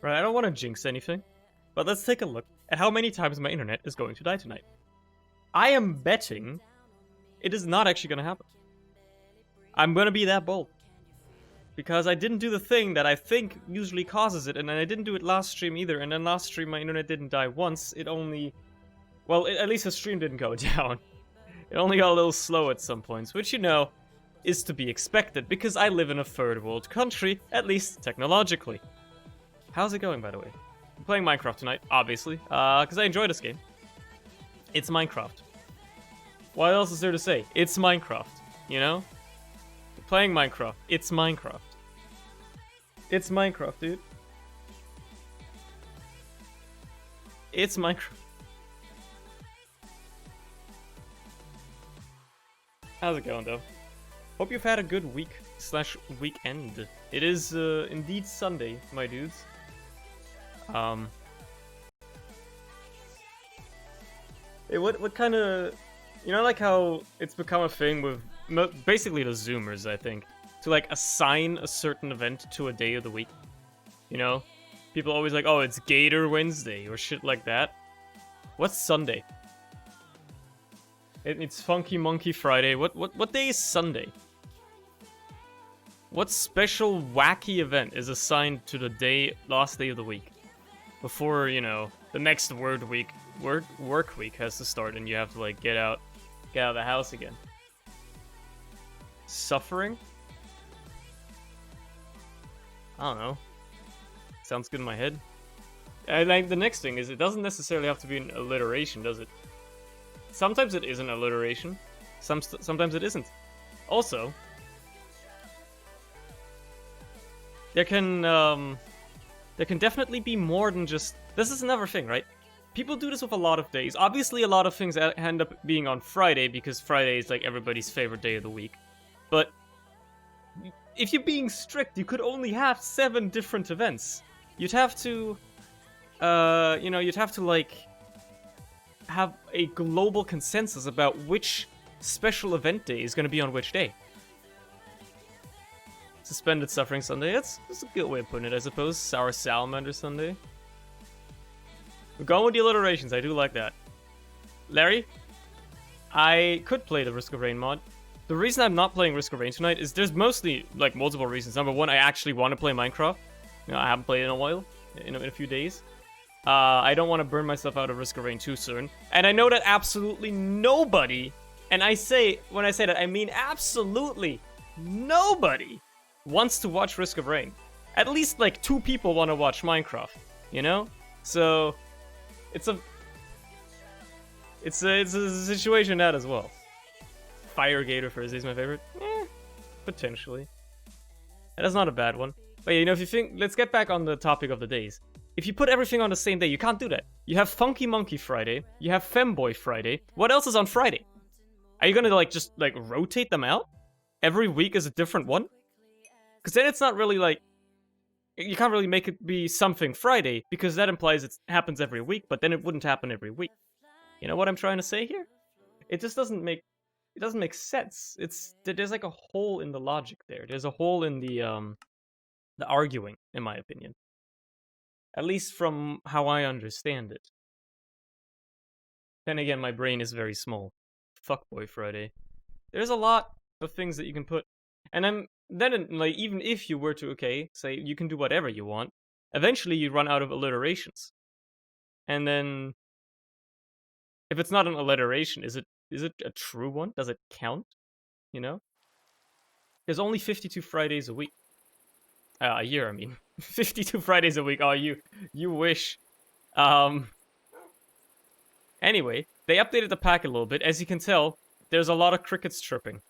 Right, I don't want to jinx anything, but let's take a look at how many times my internet is going to die tonight. I am betting it is not actually going to happen. I'm going to be that bold. Because I didn't do the thing that I think usually causes it, and then I didn't do it last stream either, and then last stream my internet didn't die once, it only... Well, at least the stream didn't go down. It only got a little slow at some points, which, you know, is to be expected, because I live in a third world country, at least technologically. How's it going, by the way? I'm playing Minecraft tonight, obviously, because I enjoy this game. It's Minecraft. What else is there to say? It's Minecraft, you know? Playing Minecraft. It's Minecraft. It's Minecraft, dude. It's Minecraft. How's it going, though? Hope you've had a good week/weekend. It is, indeed Sunday, my dudes. What kind of... You know, like how it's become a thing with basically the Zoomers, I think, to like assign a certain event to a day of the week. You know? People always like, oh, it's Gator Wednesday or shit like that. What's Sunday? It's Funky Monkey Friday. What day is Sunday? What special wacky event is assigned to the last day of the week? Before, you know, the next work week has to start and you have to like get out of the house again. Suffering? I don't know. Sounds good in my head. And like the next thing is, it doesn't necessarily have to be an alliteration, does it? Sometimes it is an alliteration. Sometimes it isn't. Also, there can definitely be more than just... This is another thing, right? People do this with a lot of days. Obviously, a lot of things end up being on Friday, because Friday is like everybody's favorite day of the week. But if you're being strict, you could only have 7 different events. You'd have to, you know, you'd have to like have a global consensus about which special event day is going to be on which day. Suspended Suffering Sunday. That's a good way of putting it, I suppose. Sour Salamander Sunday. We're going with the alliterations, I do like that. Larry, I could play the Risk of Rain mod. The reason I'm not playing Risk of Rain tonight is there's mostly, like, multiple reasons. Number one, I actually want to play Minecraft. You know, I haven't played it in a while, in a few days. I don't want to burn myself out of Risk of Rain too soon. And I know that absolutely nobody, and when I say that, I mean absolutely nobody wants to watch Risk of Rain. At least, like, 2 people want to watch Minecraft, you know? So... It's a situation that as well. Fire Gator Thursday is my favorite. Potentially. That's not a bad one. But you know, if you think, let's get back on the topic of the days. If you put everything on the same day, you can't do that. You have Funky Monkey Friday. You have Femboy Friday. What else is on Friday? Are you gonna like just like rotate them out? Every week is a different one? Because then it's not really like... You can't really make it be something Friday, because that implies it happens every week, but then it wouldn't happen every week. You know what I'm trying to say here? It just doesn't make... It doesn't make sense. There's like a hole in the logic there. There's a hole in the arguing, in my opinion. At least from how I understand it. Then again, my brain is very small. Fuckboy Friday. There's a lot of things that you can put. And then, like, even if you were to, okay, say you can do whatever you want, eventually you run out of alliterations. And then, if it's not an alliteration, is it a true one? Does it count? You know? There's only 52 Fridays a week. A year, I mean. 52 Fridays a week. Oh, you wish. Anyway, they updated the pack a little bit. As you can tell, there's a lot of crickets chirping.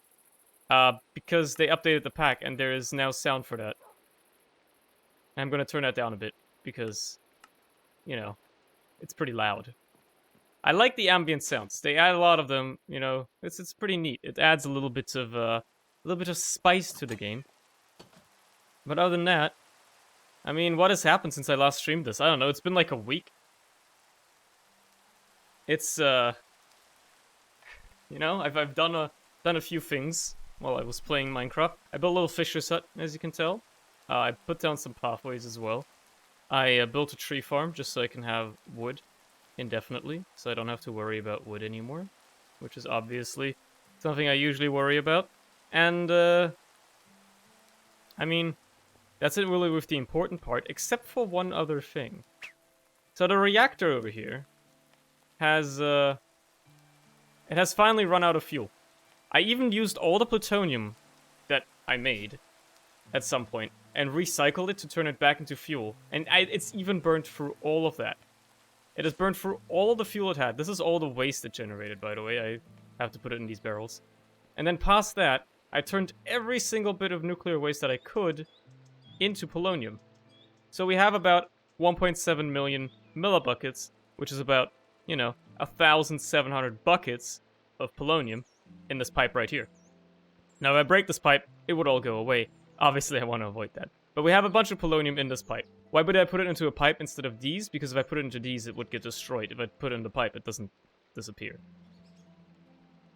Because they updated the pack, and there is now sound for that. I'm gonna turn that down a bit, because, you know, it's pretty loud. I like the ambient sounds. They add a lot of them, you know, it's pretty neat. It adds a little bit of spice to the game. But other than that, I mean, what has happened since I last streamed this? I don't know, it's been like a week. It's, you know, I've done a few things while I was playing Minecraft. I built a little fisher's hut, as you can tell. I put down some pathways as well. I built a tree farm just so I can have wood indefinitely, so I don't have to worry about wood anymore, which is obviously something I usually worry about. And, I mean, that's it really with the important part, except for one other thing. So the reactor over here has, it has finally run out of fuel. I even used all the plutonium that I made at some point and recycled it to turn it back into fuel. And it's even burned through all of that. It has burned through all the fuel it had. This is all the waste it generated, by the way. I have to put it in these barrels. And then past that, I turned every single bit of nuclear waste that I could into polonium. So we have about 1.7 million millibuckets, which is about, 1,700 buckets of polonium in this pipe right here. Now, if I break this pipe, it would all go away. Obviously, I want to avoid that. But we have a bunch of polonium in this pipe. Why would I put it into a pipe instead of these? Because if I put it into these, it would get destroyed. If I put it in the pipe, it doesn't disappear.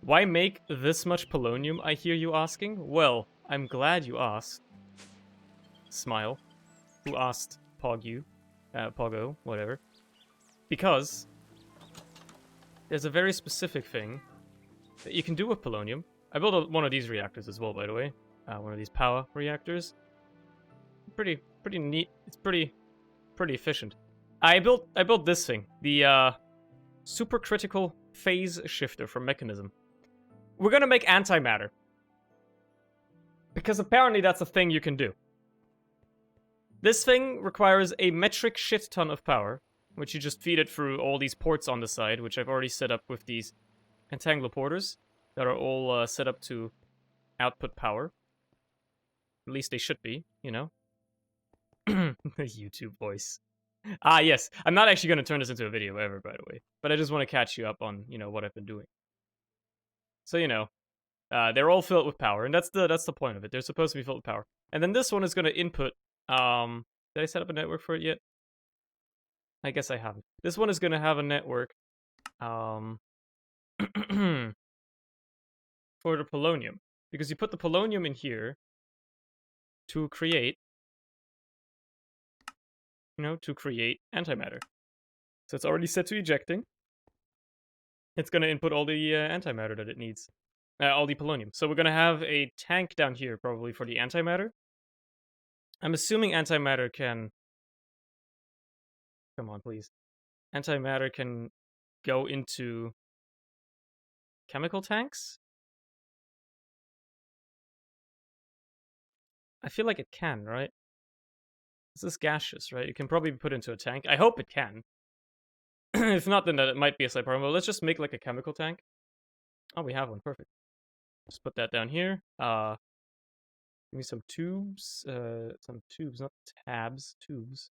Why make this much polonium, I hear you asking? Well, I'm glad you asked. Smile. Who asked Pogo, whatever. Because there's a very specific thing that you can do with polonium. I built one of these reactors as well, by the way. One of these power reactors. Pretty neat. It's pretty efficient. I built this thing, the supercritical phase shifter from Mechanism. We're gonna make antimatter, because apparently that's a thing you can do. This thing requires a metric shit ton of power, which you just feed it through all these ports on the side, which I've already set up with these entangloporters that are all set up to output power. At least they should be, you know. The YouTube voice. Ah, yes. I'm not actually going to turn this into a video ever, by the way. But I just want to catch you up on, what I've been doing. So, they're all filled with power, and that's the point of it. They're supposed to be filled with power. And then this one is going to input, did I set up a network for it yet? I guess I haven't. This one is going to have a network, for the polonium. Because you put the polonium in here to create, antimatter. So it's already set to ejecting. It's going to input all the antimatter that it needs. All the polonium. So we're going to have a tank down here, probably, for the antimatter. I'm assuming antimatter can... Come on, please. Antimatter can go into chemical tanks? I feel like it can, right? This is gaseous, right? It can probably be put into a tank. I hope it can. If not, then that might be a slight problem. But let's just make like a chemical tank. Oh, we have one. Perfect. Just put that down here. Give me some tubes. Some tubes, not tabs. Tubes.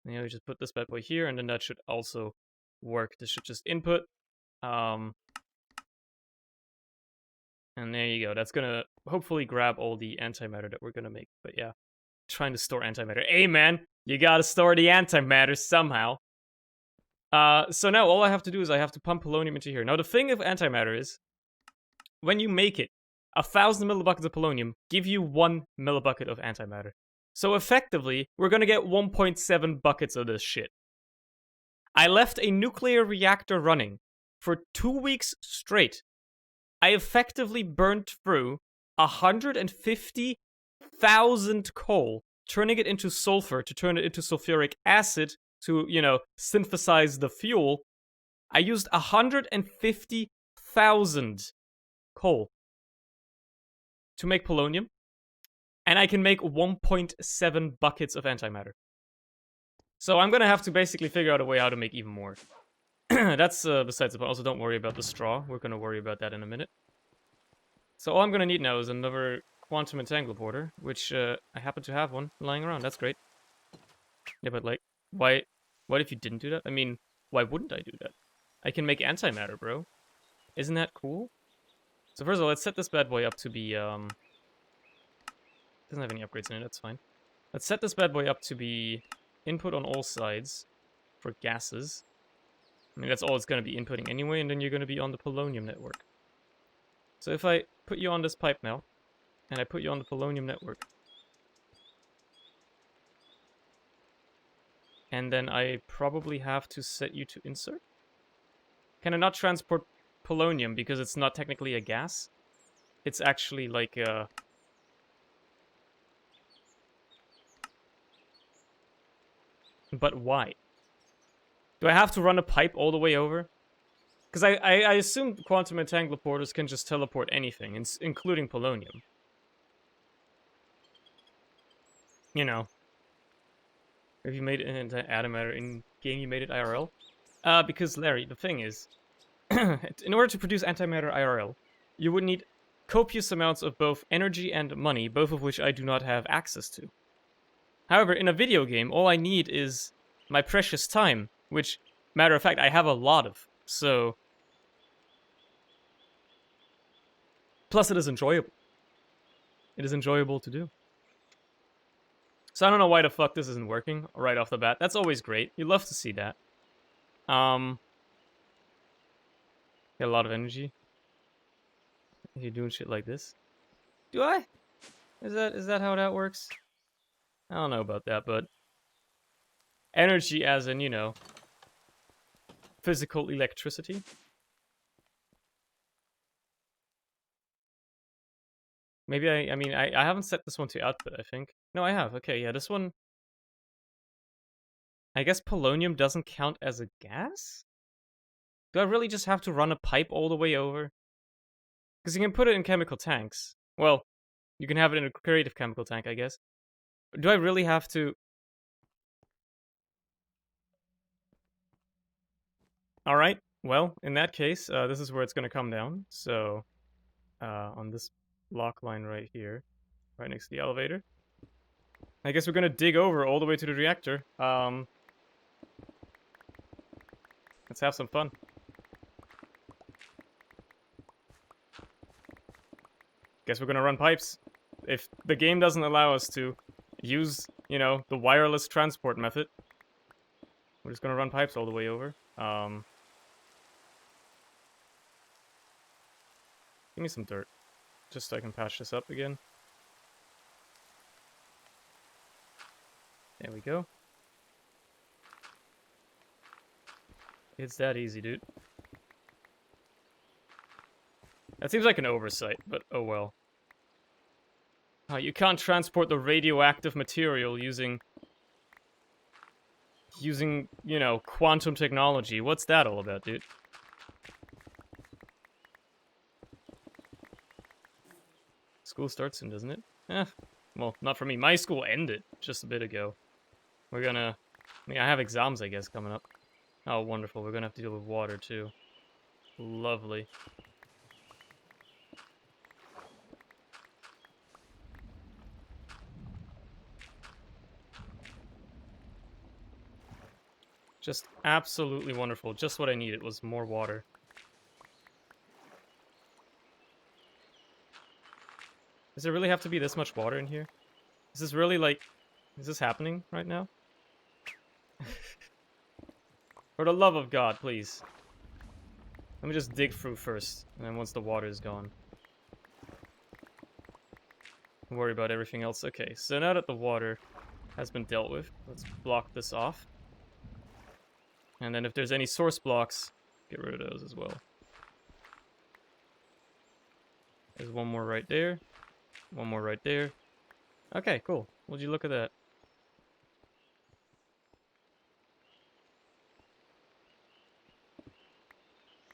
And we just put this bad boy here, and then that should also work. This should just input. And there you go. That's gonna hopefully grab all the antimatter that we're gonna make. But yeah, trying to store antimatter. Hey man, you gotta store the antimatter somehow. So now all I have to do is I have to pump polonium into here. Now the thing of antimatter is, when you make it, 1,000 millibuckets of polonium give you 1 millibucket of antimatter. So effectively, we're gonna get 1.7 buckets of this shit. I left a nuclear reactor running for 2 weeks straight. I effectively burnt through 150,000 coal, turning it into sulfur to turn it into sulfuric acid to, synthesize the fuel. I used 150,000 coal to make polonium, and I can make 1.7 buckets of antimatter. So I'm gonna have to basically figure out a way how to make even more. That's besides the point. Also, don't worry about the straw. We're gonna worry about that in a minute. So all I'm gonna need now is another quantum entangloporter, which I happen to have one lying around. That's great. Yeah, but like, why? What if you didn't do that? I mean, why wouldn't I do that? I can make antimatter, bro. Isn't that cool? So first of all, let's set this bad boy up to be doesn't have any upgrades in it. That's fine. Let's set this bad boy up to be input on all sides for gases. I mean, that's all it's going to be inputting anyway, and then you're going to be on the polonium network. So if I put you on this pipe now, and I put you on the polonium network, And then I probably have to set you to insert. Can I not transport polonium because it's not technically a gas? It's actually like a... But why? Do I have to run a pipe all the way over? Because I assume quantum entangled portals can just teleport anything, including polonium. You know. Have you made it into antimatter in game you made it IRL? Because Larry, the thing is, in order to produce antimatter IRL, you would need copious amounts of both energy and money, both of which I do not have access to. However, in a video game, all I need is my precious time, which, matter of fact, I have a lot of. So, plus it is enjoyable. It is enjoyable to do. So I don't know why the fuck this isn't working right off the bat. That's always great. You love to see that. Get a lot of energy. You're doing shit like this. Do I? Is that how that works? I don't know about that, but energy as in, you know, physical electricity. Maybe I mean, I haven't set this one to output, I think. No, I have. Okay, yeah, this one... I guess polonium doesn't count as a gas? Do I really just have to run a pipe all the way over? Because you can put it in chemical tanks. Well, you can have it in a creative chemical tank, I guess. Do I really have to... Alright, well, in that case, this is where it's going to come down. So, on this block line right here, right next to the elevator. I guess we're going to dig over all the way to the reactor. Let's have some fun. Guess we're going to run pipes. If the game doesn't allow us to use, you know, the wireless transport method, we're just going to run pipes all the way over. Give me some dirt, just so I can patch this up again. There we go. It's that easy, dude. That seems like an oversight, but oh well. You can't transport the radioactive material using, you know, quantum technology. What's that all about, dude? School starts soon, doesn't it? Well, not for me. My school ended just a bit ago. We're gonna... I mean, I have exams, I guess, coming up. Oh, wonderful. We're gonna have to deal with water, too. Lovely. Just absolutely wonderful. Just what I needed was more water. Does there really have to be this much water in here? Is this really, like... Is this happening right now? For the love of God, please. Let me just dig through first, and then once the water is gone, don't worry about everything else. Okay, so now that the water has been dealt with, let's block this off. And then if there's any source blocks, get rid of those as well. There's one more right there. One more right there. Okay, cool. Would you look at that?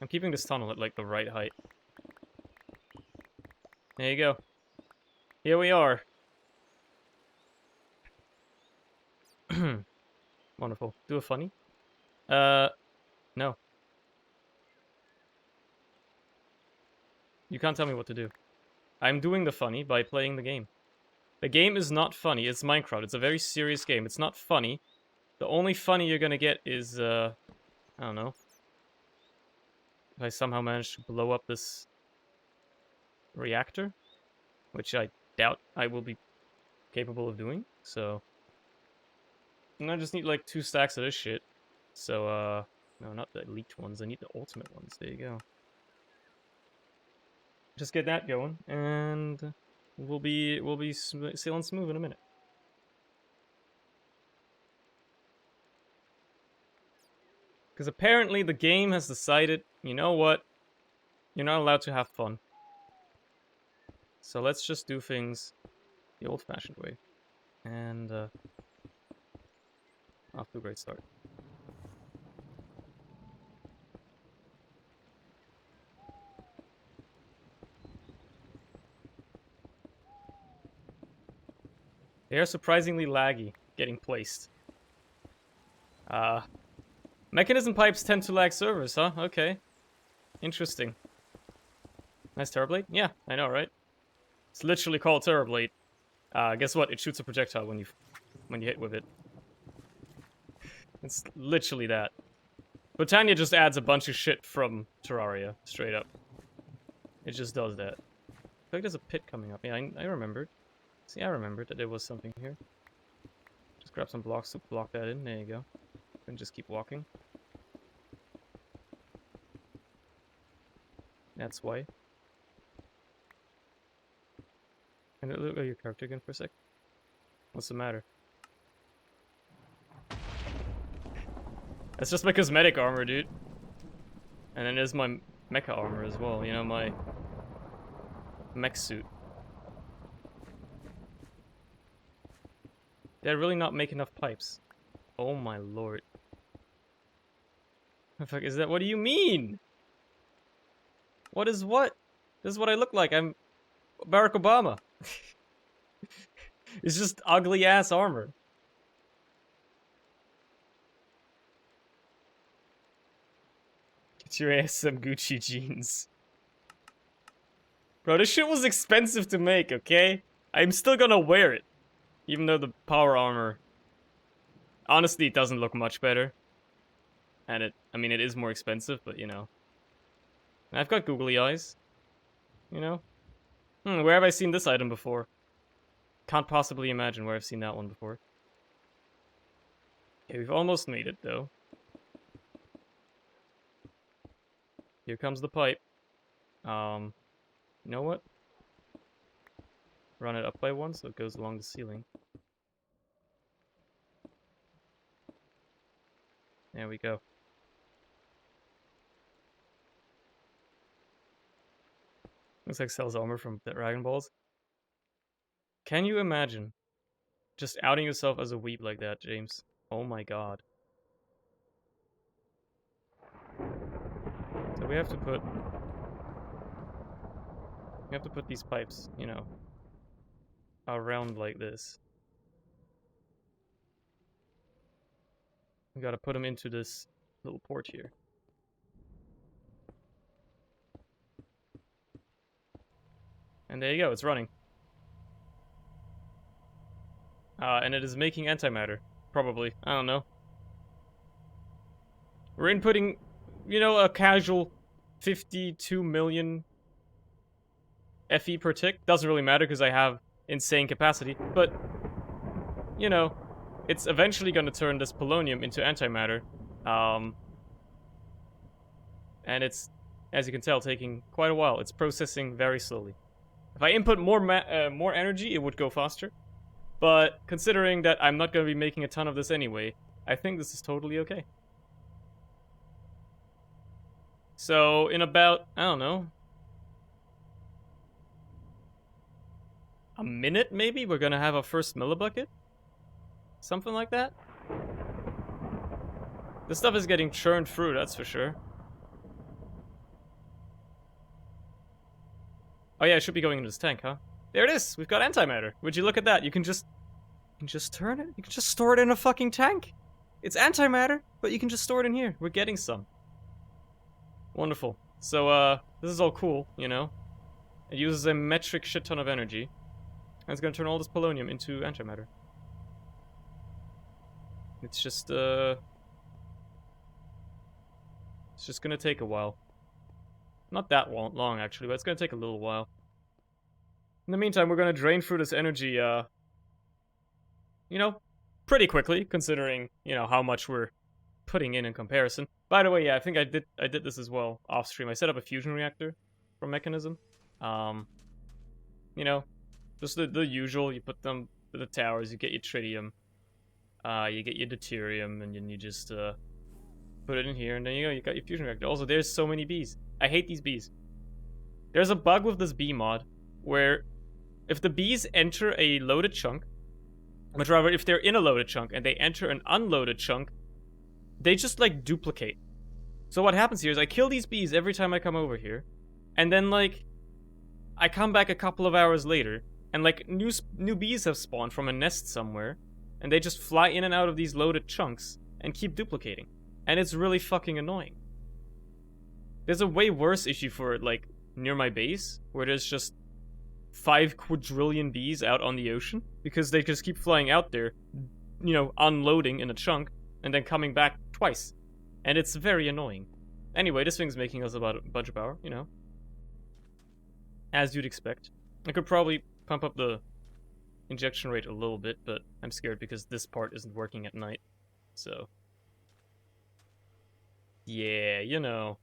I'm keeping this tunnel at, like, the right height. There you go. Here we are. Wonderful. Do a funny? No. You can't tell me what to do. I'm doing the funny by playing the game. The game is not funny. It's Minecraft. It's a very serious game. It's not funny. The only funny you're gonna get is, I don't know. If I somehow manage to blow up this reactor, which I doubt I will be capable of doing, so... And I just need, like, 2 stacks of this shit. So, no, not the elite ones. I need the ultimate ones. There you go. Just get that going, and we'll be, sailing smooth in a minute. Because apparently the game has decided, you know what? You're not allowed to have fun. So let's just do things the old-fashioned way. And, off to a great start. They are surprisingly laggy getting placed. Mechanism pipes tend to lag servers, huh? Okay. Interesting. Nice Terrorblade? Yeah, I know, right? It's literally called Terrorblade. Guess what? It shoots a projectile when you hit with it. It's literally that. Botania just adds a bunch of shit from Terraria, straight up. It just does that. I feel like there's a pit coming up. Yeah, I remembered. See, I remembered that there was something here. Just grab some blocks to block that in. There you go. And just keep walking. That's why. Can I look at your character again for a sec? What's the matter? That's just my cosmetic armor, dude. And then there's my mecha armor as well, you know, my mech suit. Did I really not make enough pipes? Oh my lord. The fuck is that? What do you mean? What is what? This is what I look like. I'm Barack Obama. It's just ugly ass armor. Get your ass some Gucci jeans. Bro, this shit was expensive to make, okay? I'm still gonna wear it. Even though the power armor... Honestly, it doesn't look much better. And I mean, it is more expensive, but you know. And I've got googly eyes. You know? Where have I seen this item before? Can't possibly imagine where I've seen that one before. Okay, we've almost made it, though. Here comes the pipe. You know what? Run it up by one so it goes along the ceiling. There we go. Looks like Cell's armor from the Dragon Balls. Can you imagine just outing yourself as a weeb like that, James? Oh my god. So we have to put these pipes, you know, around like this. We gotta put them into this little port here. And there you go, it's running. And it is making antimatter. Probably. I don't know. We're inputting, you know, a casual 52 million FE per tick. Doesn't really matter because I have insane capacity. But, you know, it's eventually going to turn this polonium into antimatter. And it's, as you can tell, taking quite a while. It's processing very slowly. If I input more energy, it would go faster. But considering that I'm not going to be making a ton of this anyway, I think this is totally okay. So in about, I don't know, a minute maybe, we're going to have our first millibucket? Something like that? This stuff is getting churned through, that's for sure. Oh yeah, I should be going into this tank, huh? There it is! We've got antimatter. Would you look at that? You can just turn it? You can just store it in a fucking tank! It's antimatter, but you can just store it in here. We're getting some. Wonderful. So, this is all cool, you know? It uses a metric shit ton of energy. And it's gonna turn all this polonium into antimatter. It's just gonna take a while. Not that long, actually, but it's gonna take a little while. In the meantime, we're gonna drain through this energy, you know, pretty quickly, considering, you know, how much we're putting in comparison. By the way, yeah, I think I did this as well, off stream. I set up a fusion reactor from Mechanism. You know, just the usual. You put them to the towers, you get your tritium, you get your deuterium, and then you just, Put it in here, and then you got your fusion reactor. Also, there's so many bees. I hate these bees. There's a bug with this bee mod where if the bees enter a loaded chunk, much rather if they're in a loaded chunk and they enter an unloaded chunk, they just like duplicate. So what happens here is I kill these bees every time I come over here, and then like I come back a couple of hours later, and like new bees have spawned from a nest somewhere, and they just fly in and out of these loaded chunks and keep duplicating. And it's really fucking annoying. There's a way worse issue for it, like, near my base, where there's just 5 quadrillion bees out on the ocean, because they just keep flying out there, you know, unloading in a chunk, and then coming back twice. And it's very annoying. Anyway, this thing's making us about a bunch of power, you know. As you'd expect. I could probably pump up the injection rate a little bit, but I'm scared because this part isn't working at night. So... yeah, you know.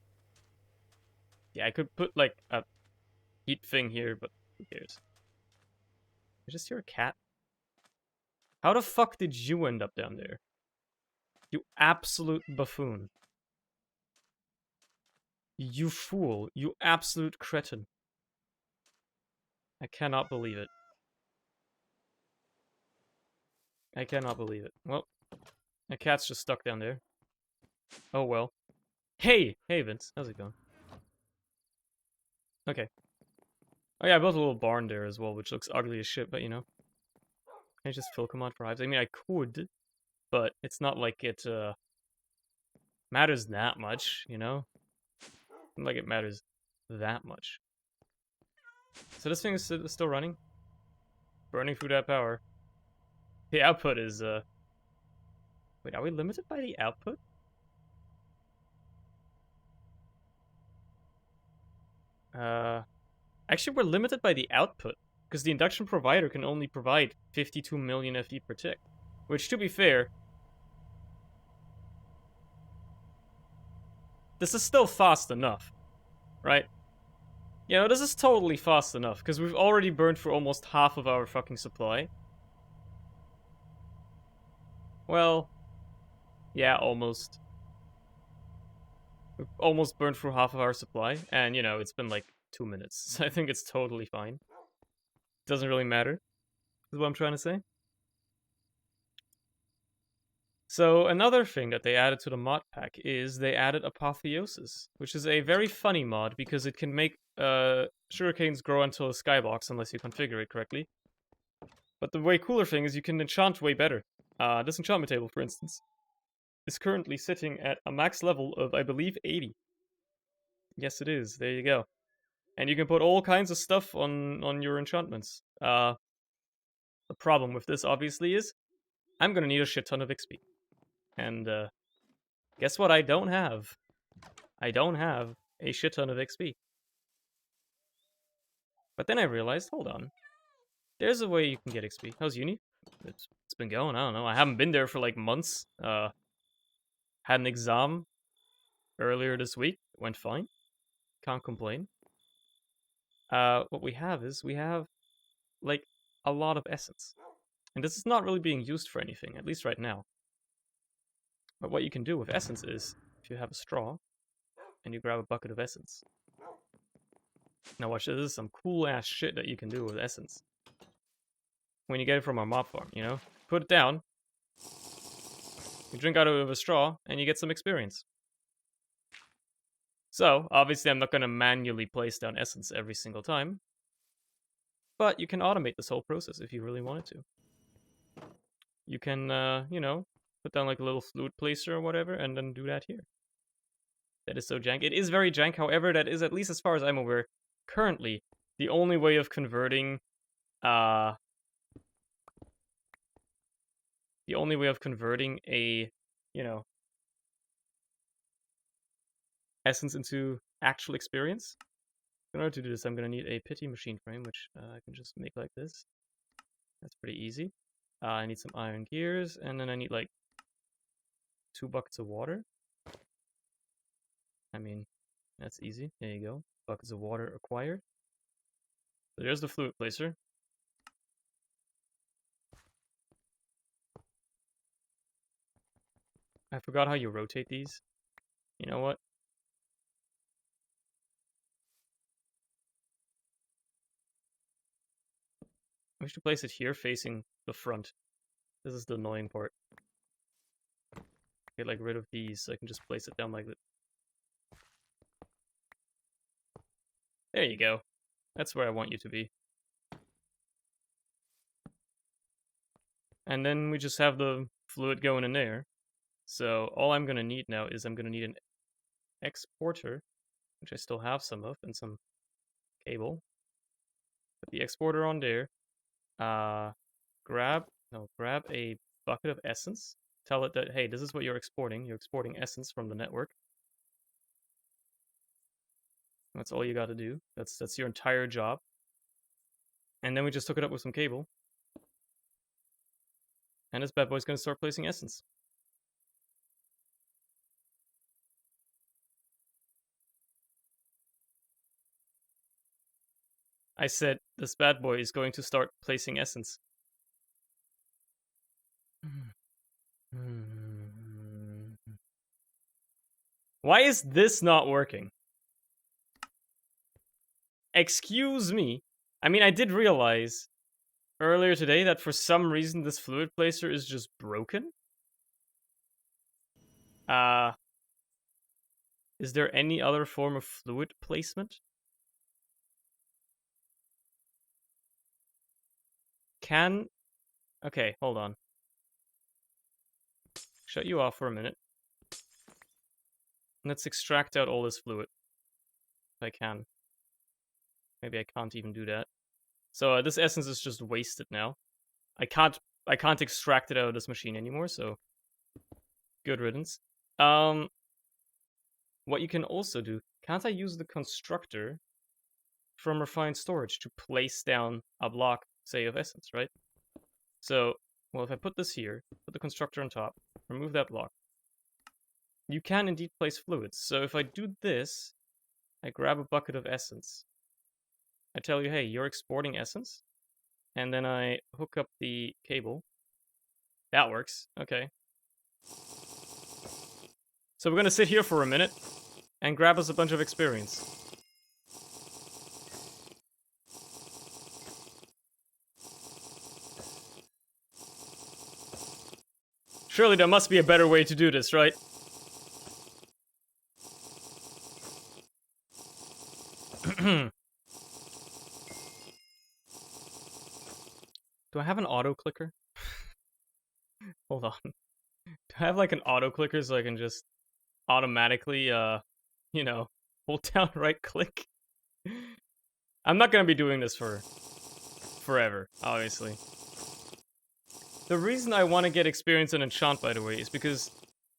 Yeah, I could put, like, a heat thing here, but who cares? I just hear a cat. How the fuck did you end up down there? You absolute buffoon. You fool. You absolute cretin. I cannot believe it. I cannot believe it. Well, a cat's just stuck down there. Oh well. Hey! Hey, Vince. How's it going? Okay. Oh yeah, I built a little barn there as well, which looks ugly as shit, but you know. Can I just fill command for hives? I mean, I could, but it's not like it, matters that much, you know? Not like it matters that much. So this thing is still running? Burning food at power. The output is, wait, are we limited by the output? Actually, we're limited by the output, because the induction provider can only provide 52 million FE per tick. Which, to be fair, this is still fast enough, right? You know, this is totally fast enough, because we've already burned through almost half of our fucking supply. Well, yeah, almost. We've almost burned through half of our supply, and, you know, it's been like 2 minutes, so I think it's totally fine. Doesn't really matter, is what I'm trying to say. So another thing that they added to the mod pack is they added Apotheosis, which is a very funny mod because it can make sugarcanes grow until a skybox unless you configure it correctly. But the way cooler thing is you can enchant way better. This enchantment table, for instance, is currently sitting at a max level of, I believe, 80. Yes, it is. There you go. And you can put all kinds of stuff on your enchantments. The problem with this, obviously, is I'm gonna need a shit ton of XP. And, guess what I don't have? I don't have a shit ton of XP. But then I realized, hold on. There's a way you can get XP. How's uni? It's been going, I don't know. I haven't been there for like months. Had an exam earlier this week. Went fine. Can't complain. What we have is, we have, like, a lot of essence. And this is not really being used for anything, at least right now. But what you can do with essence is, if you have a straw, and you grab a bucket of essence. Now watch this, is some cool ass shit that you can do with essence. When you get it from our mob farm, you know? Put it down, you drink out of a straw, and you get some experience. So, obviously I'm not gonna manually place down essence every single time, but you can automate this whole process if you really wanted to. You can, you know, put down like a little fluid placer or whatever, and then do that here. That is so jank. It is very jank, however, that is, at least as far as I'm aware, currently the only way of converting, a, you know, essence into actual experience. In order to do this, I'm going to need a pity machine frame, which I can just make like this. That's pretty easy. I need some iron gears, and then I need like 2 buckets of water. I mean, that's easy. There you go. Buckets of water acquired. So there's the fluid placer. I forgot how you rotate these. You know what? We should place it here facing the front. This is the annoying part. Get like rid of these so I can just place it down like that. There you go. That's where I want you to be. And then we just have the fluid going in there. So all I'm gonna need now is I'm gonna need an exporter, which I still have some of, and some cable. Put the exporter on there. Grab a bucket of essence. Tell it that, hey, this is what you're exporting. You're exporting essence from the network. That's all you got to do. That's your entire job. And then we just hook it up with some cable. And this bad boy's gonna start placing essence. I said this bad boy is going to start placing essence. Why is this not working? Excuse me. I mean, I did realize earlier today that for some reason this fluid placer is just broken. Is there any other form of fluid placement? Okay, hold on. Shut you off for a minute. Let's extract out all this fluid. If I can. Maybe I can't even do that. So this essence is just wasted now. I can't extract it out of this machine anymore, so good riddance. What you can also do, can't I use the constructor from refined storage to place down a block, say, of essence, right? So, well, if I put this here, put the constructor on top, remove that block, you can indeed place fluids. So if I do this, I grab a bucket of essence. I tell you, hey, you're exporting essence. And then I hook up the cable. That works. Okay. So we're gonna sit here for a minute and grab us a bunch of experience. Surely there must be a better way to do this, right? Do I have an auto clicker? Hold on. Do I have like an auto clicker so I can just automatically, you know, hold down right click? I'm not gonna be doing this for forever, obviously. The reason I want to get experience in Enchant, by the way, is because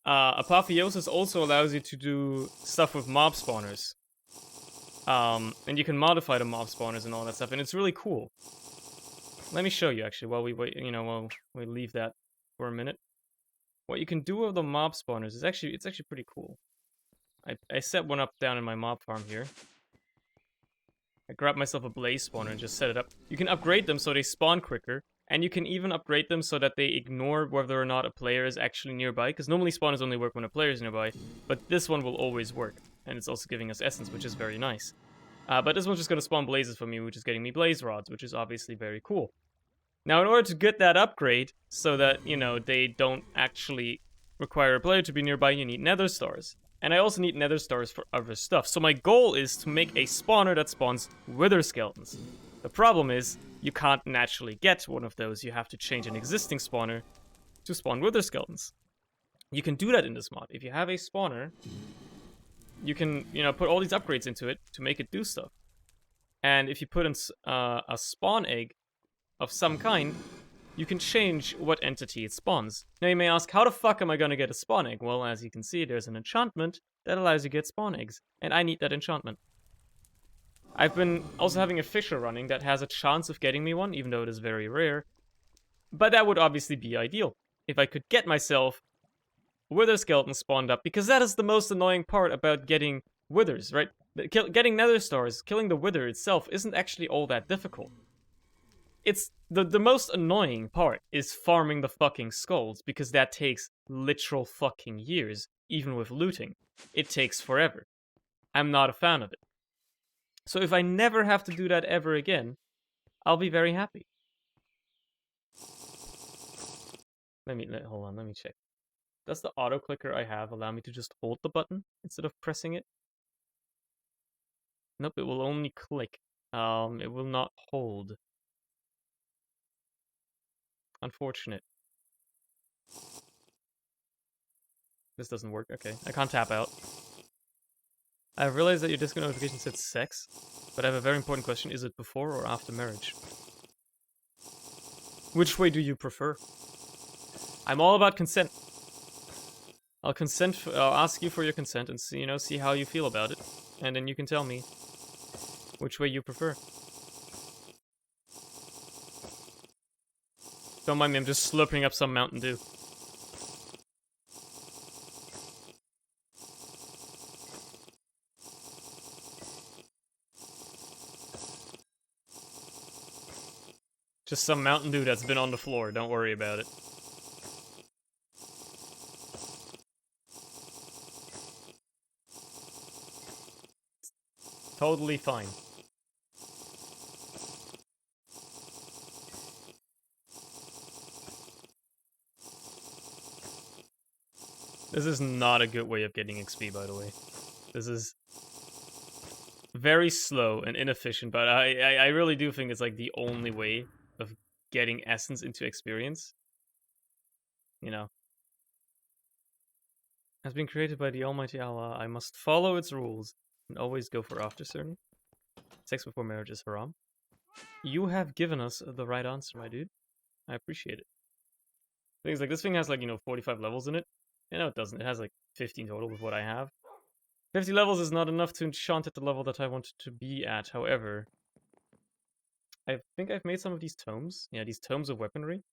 Apotheosis also allows you to do stuff with mob spawners. And you can modify the mob spawners and all that stuff, and it's really cool. Let me show you, actually, while we wait, while we leave that for a minute. What you can do with the mob spawners is it's actually pretty cool. I set one up down in my mob farm here. I grabbed myself a blaze spawner and just set it up. You can upgrade them so they spawn quicker, and you can even upgrade them so that they ignore whether or not a player is actually nearby, because normally spawners only work when a player is nearby, but this one will always work, and it's also giving us essence, which is very nice. But this one's just going to spawn blazes for me, which is getting me blaze rods, which is obviously very cool. Now, in order to get that upgrade, so that, they don't actually require a player to be nearby, you need nether stars. And I also need nether stars for other stuff. So my goal is to make a spawner that spawns wither skeletons. The problem is, you can't naturally get one of those. You have to change an existing spawner to spawn wither skeletons. You can do that in this mod. If you have a spawner, you can, put all these upgrades into it to make it do stuff. And if you put in a spawn egg of some kind, you can change what entity it spawns. Now you may ask, how the fuck am I gonna get a spawn egg? Well, as you can see, there's an enchantment that allows you to get spawn eggs, and I need that enchantment. I've been also having a fisher running that has a chance of getting me one, even though it is very rare. But that would obviously be ideal, if I could get myself wither skeletons spawned up, because that is the most annoying part about getting withers, right? Getting nether stars, killing the wither itself isn't actually all that difficult. it's the most annoying part is farming the fucking skulls, because that takes literal fucking years, even with looting. It takes forever. I'm not a fan of it. So if I never have to do that ever again, I'll be very happy. Hold on, let me check. Does the auto clicker I have allow me to just hold the button instead of pressing it? Nope, it will only click. It will not hold. Unfortunate. This doesn't work. Okay, I can't tap out. I have realized that your Discord notification said sex, but I have a very important question. Is it before or after marriage? Which way do you prefer? I'm all about consent. I'll ask you for your consent and see how you feel about it, and then you can tell me which way you prefer. Don't mind me, I'm just slurping up some Mountain Dew. Just some Mountain Dew that's been on the floor, don't worry about it. Totally fine. This is not a good way of getting XP, by the way. This is very slow and inefficient, but I really do think it's like the only way of getting essence into experience. You know. Has been created by the Almighty Allah. I must follow its rules and always go for after certain. Sex before marriage is haram. You have given us the right answer, my dude. I appreciate it. Things like this thing has 45 levels in it. No, it doesn't. It has like 15 total with what I have. 50 levels is not enough to enchant at the level that I want to be at. However, I think I've made some of these tomes. Yeah, these tomes of weaponry,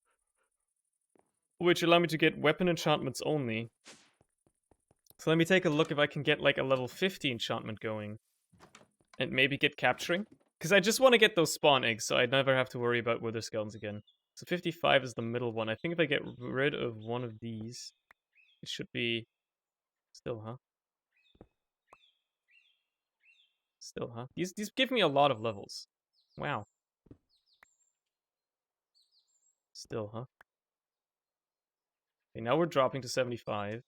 which allow me to get weapon enchantments only. So let me take a look if I can get like a level 50 enchantment going. And maybe get capturing. Because I just want to get those spawn eggs so I never have to worry about wither skeletons again. So 55 is the middle one. I think if I get rid of one of these, it should be... Still, huh? Still, huh? These give me a lot of levels. Wow. Still, huh? Okay, now we're dropping to 75.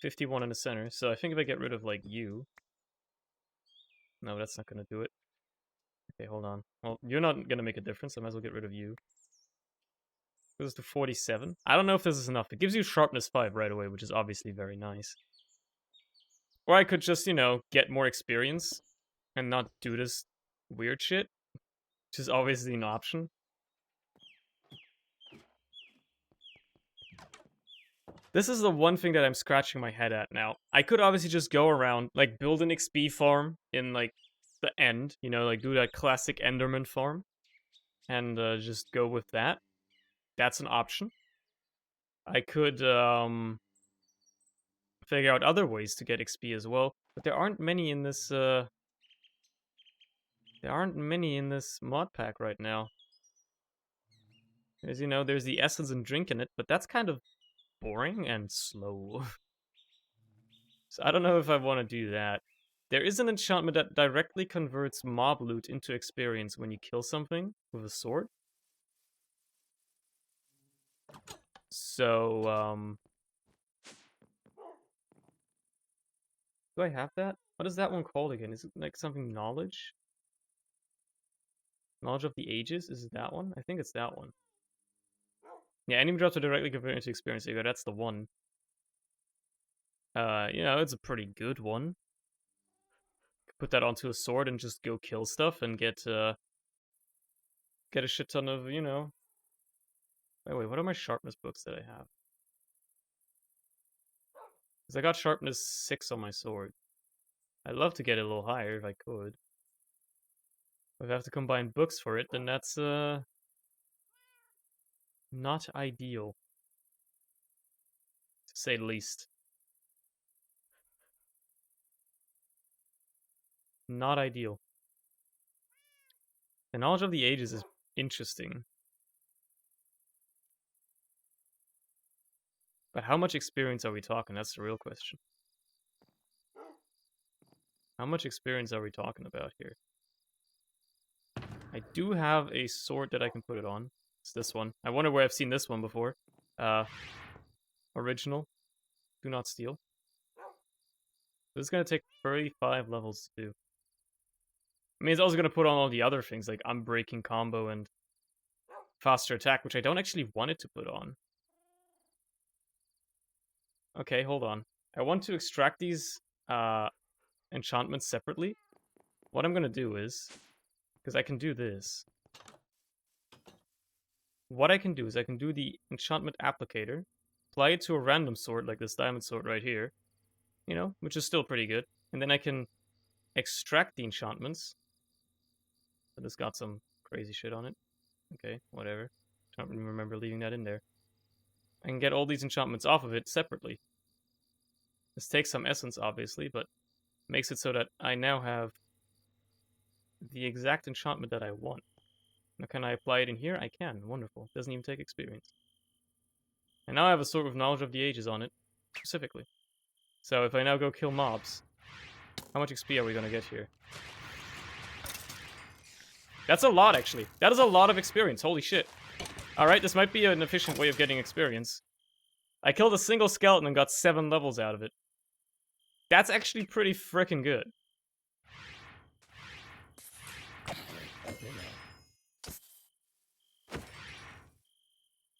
51 in the center. So I think if I get rid of, like, you... No, that's not going to do it. Okay, hold on. Well, you're not going to make a difference. I might as well get rid of you. Goes to 47. I don't know if this is enough. It gives you sharpness 5 right away, which is obviously very nice. Or I could just, get more experience and not do this weird shit, which is obviously an option. This is the one thing that I'm scratching my head at now. I could obviously just go around, like, build an XP farm in, like, the end, like, do that classic Enderman farm, and just go with that. That's an option. I could, figure out other ways to get XP as well, but there aren't many in this, mod pack right now. There's the essence and drink in it, but that's kind of boring and slow. So I don't know if I want to do that. There is an enchantment that directly converts mob loot into experience when you kill something with a sword. So, do I have that? What is that one called again? Is it like something knowledge? Knowledge of the ages? Is it that one? I think it's that one. Yeah, enemy drops are directly converted into experience. There you go, that's the one. It's a pretty good one. Put that onto a sword and just go kill stuff and get a shit ton of, Wait, what are my sharpness books that I have? Because I got sharpness 6 on my sword. I'd love to get it a little higher if I could. If I have to combine books for it, then that's, not ideal. To say the least. Not ideal. The knowledge of the ages is Interesting. But how much experience are we talking? That's the real question. How much experience are we talking about here? I do have a sword that I can put it on. It's this one. I wonder where I've seen this one before. Original. Do not steal. This is going to take 35 levels to do. I mean, it's also going to put on all the other things, like unbreaking combo and faster attack, which I don't actually want it to put on. Okay, hold on. I want to extract these enchantments separately. What I'm going to do is, because I can do this. What I can do is I can do the enchantment applicator, apply it to a random sword, like this diamond sword right here, you know, which is still pretty good. And then I can extract the enchantments. So this got some crazy shit on it. Okay, whatever. Don't remember leaving that in there. I can get all these enchantments off of it separately. This takes some essence, obviously, but makes it so that I now have the exact enchantment that I want. Now, can I apply it in here? I can. Wonderful. Doesn't even take experience. And now I have a sort of knowledge of the ages on it, specifically. So if I now go kill mobs, how much XP are we gonna get here? That's a lot, actually. That is a lot of experience. Holy shit. Alright, this might be an efficient way of getting experience. I killed a single skeleton and got 7 levels out of it. That's actually pretty freaking good.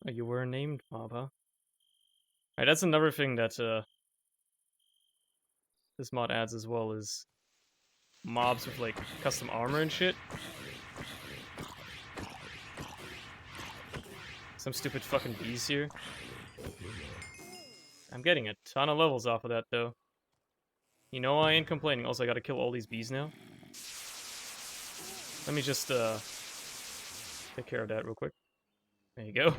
Oh, you were a named mob, huh? Alright, that's another thing that this mod adds as well, is mobs with like custom armor and shit. Some stupid fucking bees here. I'm getting a ton of levels off of that though. You know, I ain't complaining. Also, I gotta kill all these bees now. Let me just take care of that real quick. There you go.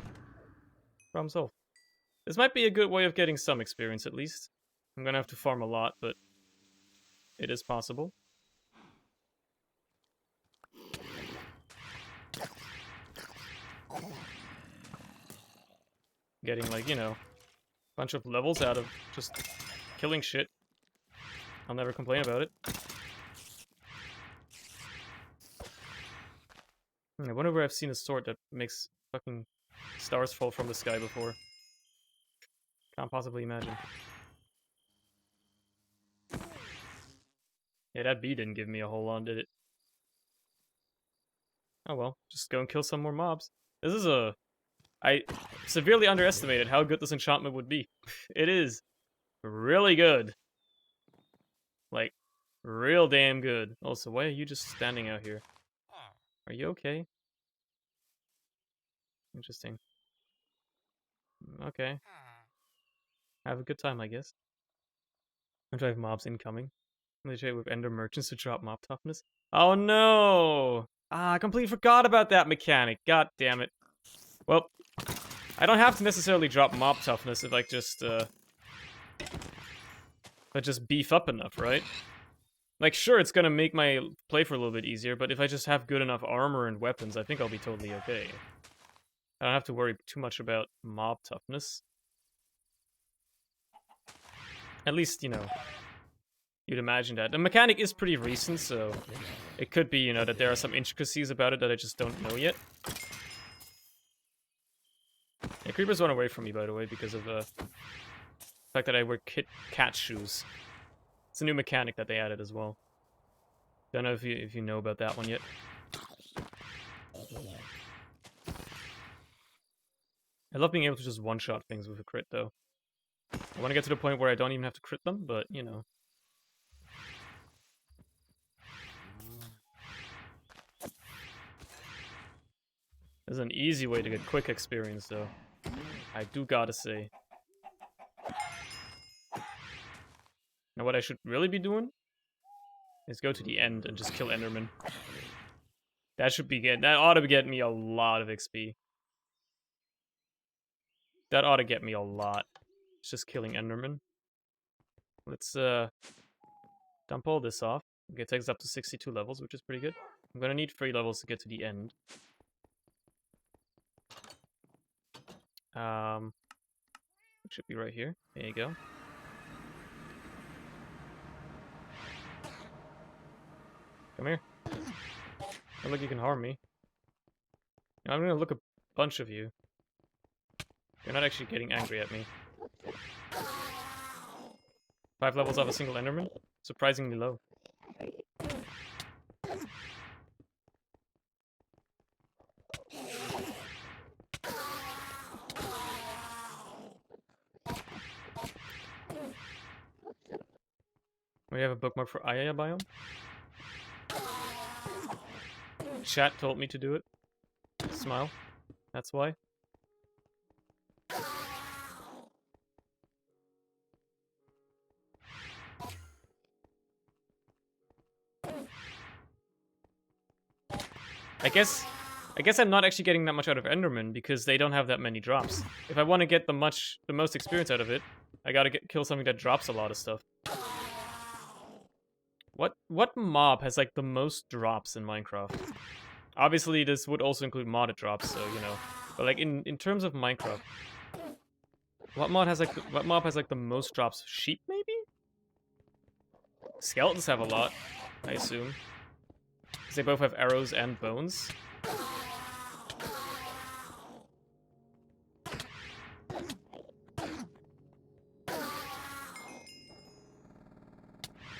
Problem solved. This might be a good way of getting some experience at least. I'm gonna have to farm a lot, but it is possible. Getting, like, you know, a bunch of levels out of just killing shit. I'll never complain about it. I wonder where I've seen a sword that makes fucking stars fall from the sky before. Can't possibly imagine. Yeah, that bee didn't give me a whole lot, did it? Oh well, just go and kill some more mobs. This is a... I severely underestimated how good this enchantment would be. It is really good. Like, real damn good. Also, why are you just standing out here? Are you okay? Interesting. Okay. Have a good time, I guess. I drive mobs incoming. They trade with ender merchants to drop mob toughness. Oh no! Ah, I completely forgot about that mechanic. God damn it. Well, I don't have to necessarily drop mob toughness if I just beef up enough, right? Like, sure, it's gonna make my play for a little bit easier, but if I just have good enough armor and weapons, I think I'll be totally okay. I don't have to worry too much about mob toughness. At least, you know, you'd imagine that. The mechanic is pretty recent, so it could be, you know, that there are some intricacies about it that I just don't know yet. Yeah, creepers run away from me, by the way, because of the fact that I wear cat shoes. It's a new mechanic that they added as well. Don't know if you know about that one yet. I love being able to just one-shot things with a crit, though. I want to get to the point where I don't even have to crit them, but, you know. There's an easy way to get quick experience, though. I do gotta say. Now what I should really be doing is go to the end and just kill Enderman. That ought to get me a lot of XP. That ought to get me a lot. It's just killing Enderman. Let's dump all this off. Okay, it takes us up to 62 levels, which is pretty good. I'm gonna need 3 levels to get to the end. It should be right here. There you go. Come here. Don't look, you can harm me. I'm gonna look a bunch of you. You're not actually getting angry at me. 5 levels off a single Enderman? Surprisingly low. We have a bookmark for Ayaya biome. Chat told me to do it. Smile. That's why. I guess I'm not actually getting that much out of Enderman because they don't have that many drops. If I want to get the most experience out of it, I gotta kill something that drops a lot of stuff. What mob has like the most drops in Minecraft? Obviously, this would also include modded drops, so you know. But like in terms of Minecraft, what mob has like the most drops? Sheep, maybe? Skeletons have a lot, I assume. Because they both have arrows and bones.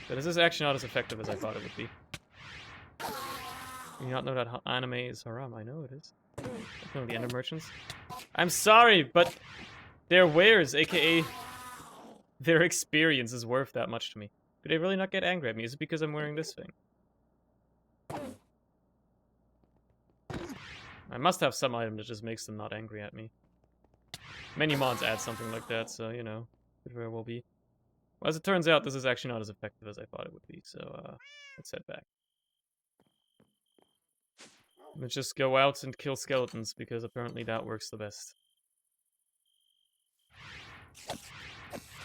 But this is actually not as effective as I thought it would be. You not know that anime is haram? I know it is. No, the Ender Merchants. I'm sorry, but their wares, aka their experience, is worth that much to me. Do they really not get angry at me? Is it because I'm wearing this thing? I must have some item that just makes them not angry at me. Many mods add something like that, so, you know, could very well be. Well, as it turns out, this is actually not as effective as I thought it would be, so, let's head back. Let's just go out and kill skeletons, because apparently that works the best.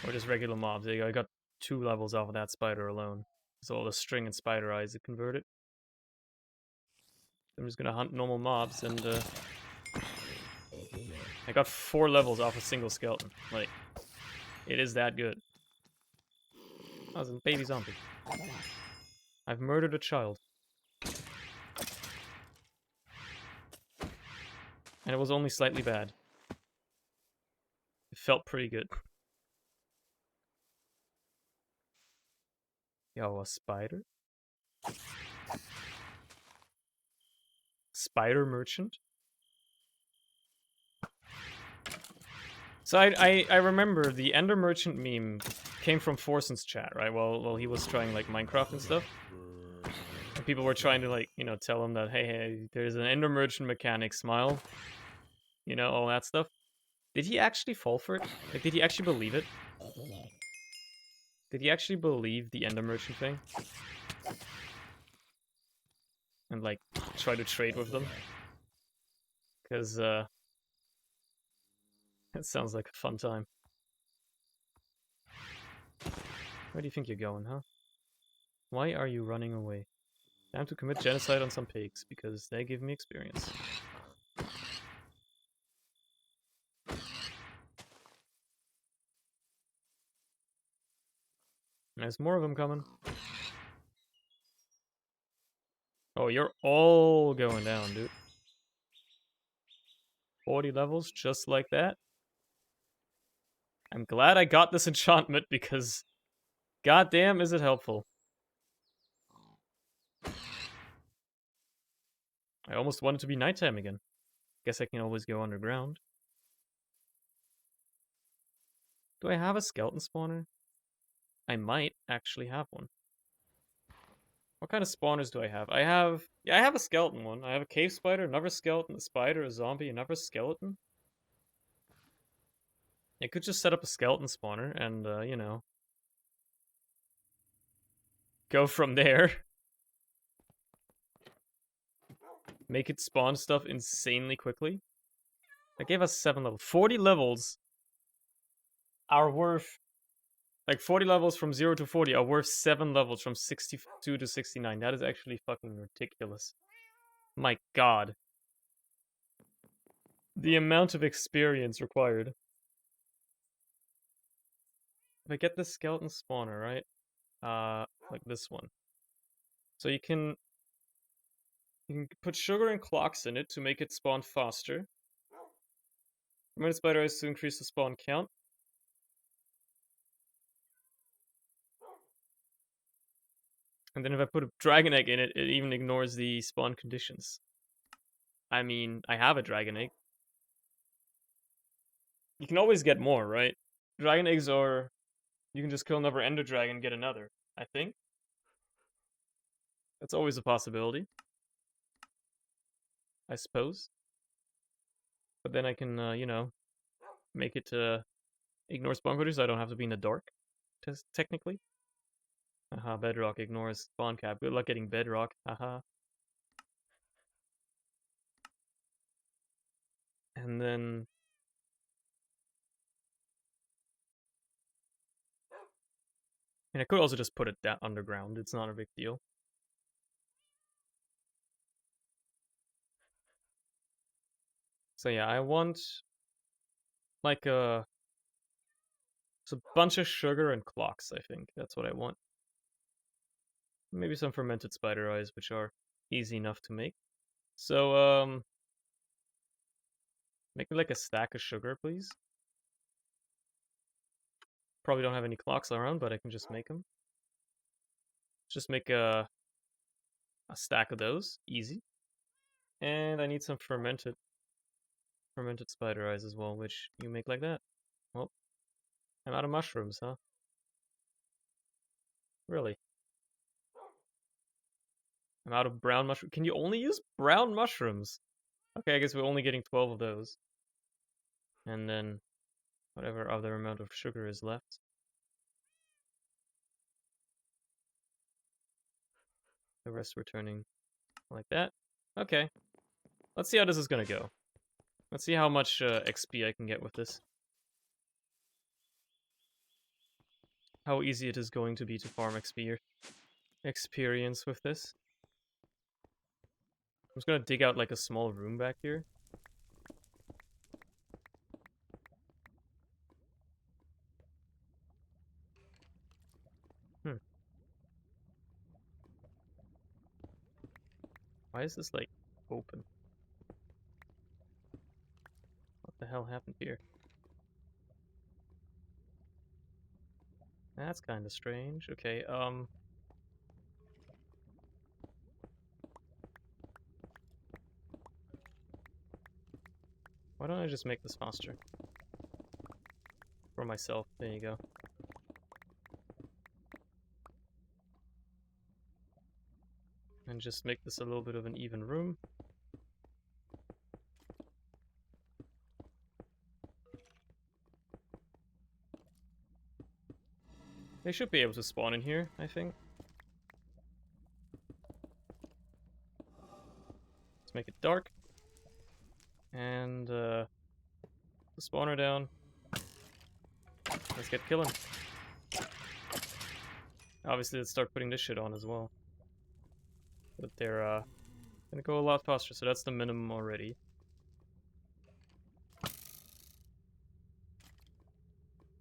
Or just regular mobs. There you go, I got 2 levels off of that spider alone. So all the string and spider eyes that converted. I'm just gonna hunt normal mobs, and, I got 4 levels off a single skeleton. Like, it is that good. I was a baby zombie. I've murdered a child. And it was only slightly bad. It felt pretty good. Yo, a spider? Spider merchant? So I remember the Ender Merchant meme came from Forson's chat, right? While he was trying like Minecraft and stuff. And people were trying to like, you know, tell him that hey, there's an Ender Merchant mechanic, smile. You know, all that stuff. Did he actually fall for it? Like, did he actually believe it? Did he actually believe the Ender Merchant thing? And like, try to trade with them? Because, that sounds like a fun time. Where do you think you're going, huh? Why are you running away? Time to commit genocide on some pigs, because they give me experience. There's more of them coming. Oh, you're all going down, dude. 40 levels, just like that. I'm glad I got this enchantment, because goddamn is it helpful. I almost want it to be nighttime again. Guess I can always go underground. Do I have a skeleton spawner? I might actually have one. What kind of spawners do I have? I have a skeleton one. I have a cave spider, another skeleton, a spider, a zombie, another skeleton. I could just set up a skeleton spawner and, you know, go from there. Make it spawn stuff insanely quickly. I gave us 7 levels. 40 levels are worth... Like, 40 levels from 0 to 40 are worth 7 levels from 62 to 69. That is actually fucking ridiculous. My god. The amount of experience required. If I get the skeleton spawner, right? Like this one. So you can put sugar and clocks in it to make it spawn faster. Fermented spider eyes to increase the spawn count. And then if I put a dragon egg in it, it even ignores the spawn conditions. I mean, I have a dragon egg. You can always get more, right? Dragon eggs are... You can just kill another ender dragon and get another, I think. That's always a possibility. I suppose. But then I can, you know, make it ignore spawn conditions so I don't have to be in the dark, technically. Haha, bedrock ignores spawn cap. Good luck getting bedrock. Haha. And then... And I could also just put it that underground. It's not a big deal. So yeah, I want like it's a bunch of sugar and clocks, I think. That's what I want. Maybe some fermented spider eyes, which are easy enough to make. So, make me like a stack of sugar, please. Probably don't have any clocks around, but I can just make them. Just make a stack of those. Easy. And I need some fermented spider eyes as well, which you make like that. Well, I'm out of mushrooms, huh? Really? I'm out of brown mushroom. Can you only use brown mushrooms? Okay, I guess we're only getting 12 of those. And then whatever other amount of sugar is left. The rest we're turning like that. Okay. Let's see how this is gonna go. Let's see how much XP I can get with this. How easy it is going to be to farm XP or experience with this. I'm just gonna dig out like a small room back here. Why is this like open? What the hell happened here? That's kind of strange. Okay, why don't I just make this faster? For myself. There you go. And just make this a little bit of an even room. They should be able to spawn in here, I think. Let's make it dark. And, the spawner down. Let's get killing. Obviously, let's start putting this shit on as well. But they're, gonna go a lot faster, so that's the minimum already.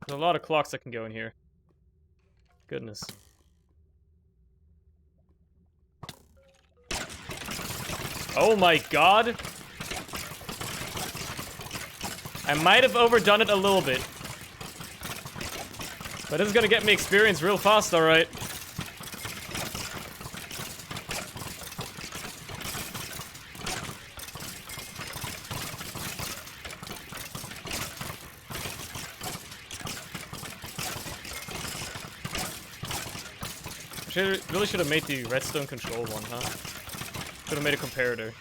There's a lot of clocks that can go in here. Goodness. Oh my god! I might have overdone it a little bit. But this is gonna get me experience real fast, alright. Really should have made the redstone control one, huh? Should have made a comparator.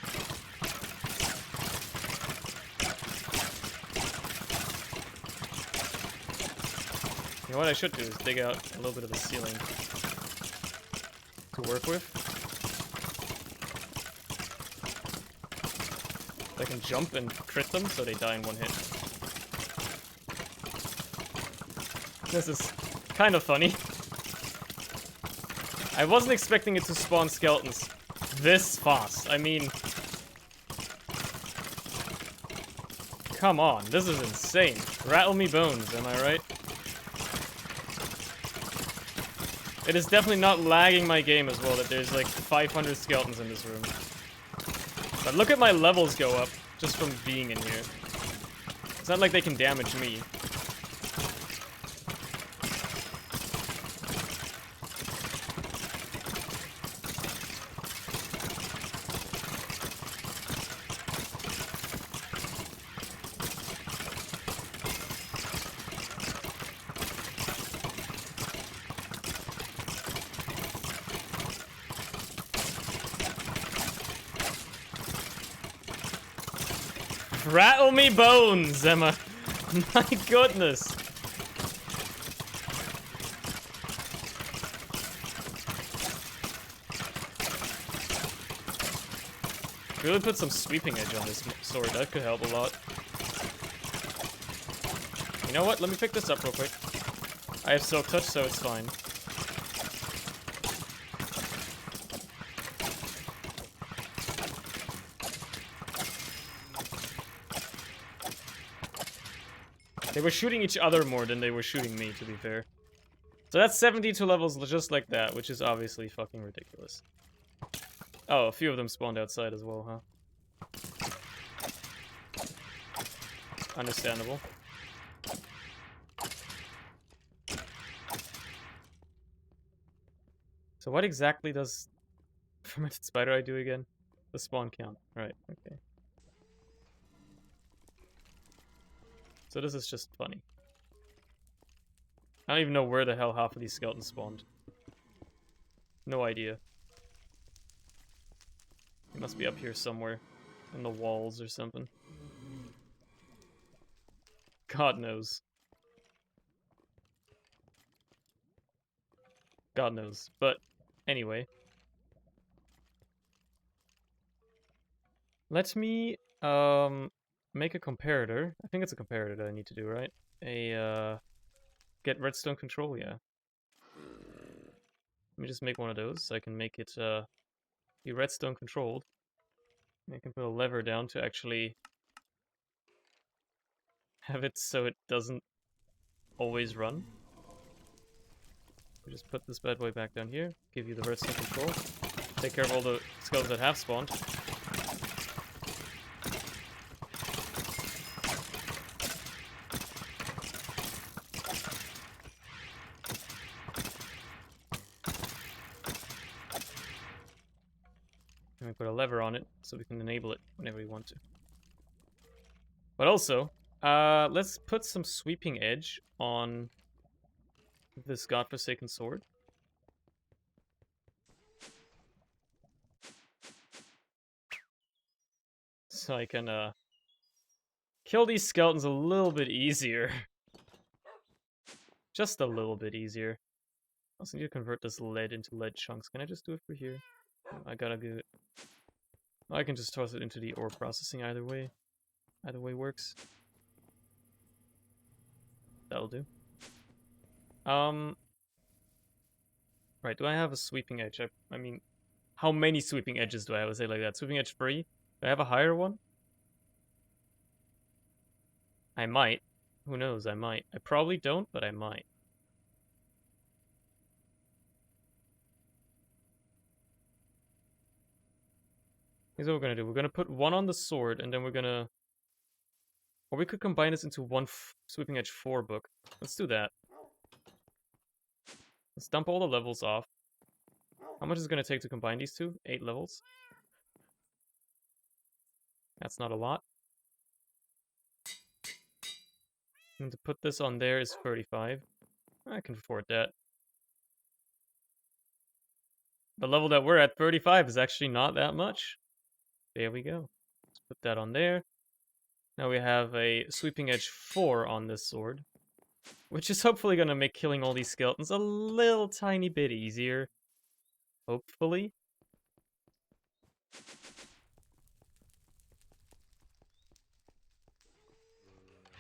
You know what I should do is dig out a little bit of the ceiling to work with. I can jump and crit them so they die in one hit. This is kind of funny. I wasn't expecting it to spawn skeletons this fast. I mean... come on. This is insane. Rattle me bones, am I right? It is definitely not lagging my game as well that there's like 500 skeletons in this room. But look at my levels go up just from being in here. It's not like they can damage me. Rattle me bones, Emma. My goodness. Really put some sweeping edge on this sword. That could help a lot. You know what? Let me pick this up real quick. I have Silk Touch, so it's fine. They were shooting each other more than they were shooting me, to be fair. So that's 72 levels just like that, which is obviously fucking ridiculous. Oh, a few of them spawned outside as well, huh? Understandable. So what exactly does fermented spider eye do again? The spawn count. Right, okay. So this is just funny. I don't even know where the hell half of these skeletons spawned. No idea. He must be up here somewhere. In the walls or something. God knows. God knows. But, anyway. Let me, make a comparator. I think it's a comparator that I need to do, right? Get redstone control, yeah. Let me just make one of those so I can make it, be redstone controlled. I can put a lever down to actually have it so it doesn't always run. We just put this bad boy back down here, give you the redstone control, take care of all the skeletons that have spawned. And we put a lever on it so we can enable it whenever we want to. But also, let's put some sweeping edge on this godforsaken sword. So I can, kill these skeletons a little bit easier. Just a little bit easier. I also need to convert this lead into lead chunks. Can I just do it for here? I gotta do it. I can just toss it into the ore processing either way. Either way works. That'll do. Right, do I have a sweeping edge? I mean, how many sweeping edges do I have? Let's say like that. Sweeping edge 3? Do I have a higher one? I might. Who knows, I might. I probably don't, but I might. Here's what we're gonna do. We're gonna put one on the sword, and then we're gonna... Or we could combine this into one Sweeping Edge 4 book. Let's do that. Let's dump all the levels off. How much is it gonna take to combine these two? 8 levels. That's not a lot. And to put this on there is 35. I can afford that. The level that we're at, 35, is actually not that much. There we go. Let's put that on there. Now we have a Sweeping Edge 4 on this sword, which is hopefully going to make killing all these skeletons a little tiny bit easier. Hopefully.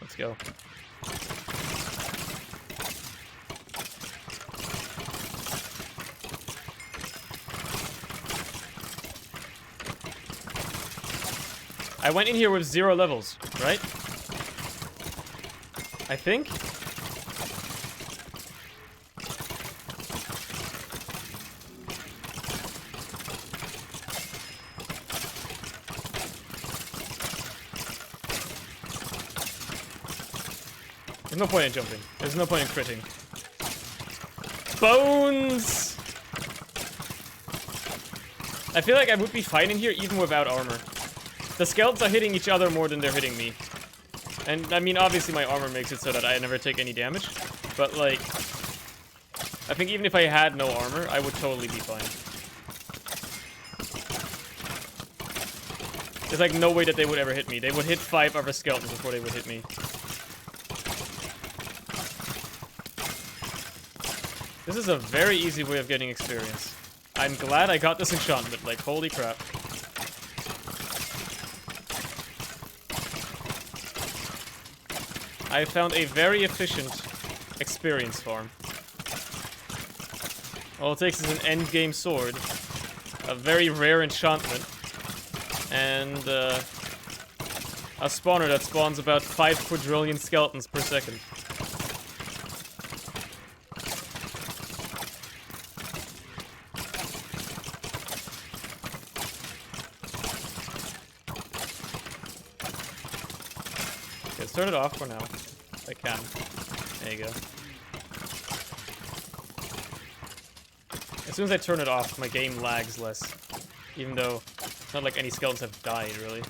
Let's go. I went in here with 0 levels, right? I think. There's no point in jumping. There's no point in critting. Bones! I feel like I would be fine in here even without armor. The skeletons are hitting each other more than they're hitting me. And, I mean, obviously my armor makes it so that I never take any damage. But, like, I think even if I had no armor, I would totally be fine. There's, like, no way that they would ever hit me. They would hit 5 other skeletons before they would hit me. This is a very easy way of getting experience. I'm glad I got this enchantment, like, holy crap. I found a very efficient experience farm. All it takes is an endgame sword, a very rare enchantment, and a spawner that spawns about 5 quadrillion skeletons per second. Let's turn it off for now. If I can. There you go. As soon as I turn it off, my game lags less. Even though it's not like any skeletons have died, really.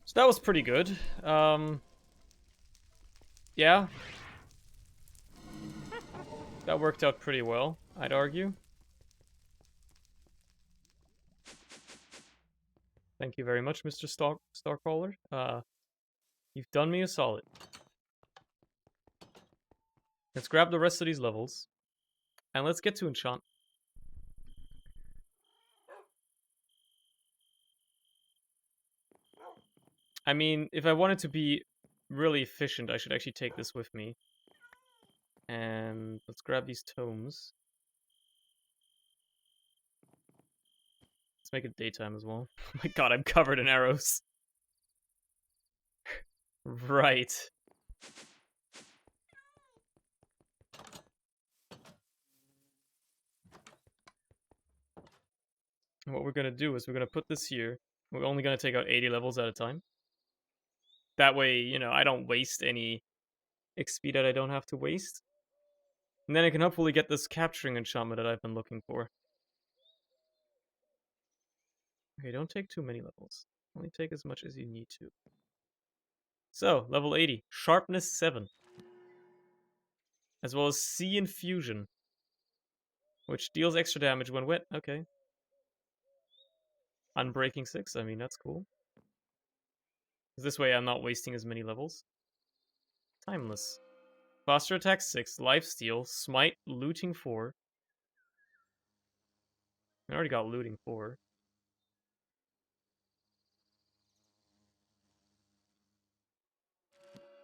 So that was pretty good. Yeah. That worked out pretty well, I'd argue. Thank you very much, Mr. Starcrawler. You've done me a solid. Let's grab the rest of these levels. And let's get to enchant. I mean, if I wanted to be really efficient, I should actually take this with me. And let's grab these tomes. Let's make it daytime as well. Oh my god, I'm covered in arrows. Right. And what we're gonna do is we're gonna put this here. We're only gonna take out 80 levels at a time. That way, you know, I don't waste any XP that I don't have to waste. And then I can hopefully get this capturing enchantment that I've been looking for. Okay, don't take too many levels. Only take as much as you need to. So, level 80. Sharpness 7. As well as Sea Infusion. Which deals extra damage when wet. Okay. Unbreaking 6. I mean, that's cool. This way I'm not wasting as many levels. Timeless. Faster attack 6. Lifesteal. Smite. Looting 4. I already got looting 4.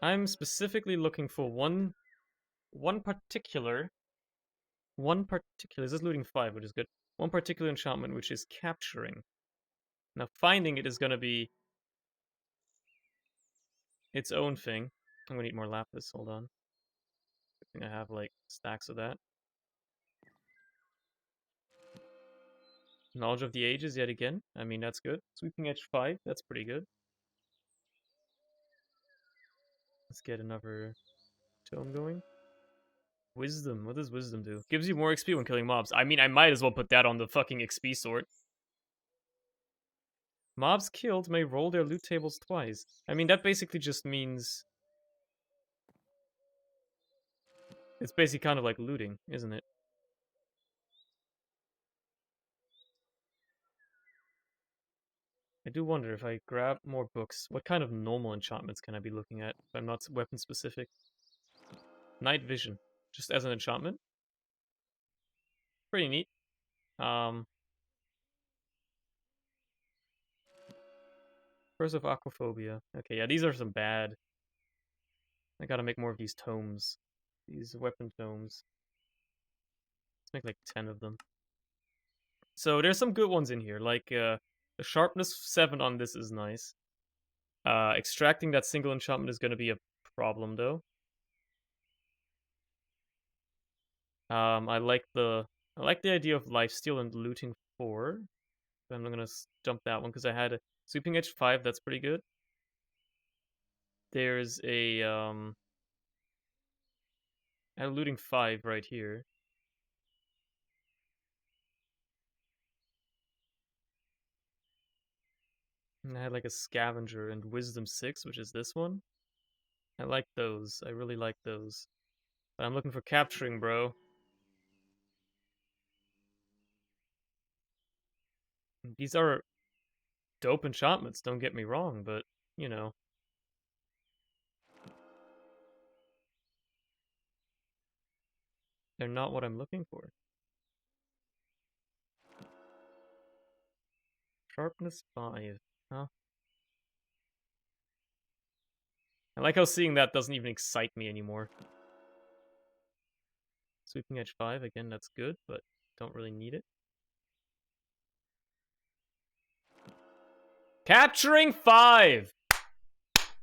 I'm specifically looking for one particular. This is looting 5, which is good. One particular enchantment, which is capturing. Now, finding it is going to be its own thing. I'm going to need more lapis. Hold on. I think I have, like, stacks of that. Knowledge of the Ages, yet again. I mean, that's good. Sweeping Edge 5, that's pretty good. Let's get another tome going. Wisdom. What does Wisdom do? Gives you more XP when killing mobs. I mean, I might as well put that on the fucking XP sort. Mobs killed may roll their loot tables twice. I mean, that basically just means... It's basically kind of like looting, isn't it? I do wonder if I grab more books, what kind of normal enchantments can I be looking at if I'm not weapon specific? Night Vision. Just as an enchantment? Pretty neat. Curse of Aquaphobia. Okay, yeah, these are some bad. I gotta make more of these tomes. These weapon tomes. Let's make like 10 of them. So there's some good ones in here, like the sharpness 7 on this is nice. Extracting that single enchantment is going to be a problem though. I like the idea of lifesteal and looting 4. I'm gonna dump that one because I had a sweeping edge 5. That's pretty good. There's a I had looting 5 right here. And I had like a scavenger and wisdom 6, which is this one. I like those. I really like those. But I'm looking for capturing, bro. These are dope enchantments, don't get me wrong, but, you know. They're not what I'm looking for. Sharpness 5. Huh? I like how seeing that doesn't even excite me anymore. Sweeping edge 5, again, that's good, but don't really need it. Capturing 5!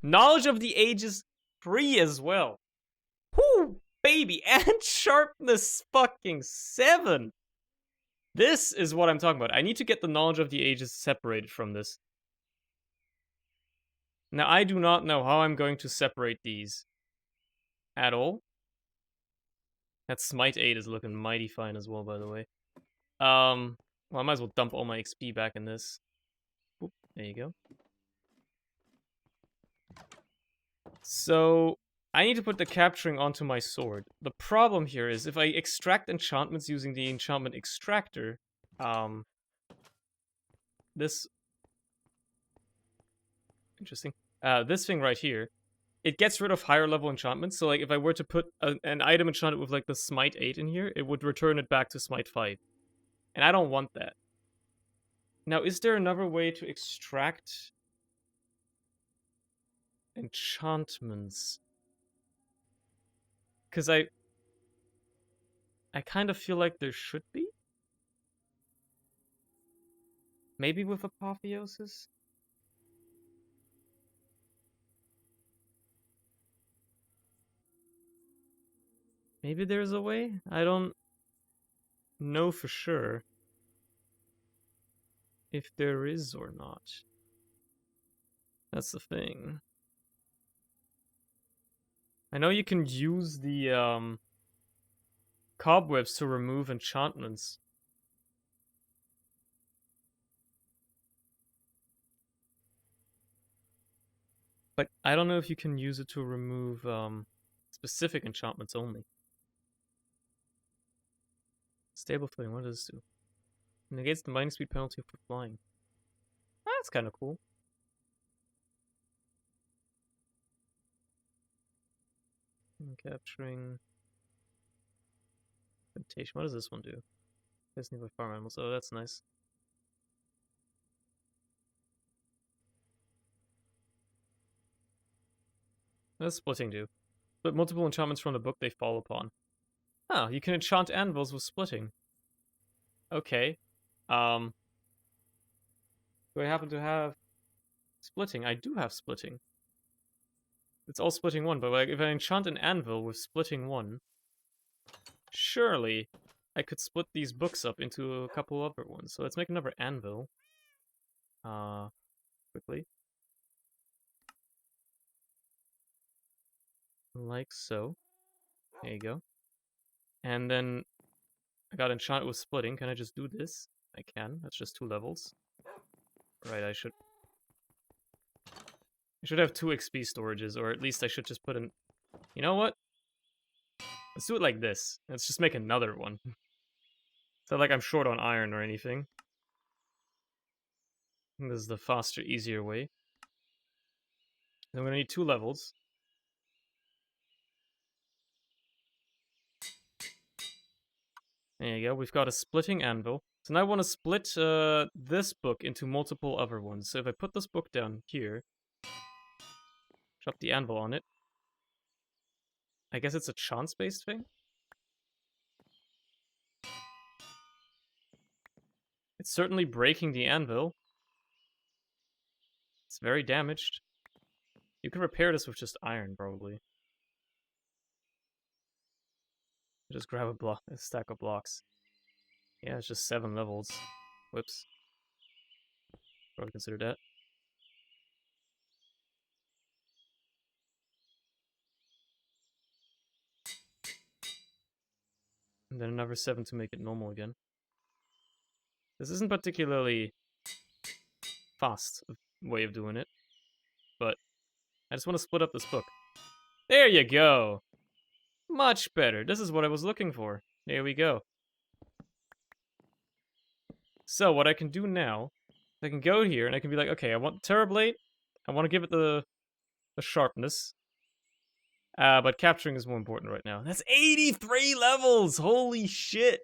Knowledge of the Ages 3 as well. Whoo, baby, and sharpness fucking 7! This is what I'm talking about. I need to get the Knowledge of the Ages separated from this. Now, I do not know how I'm going to separate these at all. That Smite 8 is looking mighty fine as well, by the way. Well, I might as well dump all my XP back in this. Oop, there you go. So, I need to put the capturing onto my sword. The problem here is if I extract enchantments using the enchantment extractor, this... Interesting. This thing right here, it gets rid of higher level enchantments. So, like, if I were to put an item enchanted with, like, the Smite 8 in here, it would return it back to Smite 5. And I don't want that. Now, is there another way to extract enchantments? Because I kind of feel like there should be. Maybe with Apotheosis? Maybe there's a way? I don't know for sure if there is or not. That's the thing. I know you can use the cobwebs to remove enchantments. But I don't know if you can use it to remove specific enchantments only. Stable footing, what does this do? Negates the minus speed penalty for flying. That's kind of cool. Capturing. Temptation. What does this one do? This nearby farm animals. Oh, that's nice. What does splitting do? Split multiple enchantments from the book they fall upon. Oh, you can enchant anvils with splitting. Okay. Do I happen to have splitting? I do have splitting. It's all splitting 1, but like if I enchant an anvil with splitting 1, surely I could split these books up into a couple other ones. So let's make another anvil. Quickly. Like so. There you go. And then I got enchanted with splitting. Can I just do this? I can. That's just 2 levels. Right, I should have 2 XP storages, or at least I should just put in... You know what? Let's do it like this. Let's just make another one. It's not like I'm short on iron or anything. This is the faster, easier way. Then we're gonna need 2 levels. There you go. We've got a splitting anvil. So now I want to split this book into multiple other ones. So if I put this book down here, drop the anvil on it. I guess it's a chance-based thing? It's certainly breaking the anvil. It's very damaged. You can repair this with just iron, probably. Just grab a stack of blocks. Yeah, it's just 7 levels. Whoops. Probably consider that. And then another 7 to make it normal again. This isn't particularly fast way of doing it, but I just want to split up this book. There you go! Much better. This is what I was looking for. There we go. So what I can do now, I can go here and I can be like, okay, I want Terrorblade. I want to give it the sharpness. But capturing is more important right now. That's 83 levels! Holy shit!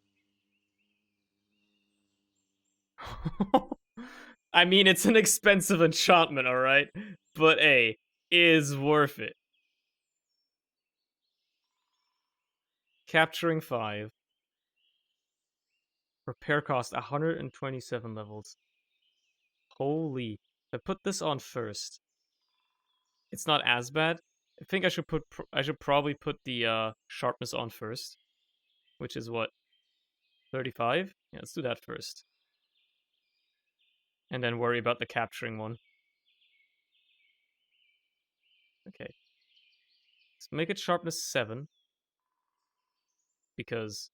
I mean, it's an expensive enchantment, alright? But hey, is worth it. Capturing 5. Repair cost 127 levels. Holy. If I put this on first, it's not as bad. I think I should probably put the sharpness on first, which is what, 35? Yeah, let's do that first. And then worry about the capturing one. Okay. Let's make it sharpness 7. Because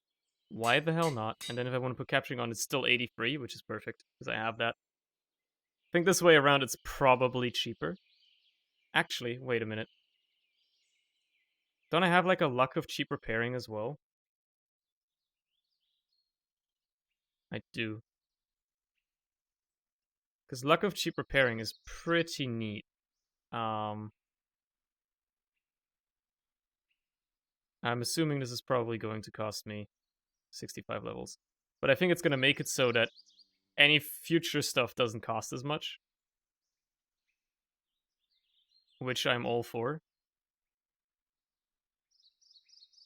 why the hell not? And then if I want to put capturing on, it's still 83, which is perfect, because I have that. I think this way around it's probably cheaper. Actually, wait a minute. Don't I have like a luck of cheap repairing as well? I do. Because luck of cheap repairing is pretty neat. I'm assuming this is probably going to cost me 65 levels. But I think it's going to make it so that any future stuff doesn't cost as much. Which I'm all for.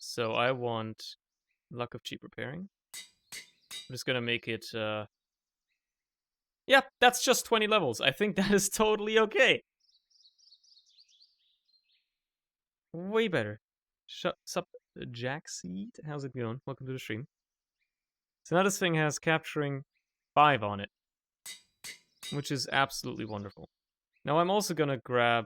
So I want luck of cheap repairing. I'm just going to make it... Yeah, that's just 20 levels. I think that is totally okay. Way better. Sup, Jackseed? How's it going? Welcome to the stream. So now this thing has capturing 5 on it, which is absolutely wonderful. Now I'm also gonna grab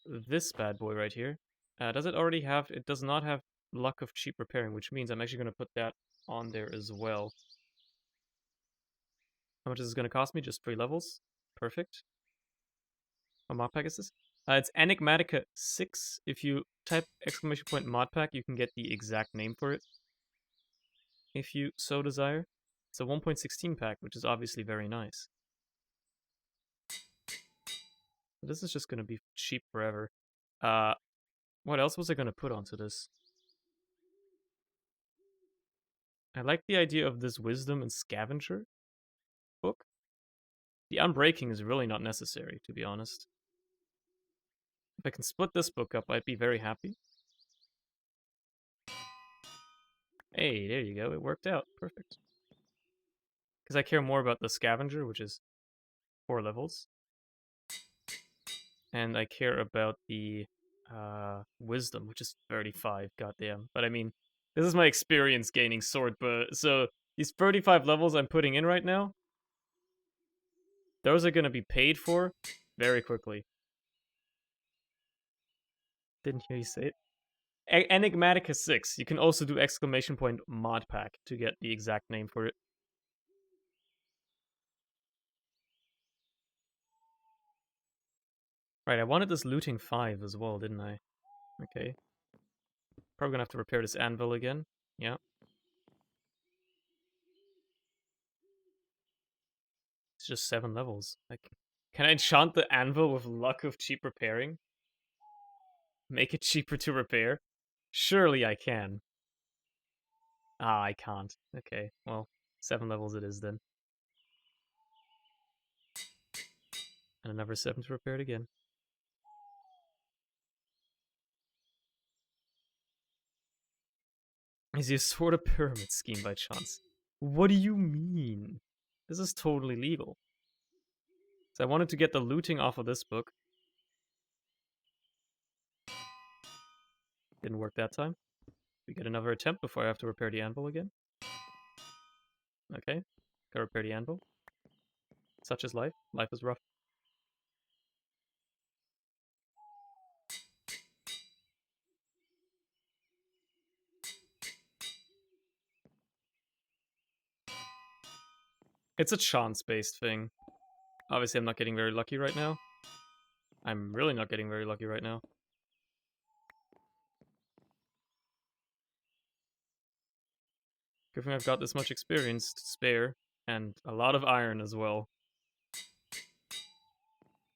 this bad boy right here. Does it already have... It does not have luck of cheap repairing, which means I'm actually gonna put that on there as well. How much is this gonna cost me? Just 3 levels. Perfect. What mod pack is this? It's Enigmatica 6. If you type !mod pack, you can get the exact name for it. If you so desire. It's a 1.16 pack, which is obviously very nice. This is just going to be cheap forever. What else was I going to put onto this? I like the idea of this Wisdom and Scavenger book. The Unbreaking is really not necessary, to be honest. If I can split this book up, I'd be very happy. Hey, there you go. It worked out. Perfect. Because I care more about the Scavenger, which is 4 levels. And I care about the Wisdom, which is 35. Goddamn. But I mean, this is my experience gaining sword, but so these 35 levels I'm putting in right now, those are going to be paid for very quickly. Didn't hear you say it. Enigmatica 6. You can also do !mod pack to get the exact name for it. Right, I wanted this looting 5 as well, didn't I? Okay. Probably gonna have to repair this anvil again. Yeah. It's just 7 levels. Like, can I enchant the anvil with luck of cheap repairing? Make it cheaper to repair? Surely I can. Ah, I can't. Okay, well, 7 levels it is then. And another 7 to repair it again. Is your sort of pyramid scheme by chance? What do you mean? This is totally legal. So I wanted to get the looting off of this book. Didn't work that time. We get another attempt before I have to repair the anvil again. Okay, gotta repair the anvil. Such is life. Life is rough. It's a chance-based thing. Obviously, I'm not getting very lucky right now. I'm really not getting very lucky right now. Good thing I've got this much experience to spare, and a lot of iron as well.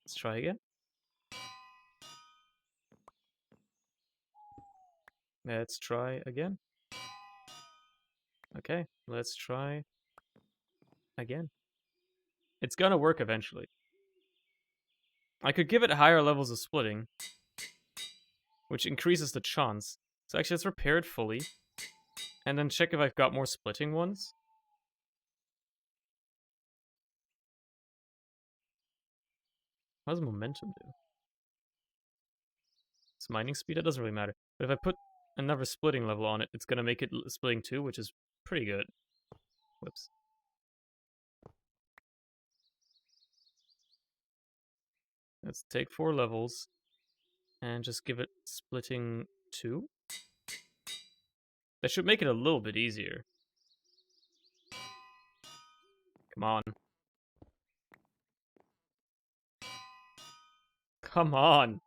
Let's try again. Let's try again. Okay, let's try again. It's gonna work eventually. I could give it higher levels of splitting, which increases the chance. So actually, let's repair it fully, and then check if I've got more splitting ones. How does momentum do? It's mining speed, that doesn't really matter. But if I put another splitting level on it, it's gonna make it splitting 2, which is pretty good. Whoops. Let's take 4 levels and just give it splitting 2. That should make it a little bit easier. Come on. Come on.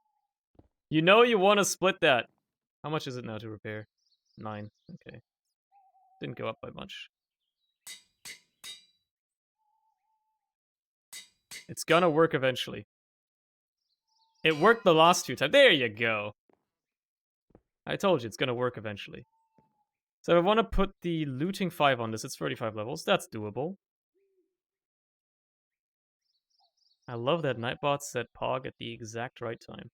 You know you want to split that. How much is it now to repair? 9. Okay. Didn't go up by much. It's gonna work eventually. It worked the last few times. There you go. I told you it's gonna work eventually. So I want to put the looting 5 on this. It's 35 levels. That's doable. I love that Nightbot set Pog at the exact right time.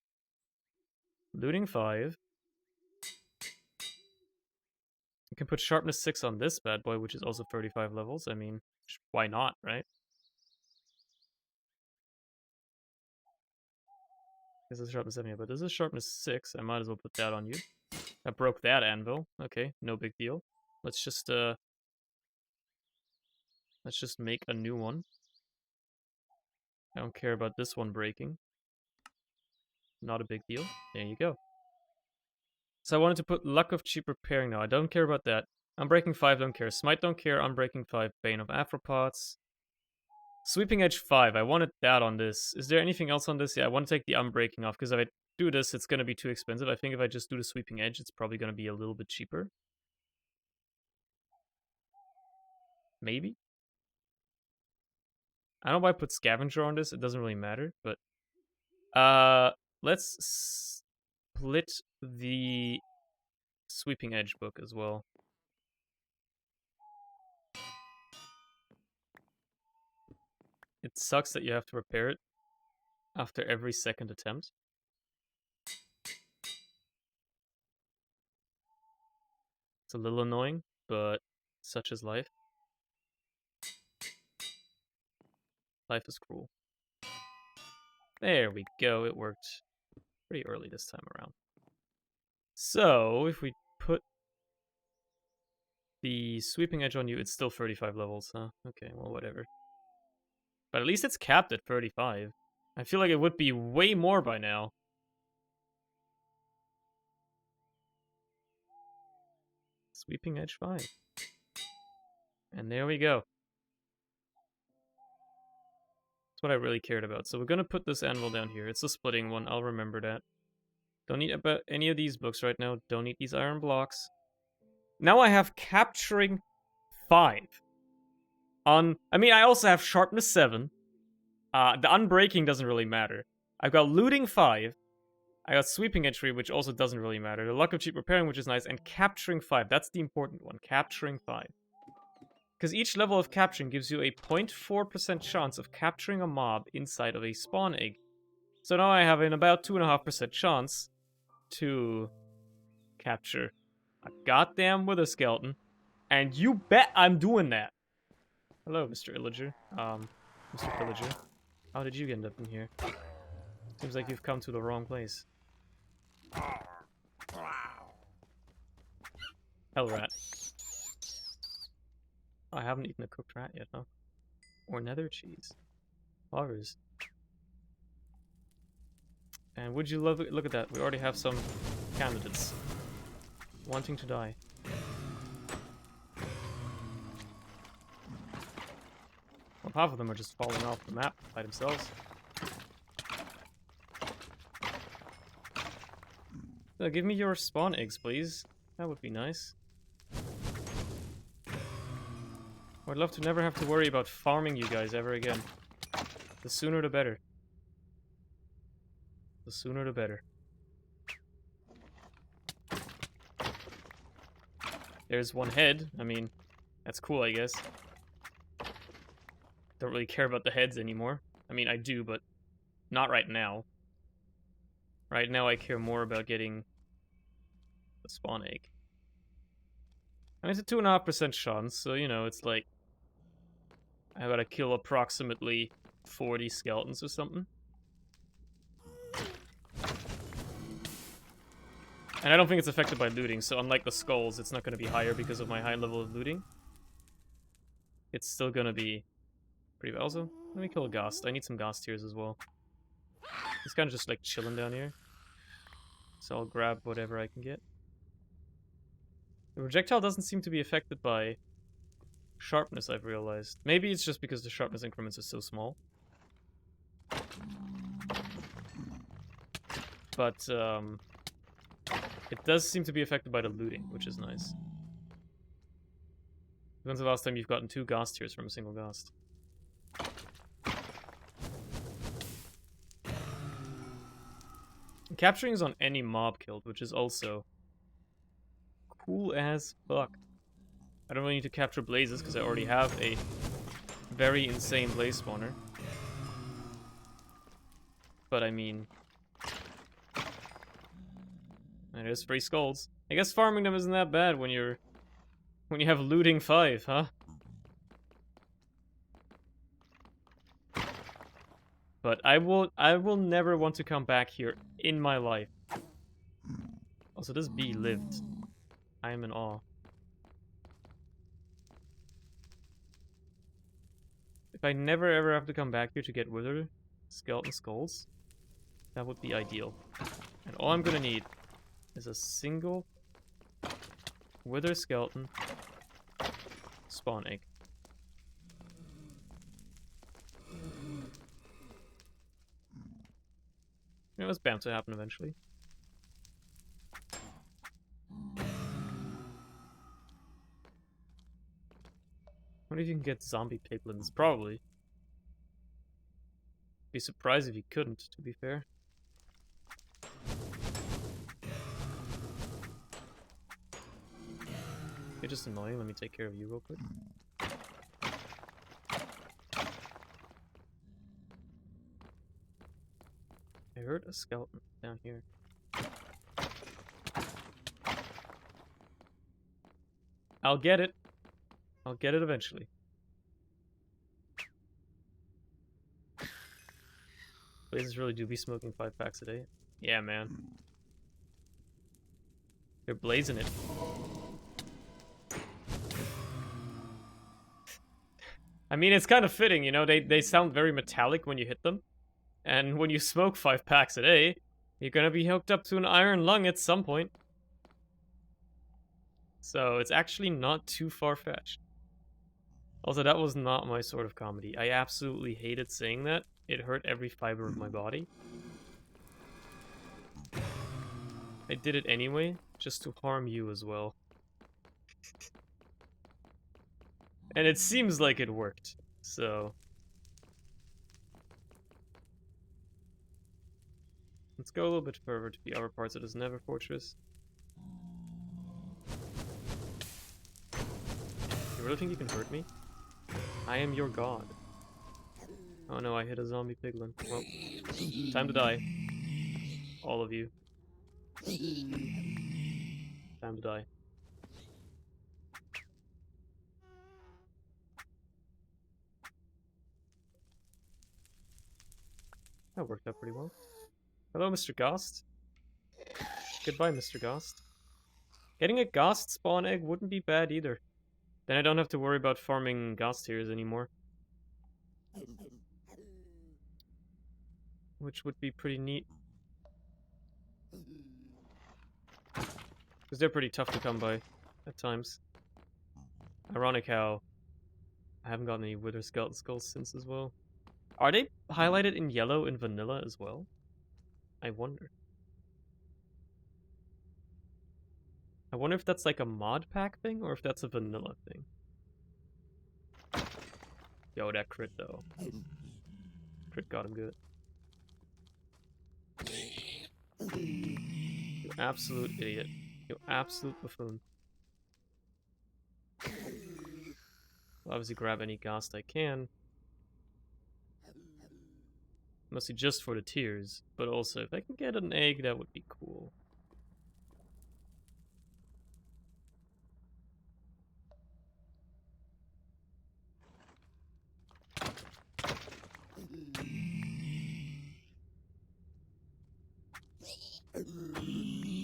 Looting 5. You can put sharpness 6 on this bad boy, which is also 35 levels. I mean, why not, right? This is sharpness 7 here, but this is sharpness 6. I might as well put that on you. I broke that anvil. Okay, no big deal. Let's just make a new one. I don't care about this one breaking. Not a big deal. There you go. So I wanted to put Luck of Cheap Repairing now. I don't care about that. Unbreaking 5, don't care. Smite, don't care. Unbreaking 5, Bane of Arthropods. Sweeping Edge 5, I wanted that on this. Is there anything else on this? Yeah, I want to take the Unbreaking off, because if I do this, it's going to be too expensive. I think if I just do the Sweeping Edge, it's probably going to be a little bit cheaper. Maybe? I don't know why I put Scavenger on this. It doesn't really matter, but... let's split the Sweeping Edge book as well. It sucks that you have to repair it after every second attempt. It's a little annoying, but such is life. Life is cruel. There we go, it worked pretty early this time around. So, if we put the Sweeping Edge on you, it's still 35 levels, huh? Okay, well, whatever. But at least it's capped at 35. I feel like it would be way more by now. Sweeping Edge 5. And there we go. That's what I really cared about. So we're gonna put this anvil down here. It's a splitting one, I'll remember that. Don't need about any of these books right now. Don't need these iron blocks. Now I have Capturing 5. I mean, I also have Sharpness 7. The Unbreaking doesn't really matter. I've got Looting 5. I got Sweeping Edge 3, which also doesn't really matter. The Luck of Cheap Repairing, which is nice. And Capturing 5. That's the important one. Capturing 5. Because each level of capturing gives you a 0.4% chance of capturing a mob inside of a spawn egg. So now I have an about 2.5% chance to capture a goddamn wither skeleton. And you bet I'm doing that. Hello, Mr. Illager. Mr. Pillager. How did you end up in here? Seems like you've come to the wrong place. Hell rat. Oh, I haven't eaten a cooked rat yet, huh? Or nether cheese. Loggers. And would you love it? Look at that. We already have some candidates wanting to die. Well, half of them are just falling off the map by themselves. Give me your spawn eggs, please. That would be nice. I'd love to never have to worry about farming you guys ever again. The sooner the better. The sooner the better. There's one head. I mean, that's cool, I guess. Don't really care about the heads anymore. I mean, I do, but not right now. Right now I care more about getting the spawn egg. And it's a 2.5% chance, so, you know, it's like I gotta kill approximately 40 skeletons or something. And I don't think it's affected by looting, so unlike the skulls, it's not gonna be higher because of my high level of looting. It's still gonna be pretty bad. Also, let me kill a Ghost. I need some Ghost tears as well. He's kind of just like chilling down here. So I'll grab whatever I can get. The projectile doesn't seem to be affected by sharpness, I've realized. Maybe it's just because the sharpness increments are so small. But, it does seem to be affected by the looting, which is nice. When's the last time you've gotten 2 Ghost tears from a single Ghost? Capturing is on any mob killed, which is also cool as fuck. I don't really need to capture blazes because I already have a very insane blaze spawner. But I mean, and there's free skulls. I guess farming them isn't that bad when you have looting 5, huh? But I will never want to come back here in my life. Also, this bee lived. I am in awe. If I never ever have to come back here to get wither skeleton skulls, that would be ideal. And all I'm gonna need is a single wither skeleton spawn egg. You know, it's bound to happen eventually. I wonder if you can get zombie piglins. Probably. Be surprised if you couldn't, to be fair. You're just annoying. Let me take care of you real quick. I heard a skeleton down here. I'll get it. I'll get it eventually. Blazes really do be smoking 5 packs a day. Yeah, man. They're blazing it. I mean, it's kind of fitting, you know? They sound very metallic when you hit them. And when you smoke 5 packs a day, you're gonna be hooked up to an iron lung at some point. So it's actually not too far-fetched. Also, that was not my sort of comedy. I absolutely hated saying that. It hurt every fiber of my body. I did it anyway, just to harm you as well. And it seems like it worked, so... Let's go a little bit further to the other parts of this Nether Fortress. You really think you can hurt me? I am your god. Oh no, I hit a zombie piglin. Well, time to die. All of you. Time to die. That worked out pretty well. Hello, Mr. Ghost. Goodbye, Mr. Ghost. Getting a Ghost spawn egg wouldn't be bad either. Then I don't have to worry about farming Ghost tears anymore. Which would be pretty neat. Because they're pretty tough to come by at times. Ironic how I haven't gotten any Wither Skeleton Skulls since as well. Are they highlighted in yellow in vanilla as well? I wonder. I wonder if that's like a mod pack thing or if that's a vanilla thing. Yo, that crit though. Crit got him good. You absolute idiot. You absolute buffoon. I'll obviously grab any Ghost I can. Mostly just for the tears, but also if I can get an egg, that would be cool.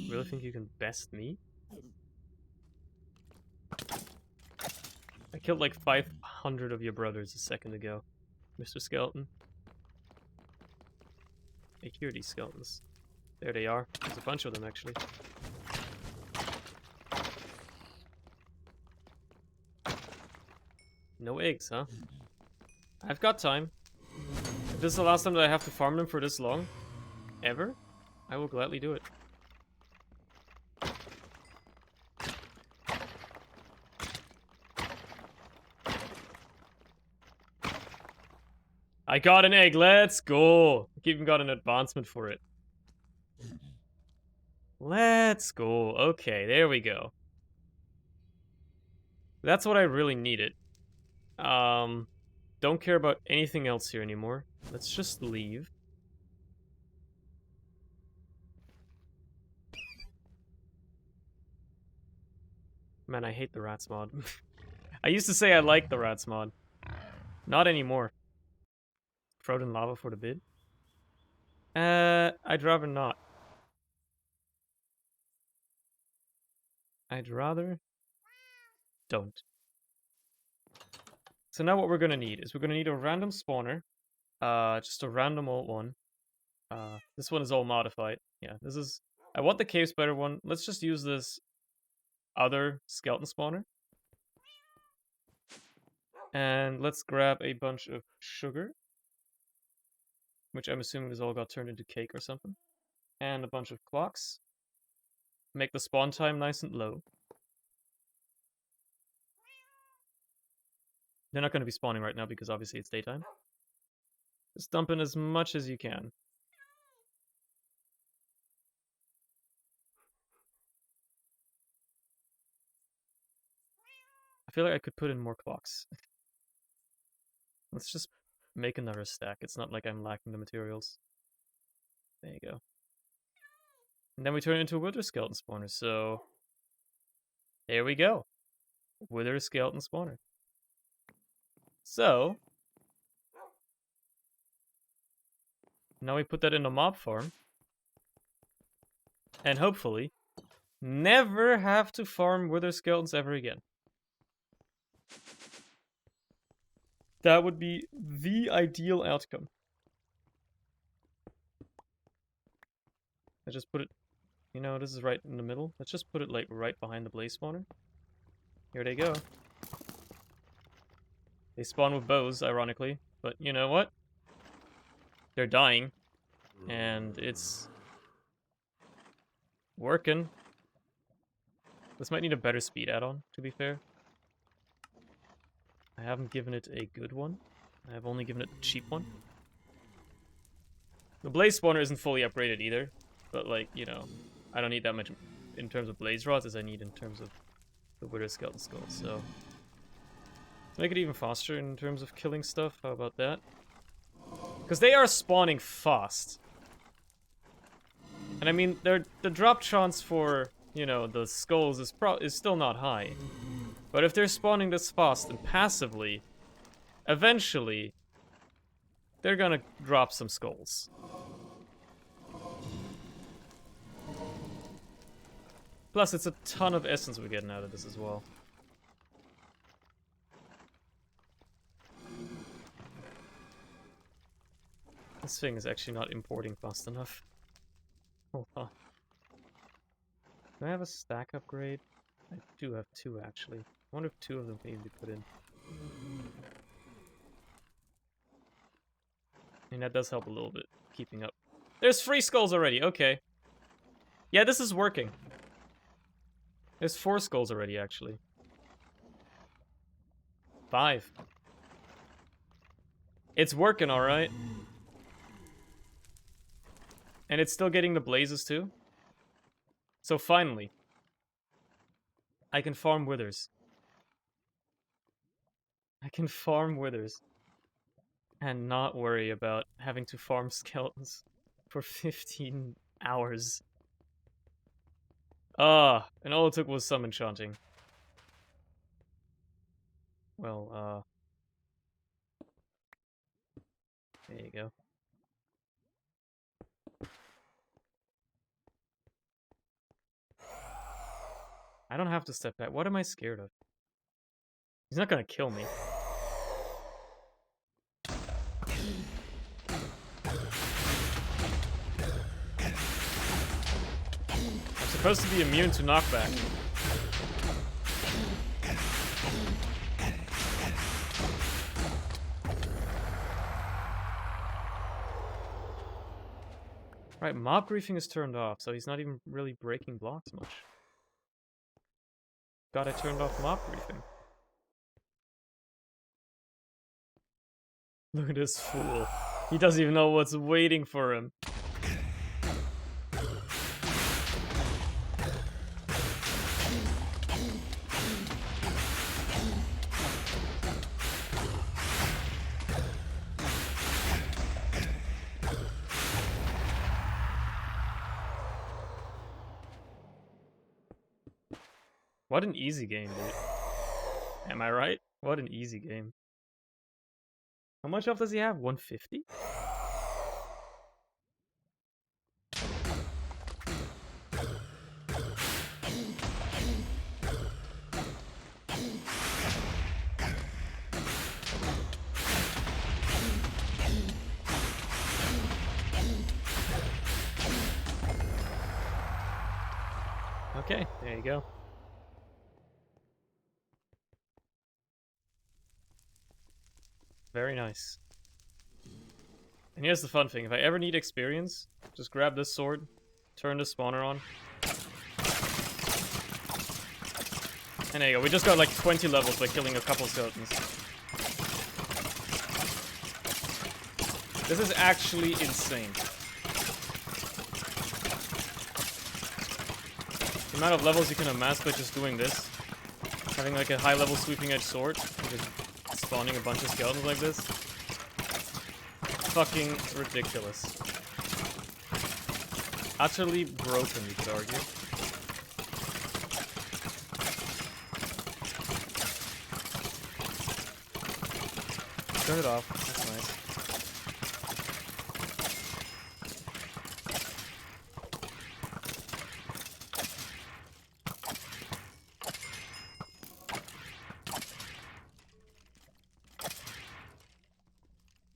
Really think you can best me? I killed like 500 of your brothers a second ago, Mr. Skeleton. I hear these skeletons. There they are. There's a bunch of them, actually. No eggs, huh? I've got time. If this is the last time that I have to farm them for this long, ever, I will gladly do it. I got an egg, let's go! I even got an advancement for it. Let's go. Okay, there we go. That's what I really needed. Don't care about anything else here anymore. Let's just leave. Man, I hate the rats mod. I used to say I liked the rats mod. Not anymore. Frozen lava for the bid? I'd rather not. I'd rather don't. So now what we're gonna need is we're gonna need a random spawner. Just a random old one. This one is all modified. Yeah, this is... I want the cave spider one. Let's just use this other skeleton spawner. And let's grab a bunch of sugar. Which I'm assuming has all got turned into cake or something. And a bunch of clocks. Make the spawn time nice and low. They're not going to be spawning right now because obviously it's daytime. Just dump in as much as you can. I feel like I could put in more clocks. Let's just make another stack. It's not like I'm lacking the materials. There you go. And then we turn it into a wither skeleton spawner, so... there we go. Wither skeleton spawner. So... now we put that in a mob farm. And hopefully, never have to farm wither skeletons ever again. That would be the ideal outcome. I just put it, you know, this is right in the middle. Let's just put it like right behind the blaze spawner. Here they go. They spawn with bows, ironically, but you know what? They're dying, and it's working. This might need a better speed add-on, to be fair. I haven't given it a good one. I've only given it a cheap one. The blaze spawner isn't fully upgraded either, but like, you know, I don't need that much in terms of blaze rods as I need in terms of the wither skeleton skull, so... let's make it even faster in terms of killing stuff, how about that? Because they are spawning fast. And I mean, the drop chance for, you know, the skulls is still not high. But if they're spawning this fast and passively, eventually, they're gonna drop some skulls. Plus, it's a ton of essence we're getting out of this as well. This thing is actually not importing fast enough. Hold on. Do I have a stack upgrade? I do have 2, actually. I wonder if 2 of them can even be put in. I mean, that does help a little bit, keeping up. There's 3 skulls already, okay. Yeah, this is working. There's 4 skulls already, actually. 5. It's working, alright. And it's still getting the blazes, too. So finally, I can farm withers. I can farm withers. And not worry about having to farm skeletons for 15 hours. Ah, and all it took was some enchanting. Well, there you go. I don't have to step back. What am I scared of? He's not gonna kill me. I'm supposed to be immune to knockback. Right, mob griefing is turned off, so he's not even really breaking blocks much. God, I turned off mob griefing. Look at this fool. He doesn't even know what's waiting for him. What an easy game, dude. Am I right? What an easy game. How much health does he have? 150? Okay, there you go. Very nice. And here's the fun thing. If I ever need experience, just grab this sword, turn the spawner on. And there you go. We just got like 20 levels by killing a couple skeletons. This is actually insane. The amount of levels you can amass by just doing this. Having like a high level sweeping edge sword. And just spawning a bunch of skeletons like this. Fucking ridiculous. Utterly broken, you could argue. Turn it off. That's nice.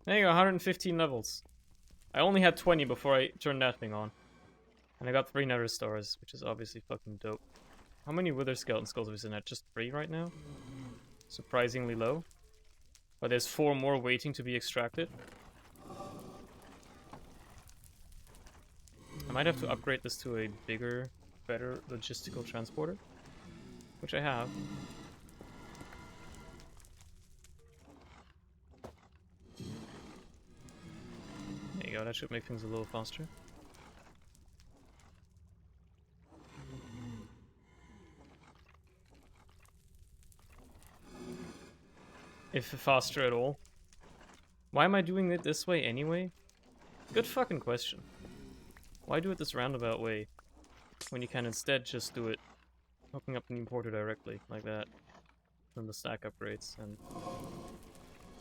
There you go, 115 levels. I only had 20 before I turned that thing on. And I got 3 nether stars, which is obviously fucking dope. How many wither skeleton skulls are we sitting at? Just 3 right now? Surprisingly low. But there's 4 more waiting to be extracted. I might have to upgrade this to a bigger, better logistical transporter. Which I have. There you go, that should make things a little faster. If faster at all. Why am I doing it this way anyway? Good fucking question. Why do it this roundabout way when you can instead just do it hooking up the importer directly, like that, from the stack upgrades, and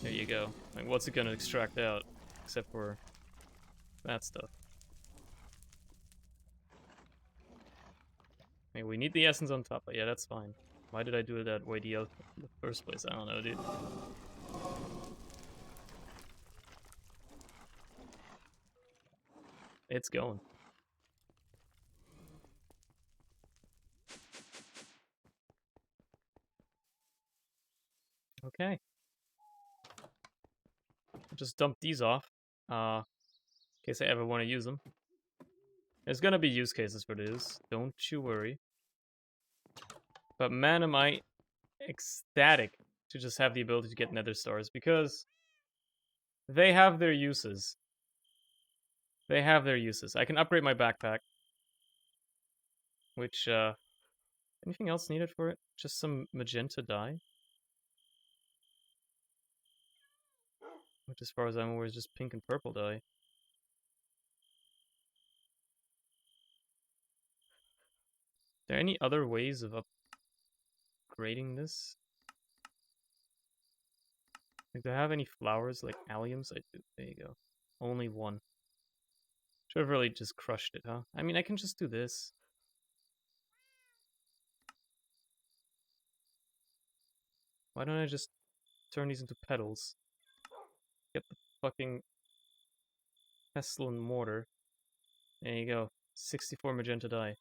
there you go. Like, what's it gonna extract out? except for that stuff. Hey, we need the essence on top, but yeah, that's fine. Why did I do it that way in the first place? I don't know, dude. It's going. Okay. Just dump these off. In case I ever want to use them. There's gonna be use cases for this. Don't you worry. But man, am I ecstatic to just have the ability to get nether stars, because they have their uses. They have their uses. I can upgrade my backpack. Which, anything else needed for it? Just some magenta dye. Which, as far as I'm aware, is just pink and purple dye. Are there any other ways of upgrading this? Like, do I have any flowers like alliums? I do. There you go. Only one. Should have really just crushed it, huh? I mean, I can just do this. Why don't I just turn these into petals? Get the fucking pestle and mortar. There you go. 64 magenta dye.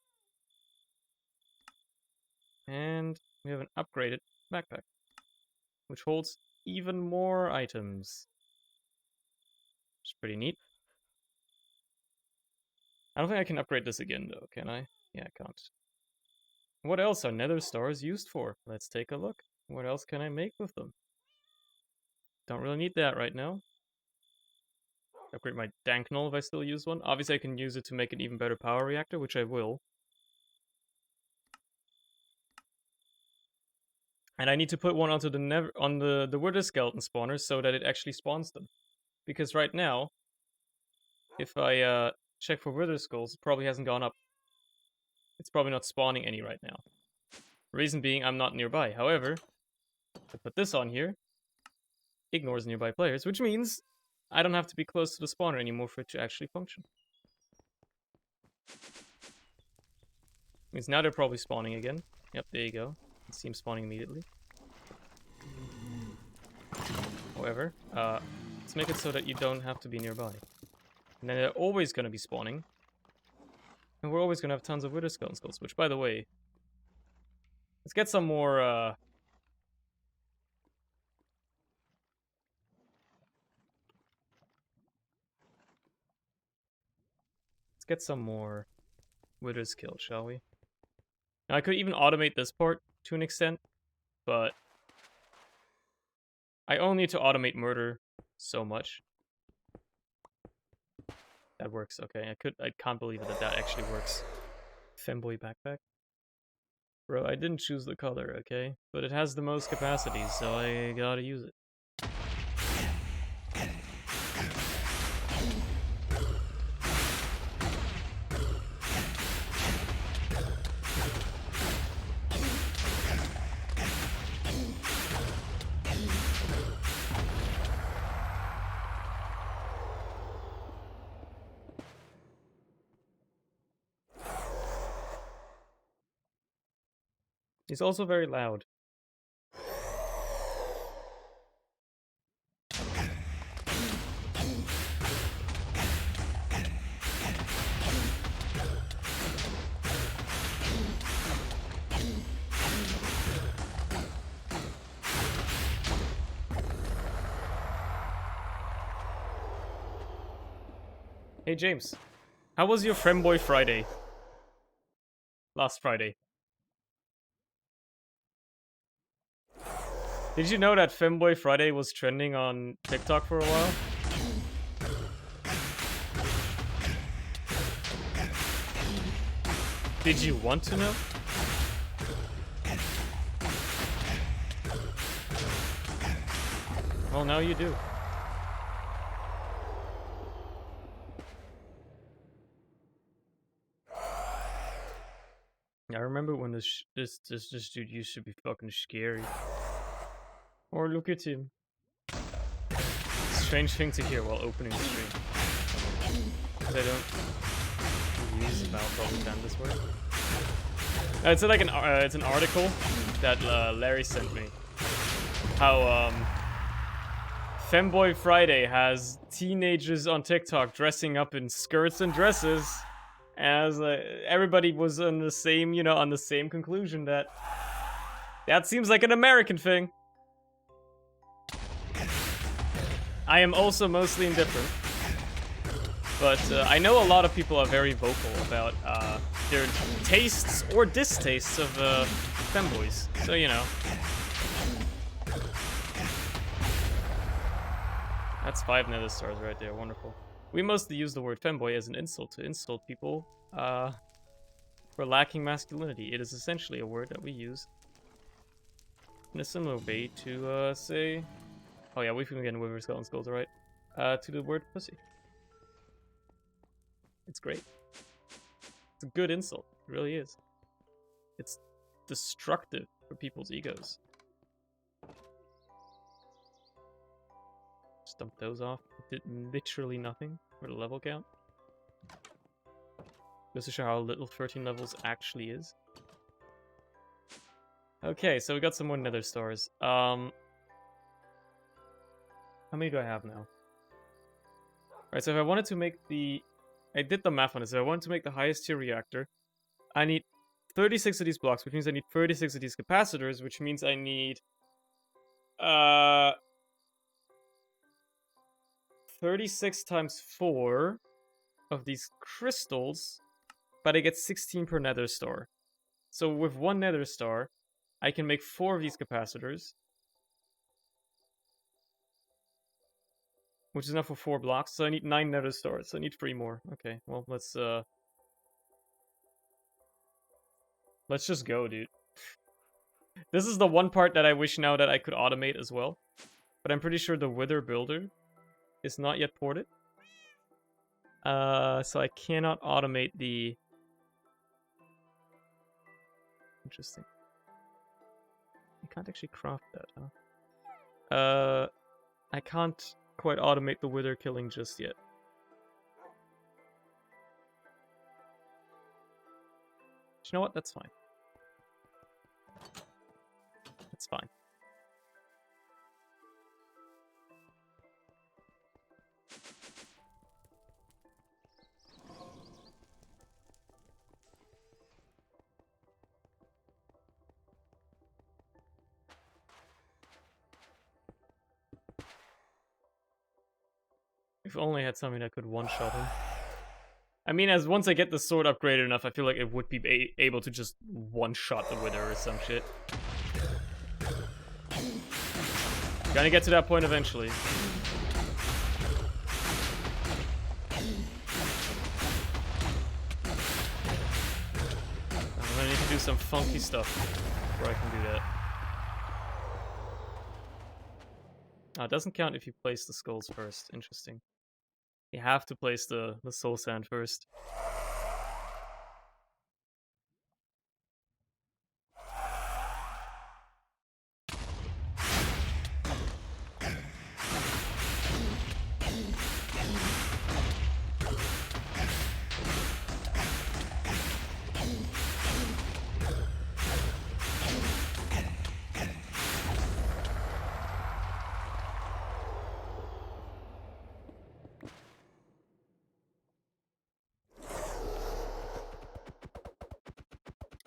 And we have an upgraded backpack, which holds even more items. Which is pretty neat. I don't think I can upgrade this again, though, can I? Yeah, I can't. What else are nether stars used for? Let's take a look. What else can I make with them? Don't really need that right now. Upgrade my Danknull if I still use one. Obviously, I can use it to make an even better power reactor, which I will. And I need to put one onto the wither skeleton spawners so that it actually spawns them. Because right now, if I check for wither skulls, it probably hasn't gone up. It's probably not spawning any right now. Reason being, I'm not nearby. However, I put this on here, ignores nearby players, which means I don't have to be close to the spawner anymore for it to actually function. Means now they're probably spawning again. Yep, there you go. It seems spawning immediately. However, let's make it so that you don't have to be nearby. And then they're always going to be spawning. And we're always going to have tons of wither skeleton skulls, which, by the way, let's get some more, let's get some more withers killed, shall we? Now, I could even automate this part to an extent, but I only need to automate murder so much. That works, okay. I can't believe that that actually works. Femboy backpack. Bro, I didn't choose the color, okay? But it has the most capacity, so I gotta use it. He's also very loud. Hey James, how was your Femboy Friday? Last Friday. Did you know that Femboy Friday was trending on TikTok for a while? Did you want to know? Well, now you do. I remember when this dude used to be fucking scary. Or look at him. strange thing to hear while opening the stream. Because I don't use about probably ban this word. It's like it's an article that Larry sent me. How Femboy Friday has teenagers on TikTok dressing up in skirts and dresses, as everybody was on the same, on the same conclusion that seems like an American thing. I am also mostly indifferent, but I know a lot of people are very vocal about their tastes or distastes of femboys. So that's 5 nether stars right there. Wonderful. We mostly use the word femboy as an insult to insult people for lacking masculinity. It is essentially a word that we use in a similar way to say, oh yeah, we've been getting Wither Skull and Skulls, alright. To the word pussy. It's great. It's a good insult. It really is. It's destructive for people's egos. Just dump those off. It did literally nothing for the level count. Just to show how little 13 levels actually is. Okay, so we got some more nether stars. How many do I have now? Alright, so if I wanted to make the... I did the math on this. If I wanted to make the highest tier reactor, I need 36 of these blocks, which means I need 36 of these capacitors, which means I need... 36 times 4 of these crystals, but I get 16 per nether star. So with 1 nether star, I can make 4 of these capacitors, which is enough for 4 blocks. So I need 9 nether stars. So I need 3 more. Okay, well, let's just go, dude. This is the one part that I wish now that I could automate as well. But I'm pretty sure the Wither Builder is not yet ported. So I cannot automate the... Interesting. I can't actually craft that, huh? I can't quite automate the Wither killing just yet. But you know what? That's fine. That's fine. If only I had something that could one-shot him. I mean, as once I get the sword upgraded enough, I feel like it would be able to just one-shot the Wither or some shit. Gonna get to that point eventually. I'm gonna need to do some funky stuff before I can do that. Oh, it doesn't count if you place the skulls first. Interesting. You have to place the soul sand first.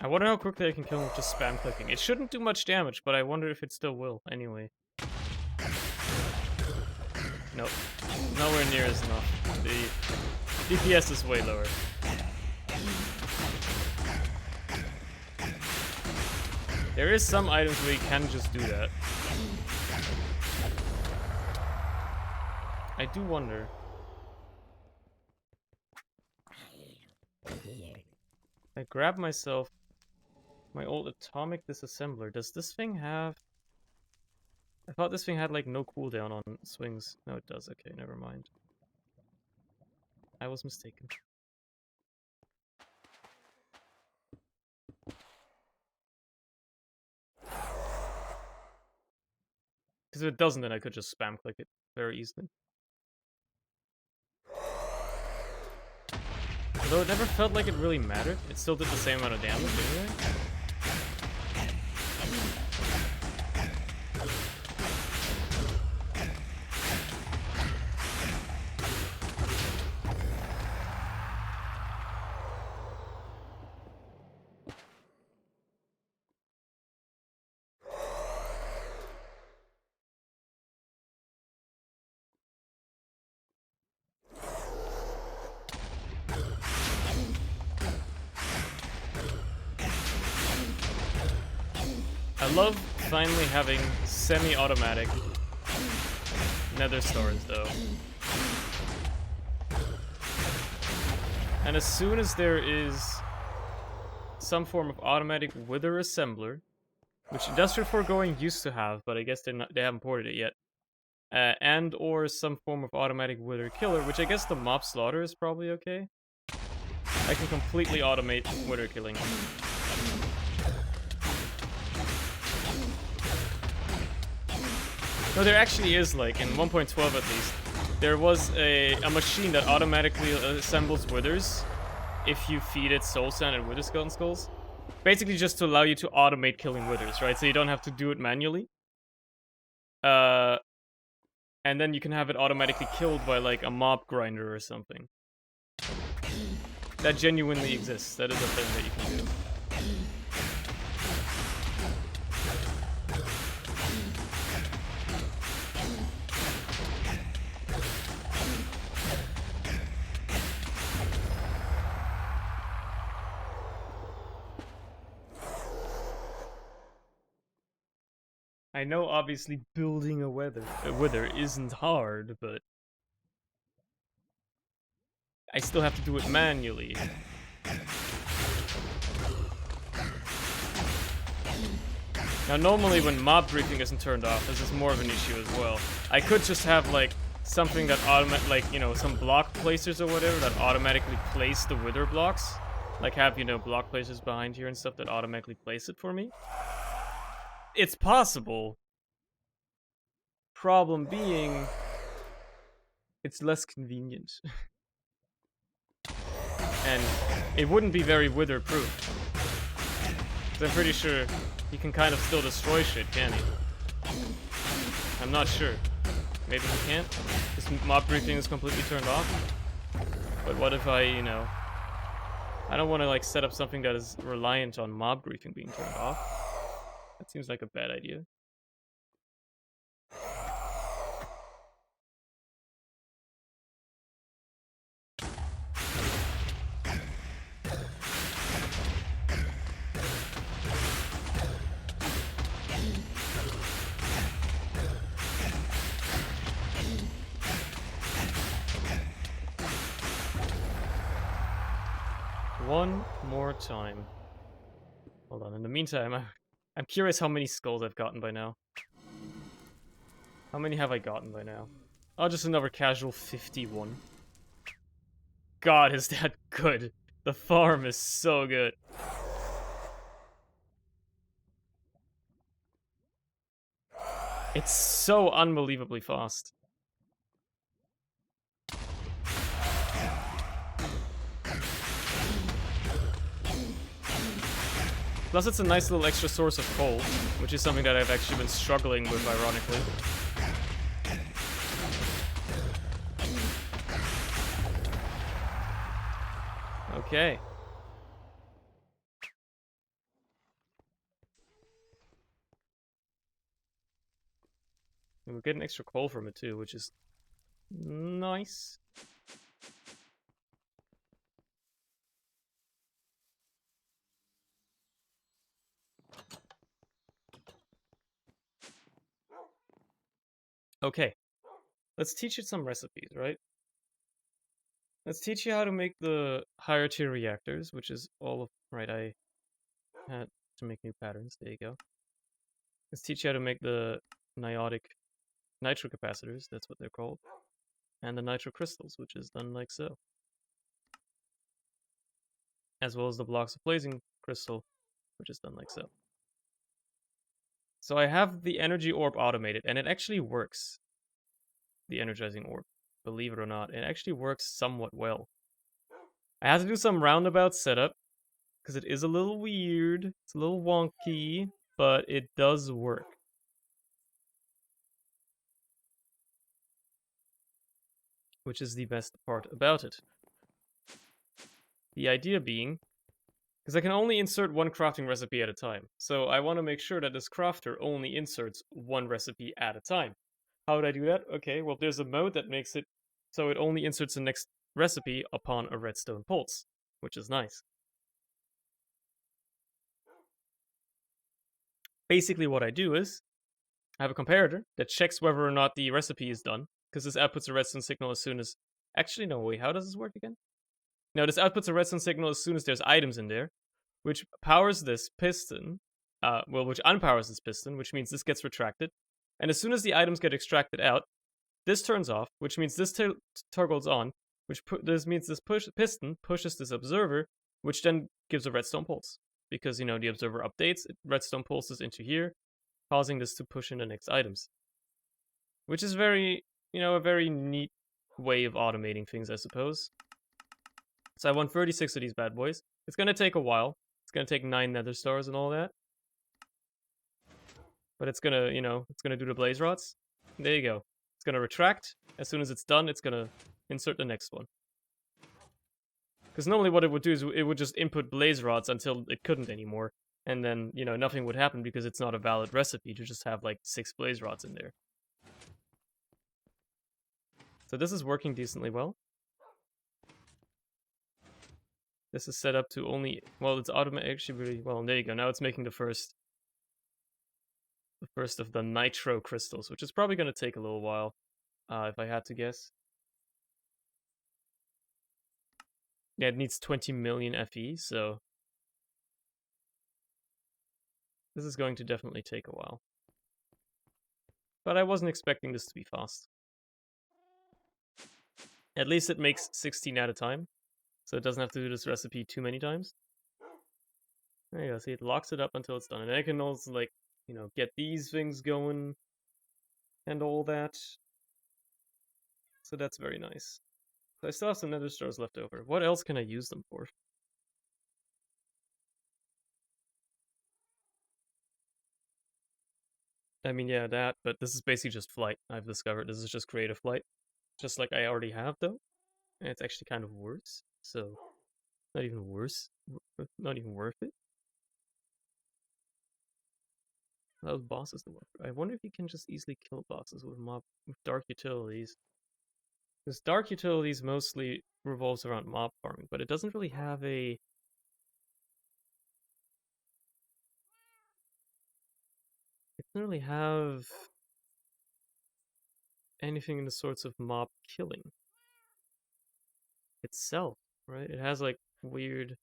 I wonder how quickly I can kill him with just spam clicking. It shouldn't do much damage, but I wonder if it still will, anyway. Nope. Nowhere near as enough. The DPS is way lower. There is some items where you can just do that. I do wonder. I grab myself my old atomic disassembler. Does this thing have... I thought this thing had like no cooldown on swings. No, it does. Okay, never mind. I was mistaken. Because if it doesn't, then I could just spam click it very easily. Though it never felt like it really mattered. It still did the same amount of damage anyway. I love finally having semi-automatic nether stars, though. And as soon as there is some form of automatic wither assembler, which Industrial Foregoing used to have, but I guess they haven't ported it yet, and or some form of automatic wither killer, which I guess the mob slaughter is probably okay, I can completely automate wither killing. No, there actually is, like, in 1.12 at least, there was a machine that automatically assembles withers if you feed it soul sand and wither skeleton skulls. Basically just to allow you to automate killing withers, right? So you don't have to do it manually. And then you can have it automatically killed by, like, a mob grinder or something. That genuinely exists. That is a thing that you can do. I know, obviously, building a wither isn't hard, but I still have to do it manually. Now, normally when mob briefing isn't turned off, this is more of an issue as well. I could just have, like, something that like, you know, some block placers or whatever that automatically place the wither blocks. Like, have, you know, block placers behind here and stuff that automatically place it for me. It's possible. Problem being, it's less convenient. And it wouldn't be very wither-proof. I'm pretty sure he can kind of still destroy shit, can he? I'm not sure. Maybe he can't? This mob briefing is completely turned off? But what if I, you know... I don't want to, like, set up something that is reliant on mob briefing being turned off. That seems like a bad idea. One more time. Hold on, in the meantime, I'm curious how many skulls I've gotten by now. How many have I gotten by now? Oh, just another casual 51. God, is that good. The farm is so good. It's so unbelievably fast. Plus, it's a nice little extra source of coal, which is something that I've actually been struggling with, ironically. Okay. And we're getting extra coal from it too, which is nice. Okay. Let's teach it some recipes, right? Let's teach you how to make the higher tier reactors, which is all of... Right, I had to make new patterns. There you go. Let's teach you how to make the niotic nitro capacitors, that's what they're called. And the nitro crystals, which is done like so. As well as the blocks of blazing crystal, which is done like so. So I have the energy orb automated, and it actually works. The energizing orb. Believe it or not, it actually works somewhat well. I had to do some roundabout setup because it is a little weird. It's a little wonky, but it does work. Which is the best part about it. The idea being, because I can only insert one crafting recipe at a time, so I want to make sure that this crafter only inserts one recipe at a time. How would I do that? Okay, well, there's a mode that makes it so it only inserts the next recipe upon a redstone pulse, which is nice. Basically, what I do is I have a comparator that checks whether or not the recipe is done, because this outputs a redstone signal as soon as. Actually, no, wait, how does this work again? No, this outputs a redstone signal as soon as there's items in there, which powers this piston, which unpowers this piston, which means this gets retracted. And as soon as the items get extracted out, this turns off, which means this toggles on, which this means this piston pushes this observer, which then gives a redstone pulse. Because, the observer updates, redstone pulses into here, causing this to push in the next items. Which is very, a very neat way of automating things, I suppose. So I want 36 of these bad boys. It's going to take a while. It's going to take 9 nether stars and all that. But it's going to, it's going to do the blaze rods. There you go. It's going to retract. As soon as it's done, it's going to insert the next one. Because normally what it would do is it would just input blaze rods until it couldn't anymore. And then, nothing would happen because it's not a valid recipe to just have like 6 blaze rods in there. So this is working decently well. This is set up to only, well, it's automatic, actually really, well, there you go. Now it's making the first of the nitro crystals, which is probably going to take a little while, if I had to guess. Yeah, it needs 20 million FE, so this is going to definitely take a while. But I wasn't expecting this to be fast. At least it makes 16 at a time, so it doesn't have to do this recipe too many times. There you go, see, it locks it up until it's done. And I can also, like, get these things going and all that. So that's very nice. So I still have some nether stars left over. What else can I use them for? I mean, yeah, that, but this is basically just flight, I've discovered. This is just creative flight. Just like I already have, though. And it's actually kind of worse. So, not even worse. Not even worth it. Those bosses to work. I wonder if you can just easily kill bosses with dark utilities. Because dark utilities mostly revolves around mob farming, but it doesn't really have a... It doesn't really have anything in the sorts of mob killing itself, right? It has like weird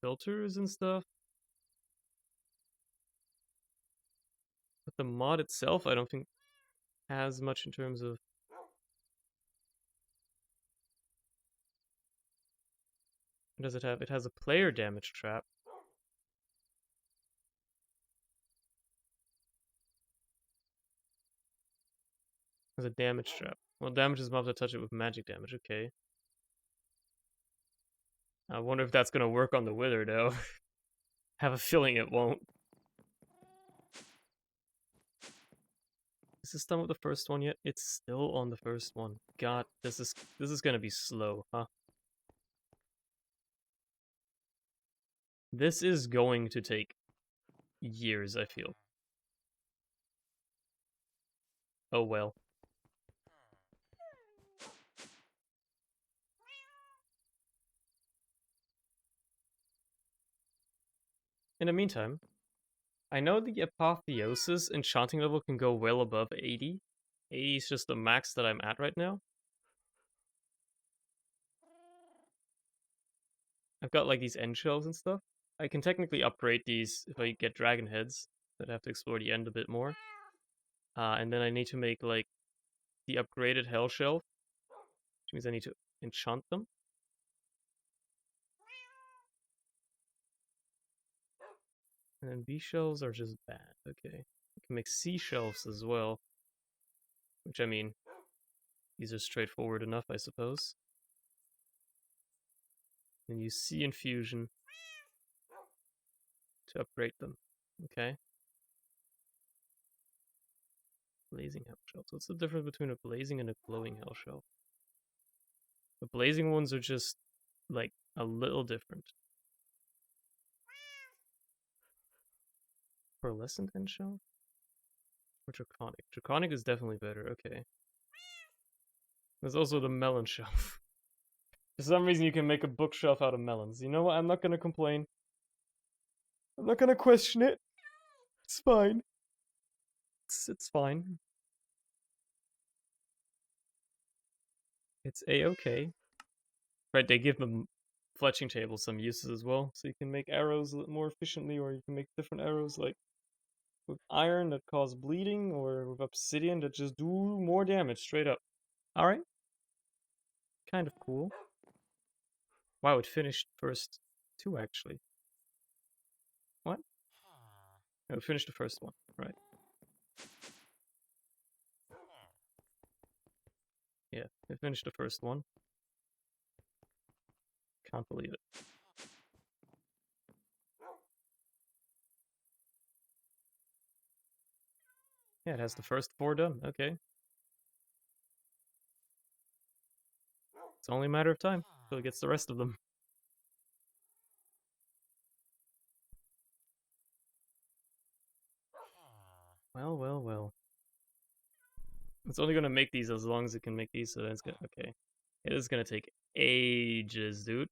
filters and stuff. But the mod itself, I don't think has much in terms of... What does it have? It has a player damage trap. It has a damage trap. Well, damages mobs that touch it with magic damage. Okay. I wonder if that's gonna work on the Wither, though. Have a feeling it won't. Is this done with the first one yet? It's still on the first one. God, this is gonna be slow, huh? This is going to take years, I feel. Oh well. In the meantime, I know the Apotheosis enchanting level can go well above 80. 80 is just the max that I'm at right now. I've got like these end shells and stuff. I can technically upgrade these if I get dragon heads. I'd have to explore the end a bit more. And then I need to make like the upgraded hell shelf, which means I need to enchant them. And then B shelves are just bad. Okay. I can make C shelves as well. Which, I mean, these are straightforward enough, I suppose. And use sea infusion to upgrade them. Okay. Blazing hell shells. What's the difference between a blazing and a glowing hell shell? The blazing ones are just, like, a little different. Pearlescent end shell? Or draconic? Draconic is definitely better, okay. There's also the melon shelf. For some reason you can make a bookshelf out of melons. You know what? I'm not gonna complain. I'm not gonna question it. It's fine. It's fine. It's a-okay. Right, they give them fletching tables some uses as well. So you can make arrows more efficiently, or you can make different arrows like with iron that cause bleeding, or with obsidian that just do more damage straight up. Alright. Kind of cool. Wow, it finished first two actually. What? No, it finished the first one. Right. Yeah, it finished the first one. Can't believe it. Yeah, it has the first 4 done. Okay. It's only a matter of time till it gets the rest of them. Well, well, well. It's only gonna make these as long as it can make these, so that's good. Okay. It is gonna take ages, dude.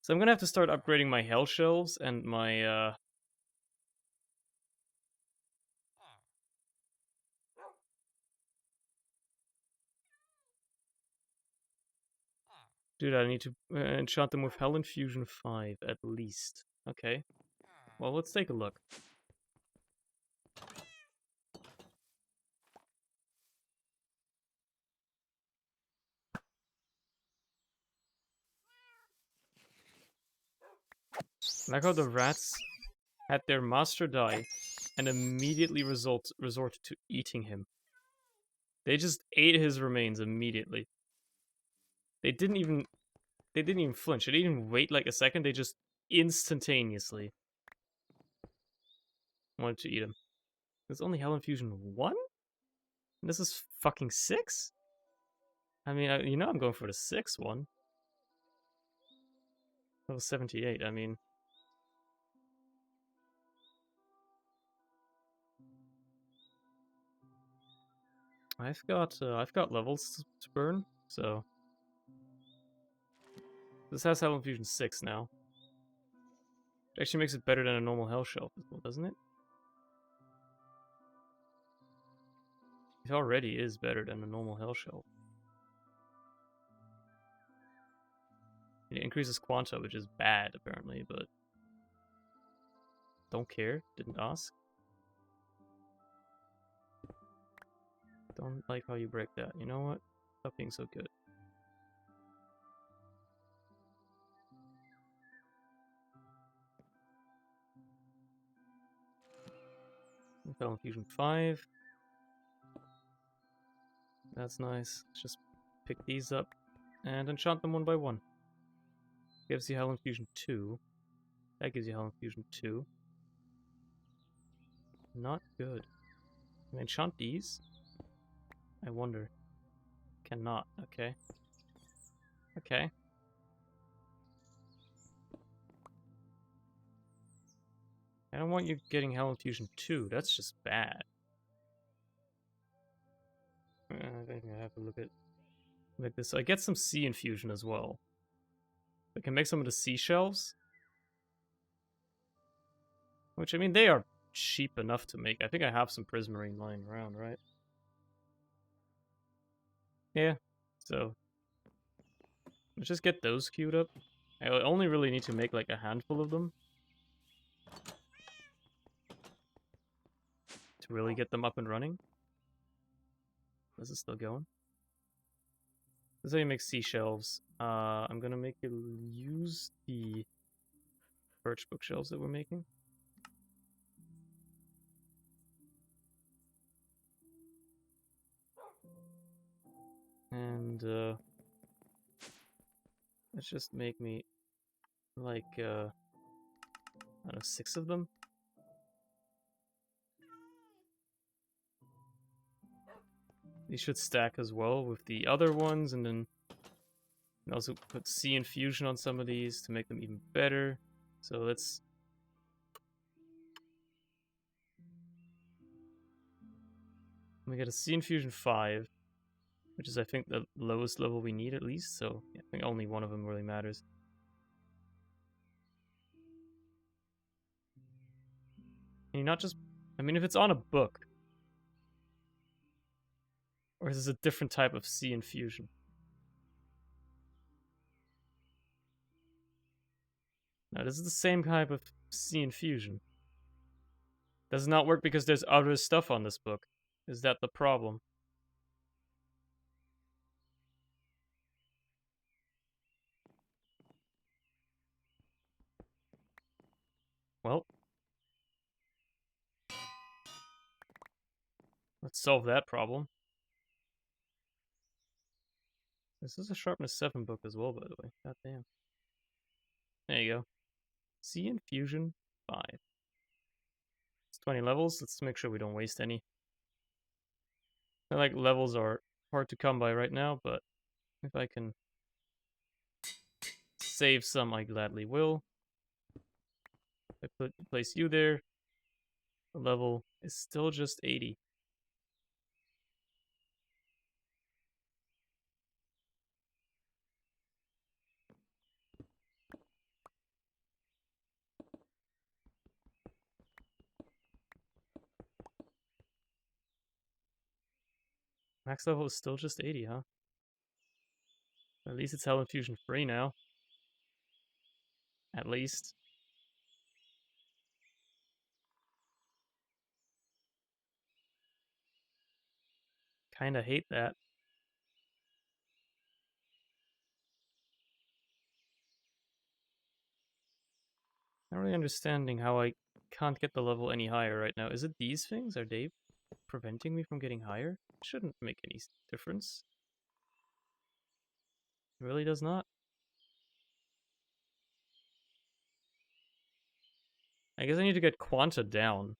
So I'm gonna have to start upgrading my hell shelves and my, Dude, I need to enchant them with Hell Infusion 5, at least. Okay. Well, let's take a look. Like how the rats had their master die and immediately resorted to eating him. They just ate his remains immediately. They didn't even flinch. They didn't even wait like a second. They just instantaneously wanted to eat him. There's only Hell Infusion 1? And this is fucking 6? I mean, you know I'm going for the 6th one. Level 78, I mean... I've got levels to burn, so... This has Hell Infusion 6 now. It actually makes it better than a normal Hell Shelf as well, doesn't it? It already is better than a normal Hell Shelf. It increases Quanta, which is bad, apparently, but... Don't care, didn't ask. Don't like how you break that. You know what? Stop being so good. Metal Infusion 5. That's nice. Let's just pick these up and enchant them one by one. Gives you Hell Infusion 2. That gives you Hell Infusion 2. Not good. Can I enchant these? I wonder. Cannot. Okay. Okay. I don't want you getting Hell Infusion 2. That's just bad. I think I have to look at like this. I get some sea infusion as well. I can make some of the seashells. Which, I mean, they are cheap enough to make. I think I have some prismarine lying around, right? Yeah. So, let's just get those queued up. I only really need to make like a handful of them to really get them up and running. This is still going. This is how you make seashells. I'm gonna make you use the birch bookshelves that we're making. And Let's just make me like I don't know, 6 of them. These should stack as well with the other ones, and then also put C infusion on some of these to make them even better. So let's we get a C infusion 5, which is I think the lowest level we need at least. So yeah, I think only one of them really matters. Can you not just? I mean, if it's on a book, or is this a different type of C infusion? No, this is the same type of C infusion. Does not work because there's other stuff on this book. Is that the problem? Well, let's solve that problem. This is a sharpness 7 book as well, by the way. God damn. There you go. C infusion 5. It's 20 levels. Let's make sure we don't waste any. I feel like levels are hard to come by right now, but if I can save some, I gladly will. If I place you there, the level is still just 80. Max level is still just 80, huh? At least it's Hell Infusion free now. At least. Kinda hate that. Not really understanding how I can't get the level any higher right now. Is it these things? Are they preventing me from getting higher? Shouldn't make any difference. It really does not. I guess I need to get Quanta down.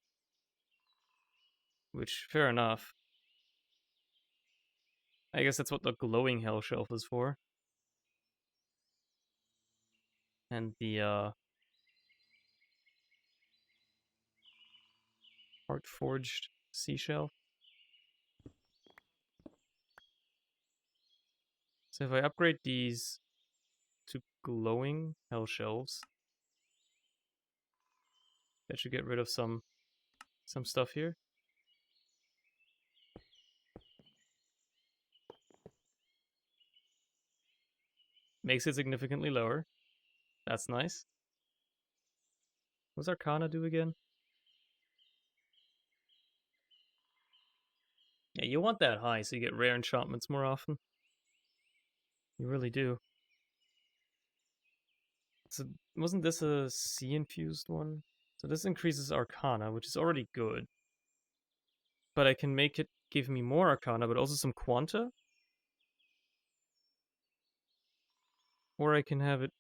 Which, fair enough. I guess that's what the glowing hell shelf is for. And the, Heart Forged Seashell. So if I upgrade these to glowing hell shelves, that should get rid of some stuff here. Makes it significantly lower. That's nice. What does Arcana do again? Yeah, you want that high so you get rare enchantments more often. You really do. So wasn't this a C infused one? So this increases Arcana, which is already good. But I can make it give me more Arcana, but also some Quanta. Or I can have it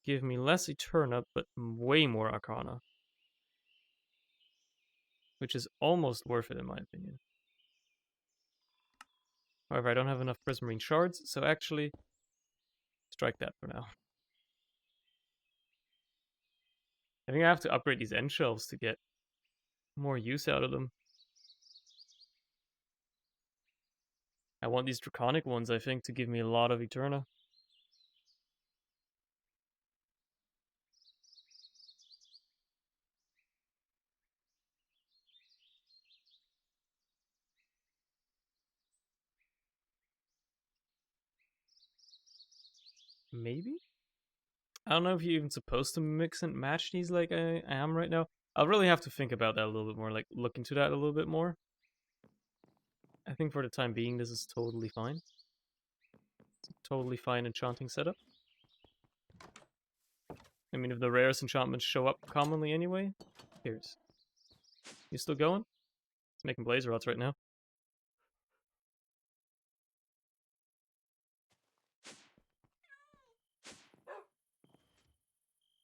give me less Eterna, but way more Arcana. Which is almost worth it in my opinion. However, I don't have enough Prismarine Shards, so actually, strike that for now. I think I have to upgrade these end shelves to get more use out of them. I want these Draconic ones, I think, to give me a lot of Eterna. Maybe? I don't know if you're even supposed to mix and match these like I am right now. I'll really have to think about that a little bit more, like look into that a little bit more. I think for the time being, this is totally fine. It's a totally fine enchanting setup. I mean, if the rarest enchantments show up commonly anyway, here's. You still going? It's making blaze rods right now.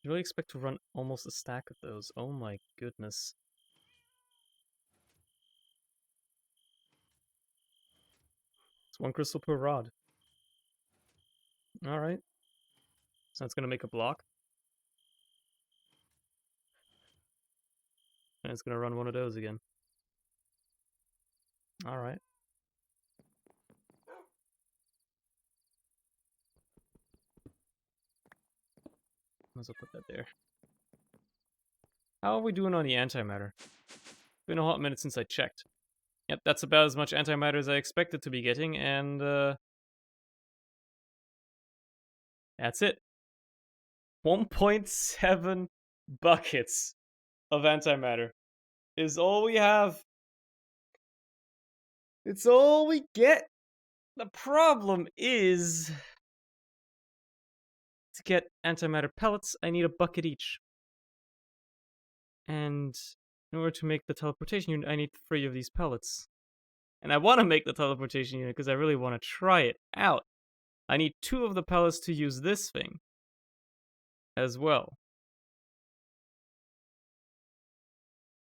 You really expect to run almost a stack of those? Oh my goodness. It's 1 crystal per rod. Alright. So that's gonna make a block. And it's gonna run one of those again. Alright. Let's put that there. How are we doing on the antimatter? Been a hot minute since I checked. Yep, that's about as much antimatter as I expected to be getting, and that's it. 1.7 buckets of antimatter is all we have. It's all we get. The problem is, to get antimatter pellets, I need a bucket each. And in order to make the teleportation unit, I need 3 of these pellets. And I want to make the teleportation unit because I really want to try it out. I need 2 of the pellets to use this thing as well.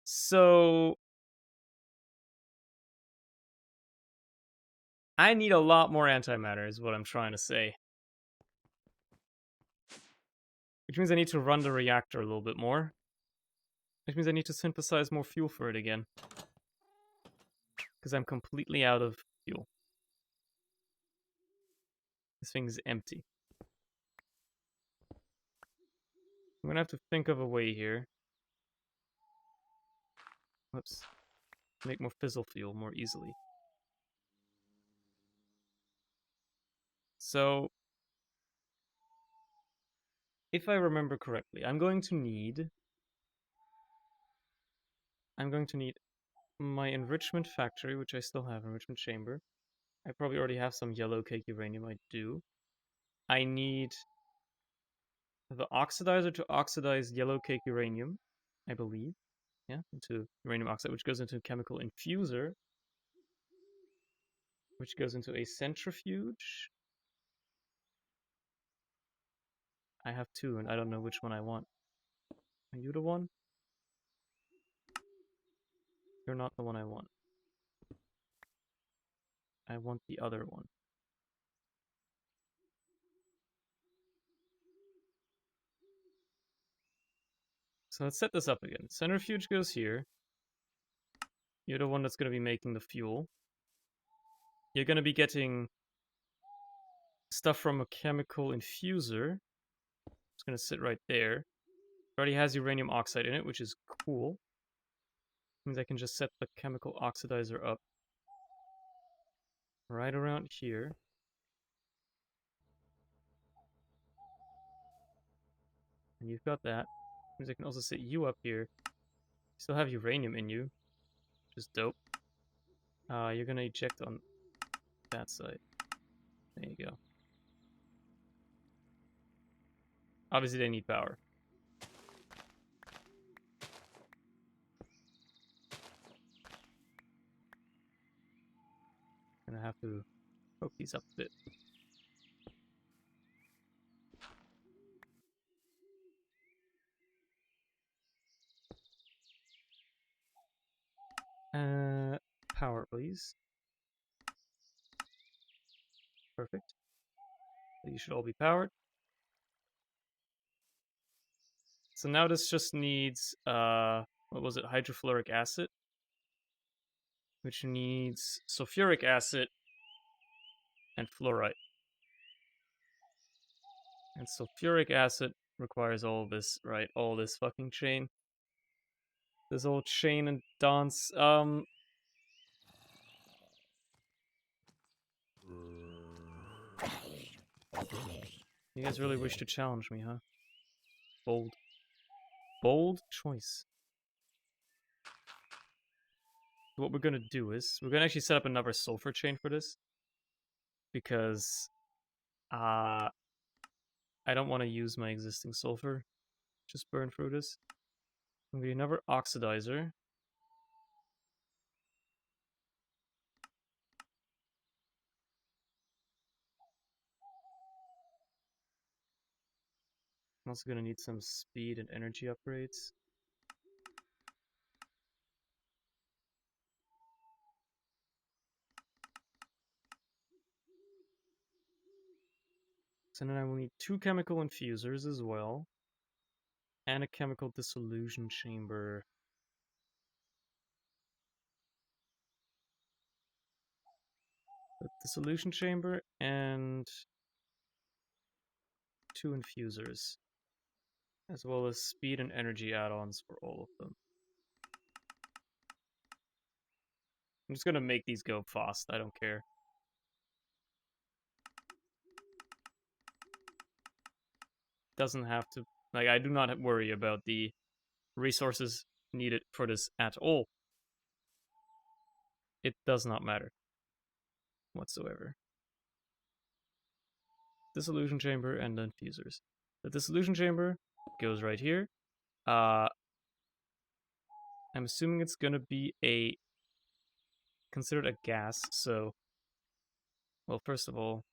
So I need a lot more antimatter is what I'm trying to say. Which means I need to run the reactor a little bit more. Which means I need to synthesize more fuel for it again. Because I'm completely out of fuel. This thing is empty. I'm gonna have to think of a way here. Whoops. Make more fizzle fuel more easily. So, if I remember correctly, I'm going to need my enrichment factory, which I still have, enrichment chamber. I probably already have some yellow cake uranium, I do. I need the oxidizer to oxidize yellow cake uranium, I believe. Yeah, into uranium oxide, which goes into a chemical infuser, which goes into a centrifuge. I have 2, and I don't know which one I want. Are you the one? You're not the one I want. I want the other one. So let's set this up again. Centrifuge goes here. You're the one that's going to be making the fuel. You're going to be getting stuff from a chemical infuser. It's going to sit right there. It already has uranium oxide in it, which is cool. Means I can just set the chemical oxidizer up right around here. And you've got that. Means I can also set you up here. You still have uranium in you, which is dope. You're gonna eject on that side. There you go. Obviously they need power. Gonna have to poke these up a bit. Power, please. Perfect. You should all be powered. So now this just needs, what was it, hydrofluoric acid? Which needs sulfuric acid and fluorite. And sulfuric acid requires all this, right? All this fucking chain. This whole chain and dance. You guys really wish to challenge me, huh? Bold. Bold choice. What we're gonna do is, we're gonna actually set up another sulfur chain for this. Because, I don't want to use my existing sulfur. Just burn through this. I'm gonna do another oxidizer. I'm also gonna need some speed and energy upgrades. So then I will need 2 chemical infusers as well. And a chemical dissolution chamber. The dissolution chamber and 2 infusers. As well as speed and energy add-ons for all of them. I'm just gonna make these go fast, I don't care. Doesn't have to, like, I do not worry about the resources needed for this at all. It does not matter whatsoever. Dissolution chamber and the infusers. The dissolution chamber goes right here. I'm assuming it's gonna be considered a gas, so, well, first of all,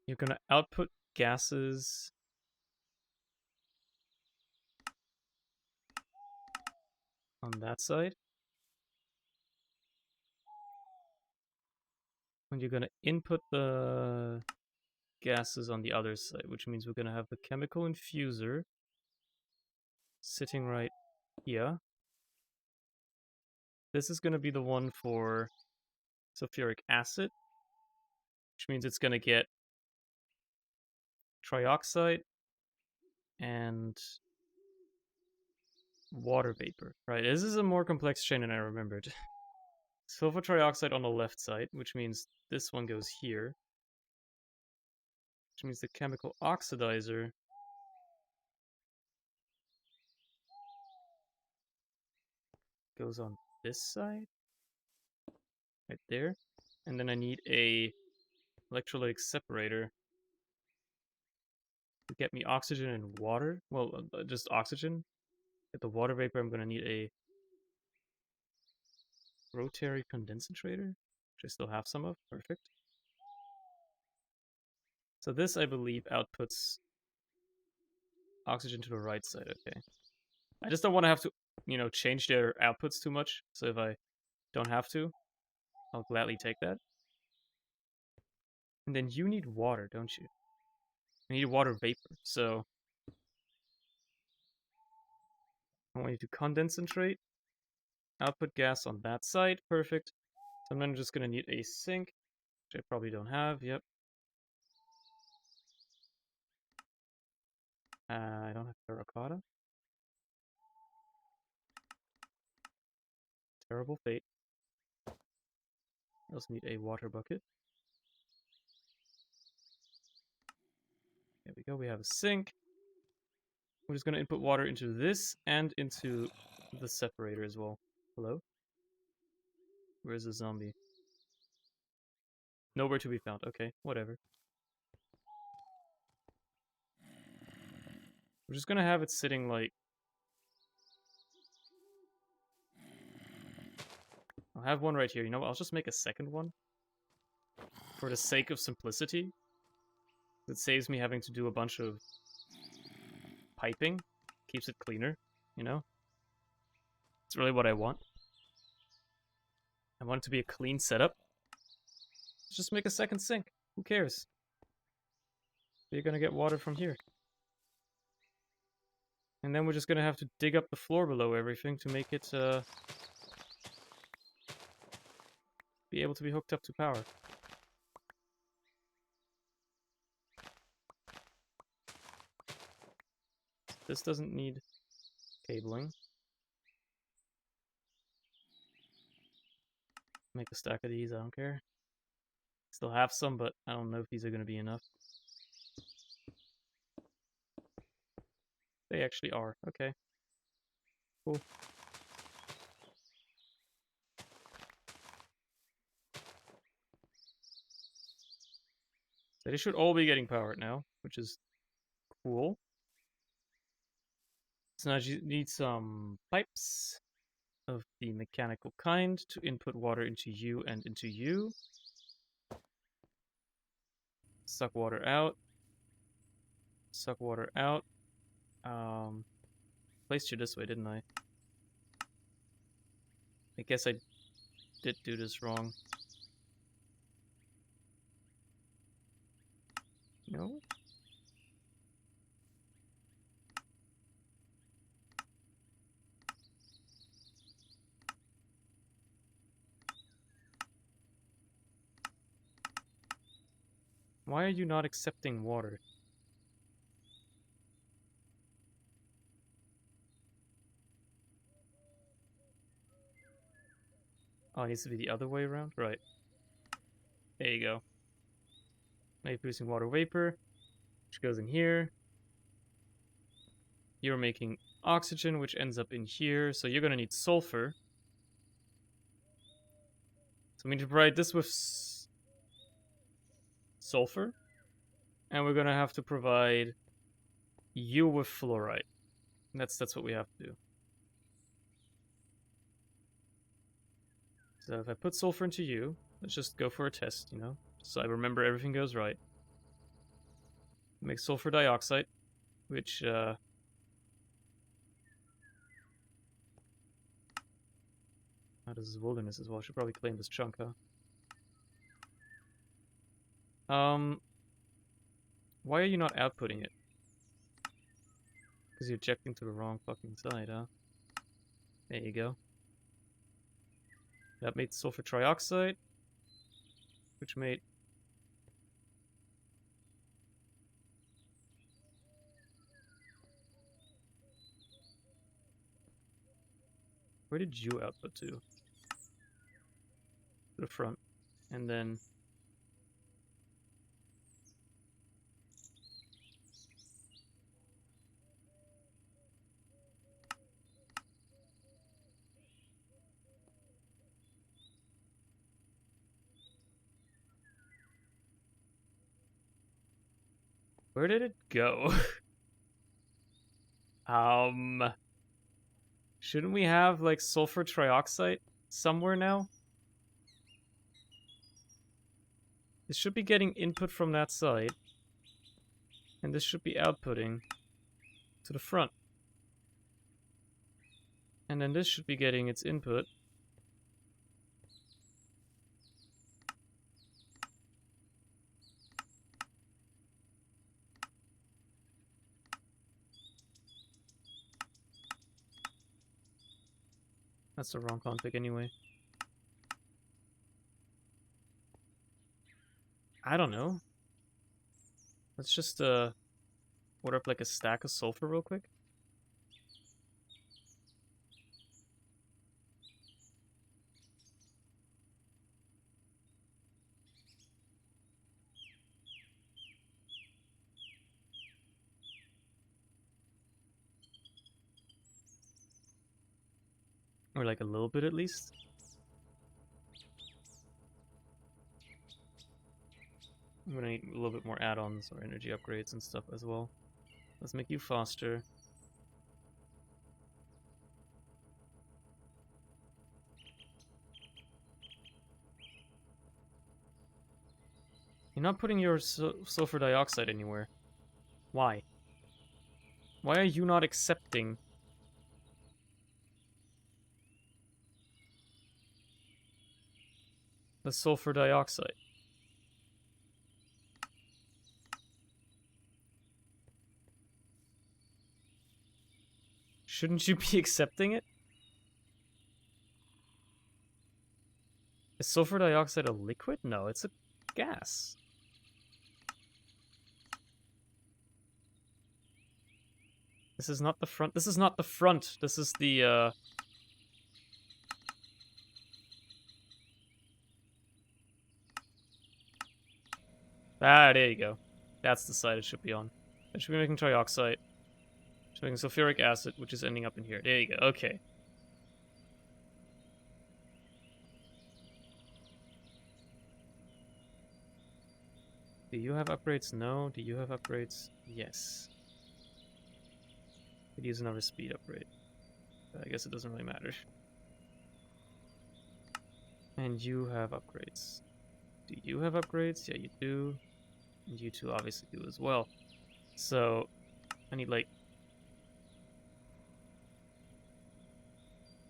you're gonna output gases on that side. And you're gonna input the gases on the other side, which means we're gonna have the chemical infuser sitting right here. This is gonna be the one for sulfuric acid, which means it's gonna get trioxide and water vapor. Right, this is a more complex chain than I remembered. Sulfur trioxide on the left side, which means this one goes here. Which means the chemical oxidizer goes on this side. Right there. And then I need a electrolytic separator to get me oxygen and water. Well, just oxygen. Get the water vapor, I'm going to need a rotary condensator, which I still have some of. Perfect. So this, I believe, outputs oxygen to the right side. Okay. I just don't want to have to, change their outputs too much. So if I don't have to, I'll gladly take that. And then you need water, don't you? You need water vapor. So I want you to condentrate. Output gas on that side. Perfect. So I'm then just going to need a sink, which I probably don't have. Yep. I don't have terracotta. Terrible fate. I also need a water bucket. There we go. We have a sink. We're just going to input water into this and into the separator as well. Hello? Where's the zombie? Nowhere to be found. Okay, whatever. We're just going to have it sitting like... I'll have one right here. You know what? I'll just make a second one. For the sake of simplicity. It saves me having to do a bunch of piping. Keeps it cleaner, you know? It's really what I want. I want it to be a clean setup. Let's just make a second sink. Who cares? You're gonna get water from here. And then we're just gonna have to dig up the floor below everything to make it, be able to be hooked up to power. This doesn't need cabling. Make a stack of these, I don't care. Still have some, but I don't know if these are going to be enough. They actually are. Okay. Cool. So they should all be getting powered now, which is cool. So now you need some pipes of the mechanical kind to input water into you and into you. Suck water out. Suck water out. Placed you this way, didn't I? I guess I did do this wrong. No? Why are you not accepting water? Oh, it needs to be the other way around? Right. There you go. Now you're producing water vapor, which goes in here. You're making oxygen, which ends up in here. So you're going to need sulfur. So we need to provide this with sulfur. And we're going to have to provide you with fluoride. That's what we have to do. So if I put sulfur into you, let's just go for a test, you know? So I remember everything goes right. Make sulfur dioxide, which, how does this wilderness as well? I should probably claim this chunk, huh? Why are you not outputting it? Because you're ejecting to the wrong fucking side, huh? There you go. That made sulfur trioxide, which made... Where did you output to? To the front. And then... Where did it go? Shouldn't we have, like, sulfur trioxide somewhere now? This should be getting input from that side. And this should be outputting to the front. And then this should be getting its input. That's the wrong config anyway. I don't know. Let's just, order up like a stack of sulfur real quick. Or like a little bit at least. I'm gonna need a little bit more add-ons or energy upgrades and stuff as well. Let's make you faster. You're not putting your sulfur dioxide anywhere. Why? Why are you not accepting the sulfur dioxide? Shouldn't you be accepting it? Is sulfur dioxide a liquid? No, it's a gas. This is not the front. This is not the front. This is the, Ah, there you go. That's the side it should be on. It should be making trioxide. It should be making sulfuric acid, which is ending up in here. There you go. Okay. Do you have upgrades? No. Do you have upgrades? Yes. Could use another speed upgrade. But I guess it doesn't really matter. And you have upgrades. Do you have upgrades? Yeah, you do. And you two obviously do as well. So, I need like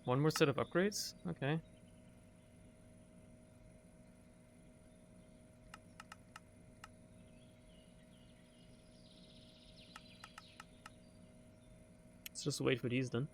one more set of upgrades? Okay. Let's just wait for these then.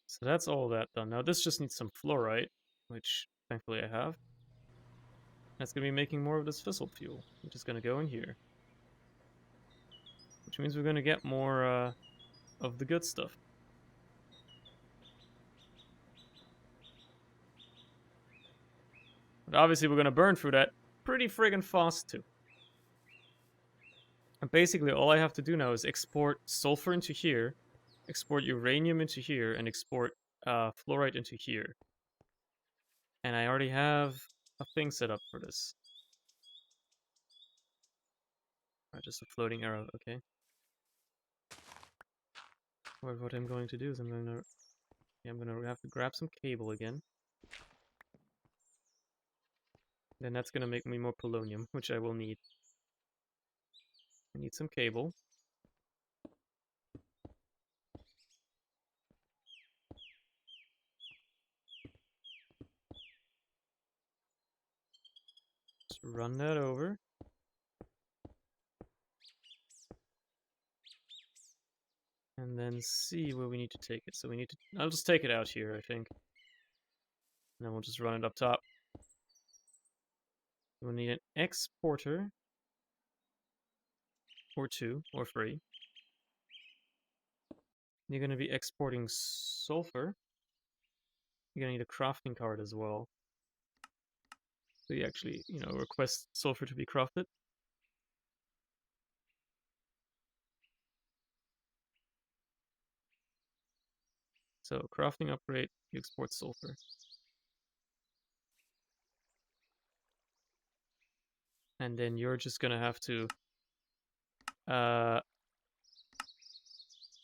So that's all that done. Now this just needs some fluorite, which thankfully I have. That's going to be making more of this fissile fuel, which is going to go in here. Which means we're going to get more of the good stuff. But obviously we're going to burn through that pretty friggin' fast too. And basically all I have to do now is export sulfur into here, export uranium into here, and export fluorite into here. And I already have a thing set up for this. Just a floating arrow, okay. What I'm going to do is I'm gonna have to grab some cable again. Then that's gonna make me more polonium, which I will need. I need some cable. Just run that over. And then see where we need to take it. So we need to... I'll just take it out here, I think. And then we'll just run it up top. We'll need an exporter. Or two, or three. You're going to be exporting sulfur. You're going to need a crafting card as well. So you actually, request sulfur to be crafted. So crafting upgrade, you export sulfur. And then you're just gonna have to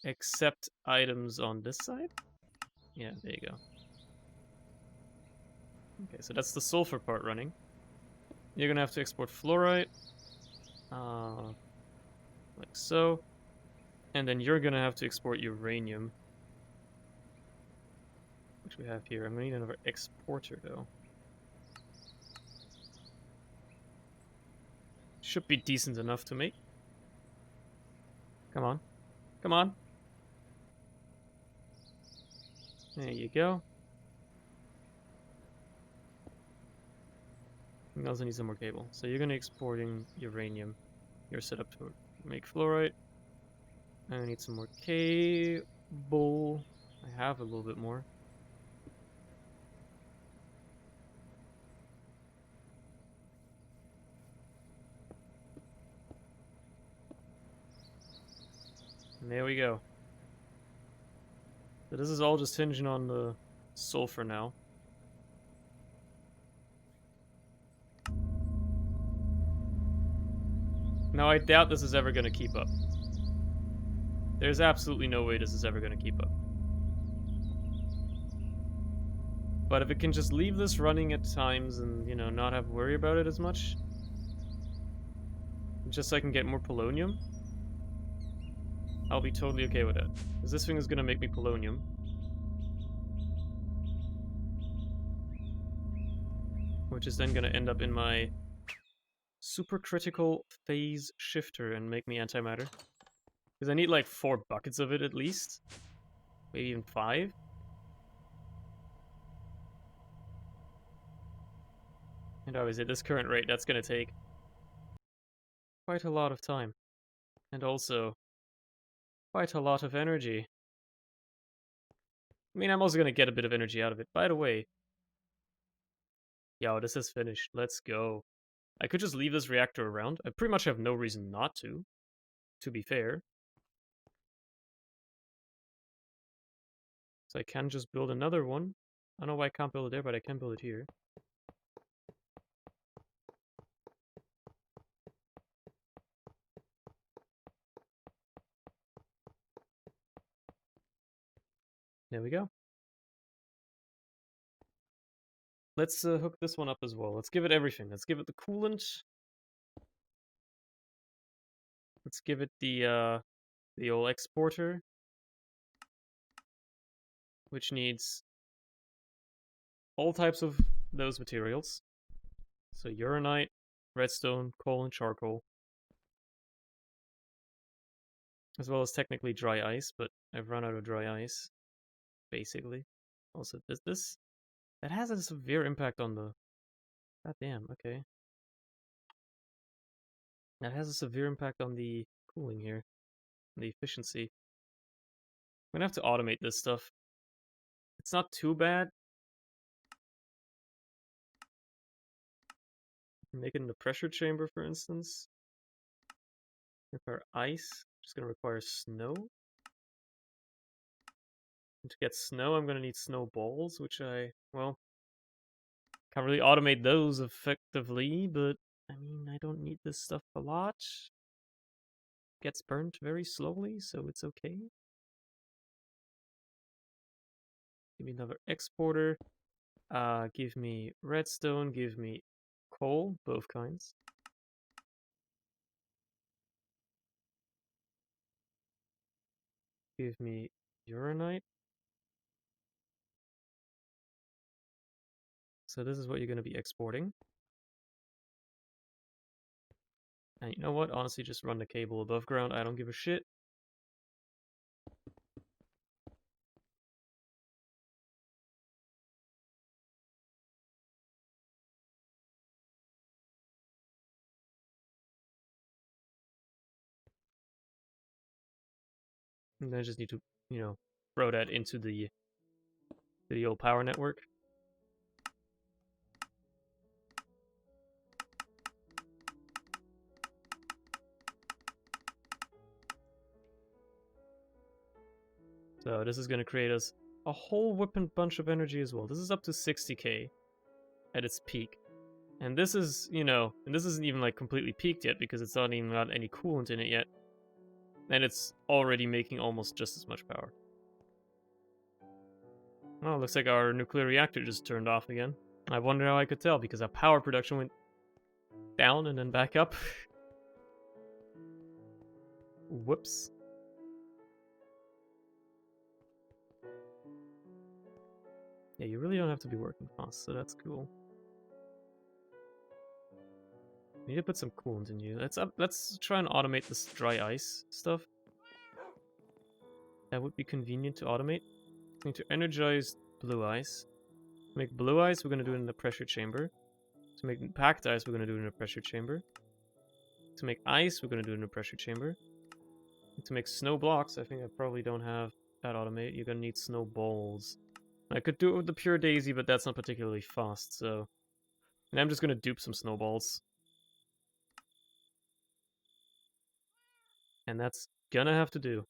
accept items on this side. Yeah, there you go. Okay, so that's the sulfur part running. You're gonna have to export fluorite, like so. And then you're gonna have to export uranium, which we have here. I'm gonna need another exporter though. Should be decent enough to make. Come on. Come on. There you go. We also need some more cable. So you're gonna exporting uranium. You're set up to make fluorite. I need some more cable. I have a little bit more. And there we go. So this is all just hinging on the sulfur now. Now I doubt this is ever going to keep up. There's absolutely no way this is ever going to keep up. But if it can just leave this running at times and, not have to worry about it as much. Just so I can get more polonium. I'll be totally okay with it. Because this thing is going to make me polonium. Which is then going to end up in my supercritical phase shifter and make me antimatter. Because I need like 4 buckets of it at least. Maybe even 5. And obviously at this current rate, that's going to take quite a lot of time. And also quite a lot of energy. I mean, I'm also going to get a bit of energy out of it. By the way, yo, this is finished. Let's go. I could just leave this reactor around. I pretty much have no reason not to be fair. So I can just build another one. I don't know why I can't build it there, but I can build it here. There we go. Let's hook this one up as well. Let's give it everything. Let's give it the coolant. Let's give it the old exporter, which needs all types of those materials. So uranite, redstone, coal, and charcoal. As well as technically dry ice, but I've run out of dry ice, basically. Also, this that has a severe impact on the... God damn, okay. That has a severe impact on the cooling here, the efficiency. I'm gonna have to automate this stuff. It's not too bad. Make it in the pressure chamber, for instance. Require ice. Just gonna require snow. And to get snow, I'm gonna need snowballs, which well, can't really automate those effectively, but I mean, I don't need this stuff a lot. Gets burnt very slowly, so it's okay. Give me another exporter. Give me redstone, give me coal, both kinds. Give me uranite. So this is what you're going to be exporting. And you know what? Honestly, just run the cable above ground. I don't give a shit. And then I just need to, throw that into the old power network. So this is going to create us a whole whipping bunch of energy as well. This is up to 60k at its peak. And this is, and this isn't even like completely peaked yet because it's not even got any coolant in it yet. And it's already making almost just as much power. Oh, looks like our nuclear reactor just turned off again. I wonder how I could tell because our power production went down and then back up. Whoops. Yeah, you really don't have to be working fast, so that's cool. We need to put some coolant in you. Let's try and automate this dry ice stuff. That would be convenient to automate. We need to energize blue ice. To make blue ice, we're going to do it in the pressure chamber. To make packed ice, we're going to do it in a pressure chamber. To make ice, we're going to do it in a pressure chamber. And to make snow blocks, I think I probably don't have that automated. You're going to need snowballs. I could do it with the pure daisy, but that's not particularly fast, so... And I'm just going to dupe some snowballs. And that's gonna have to do.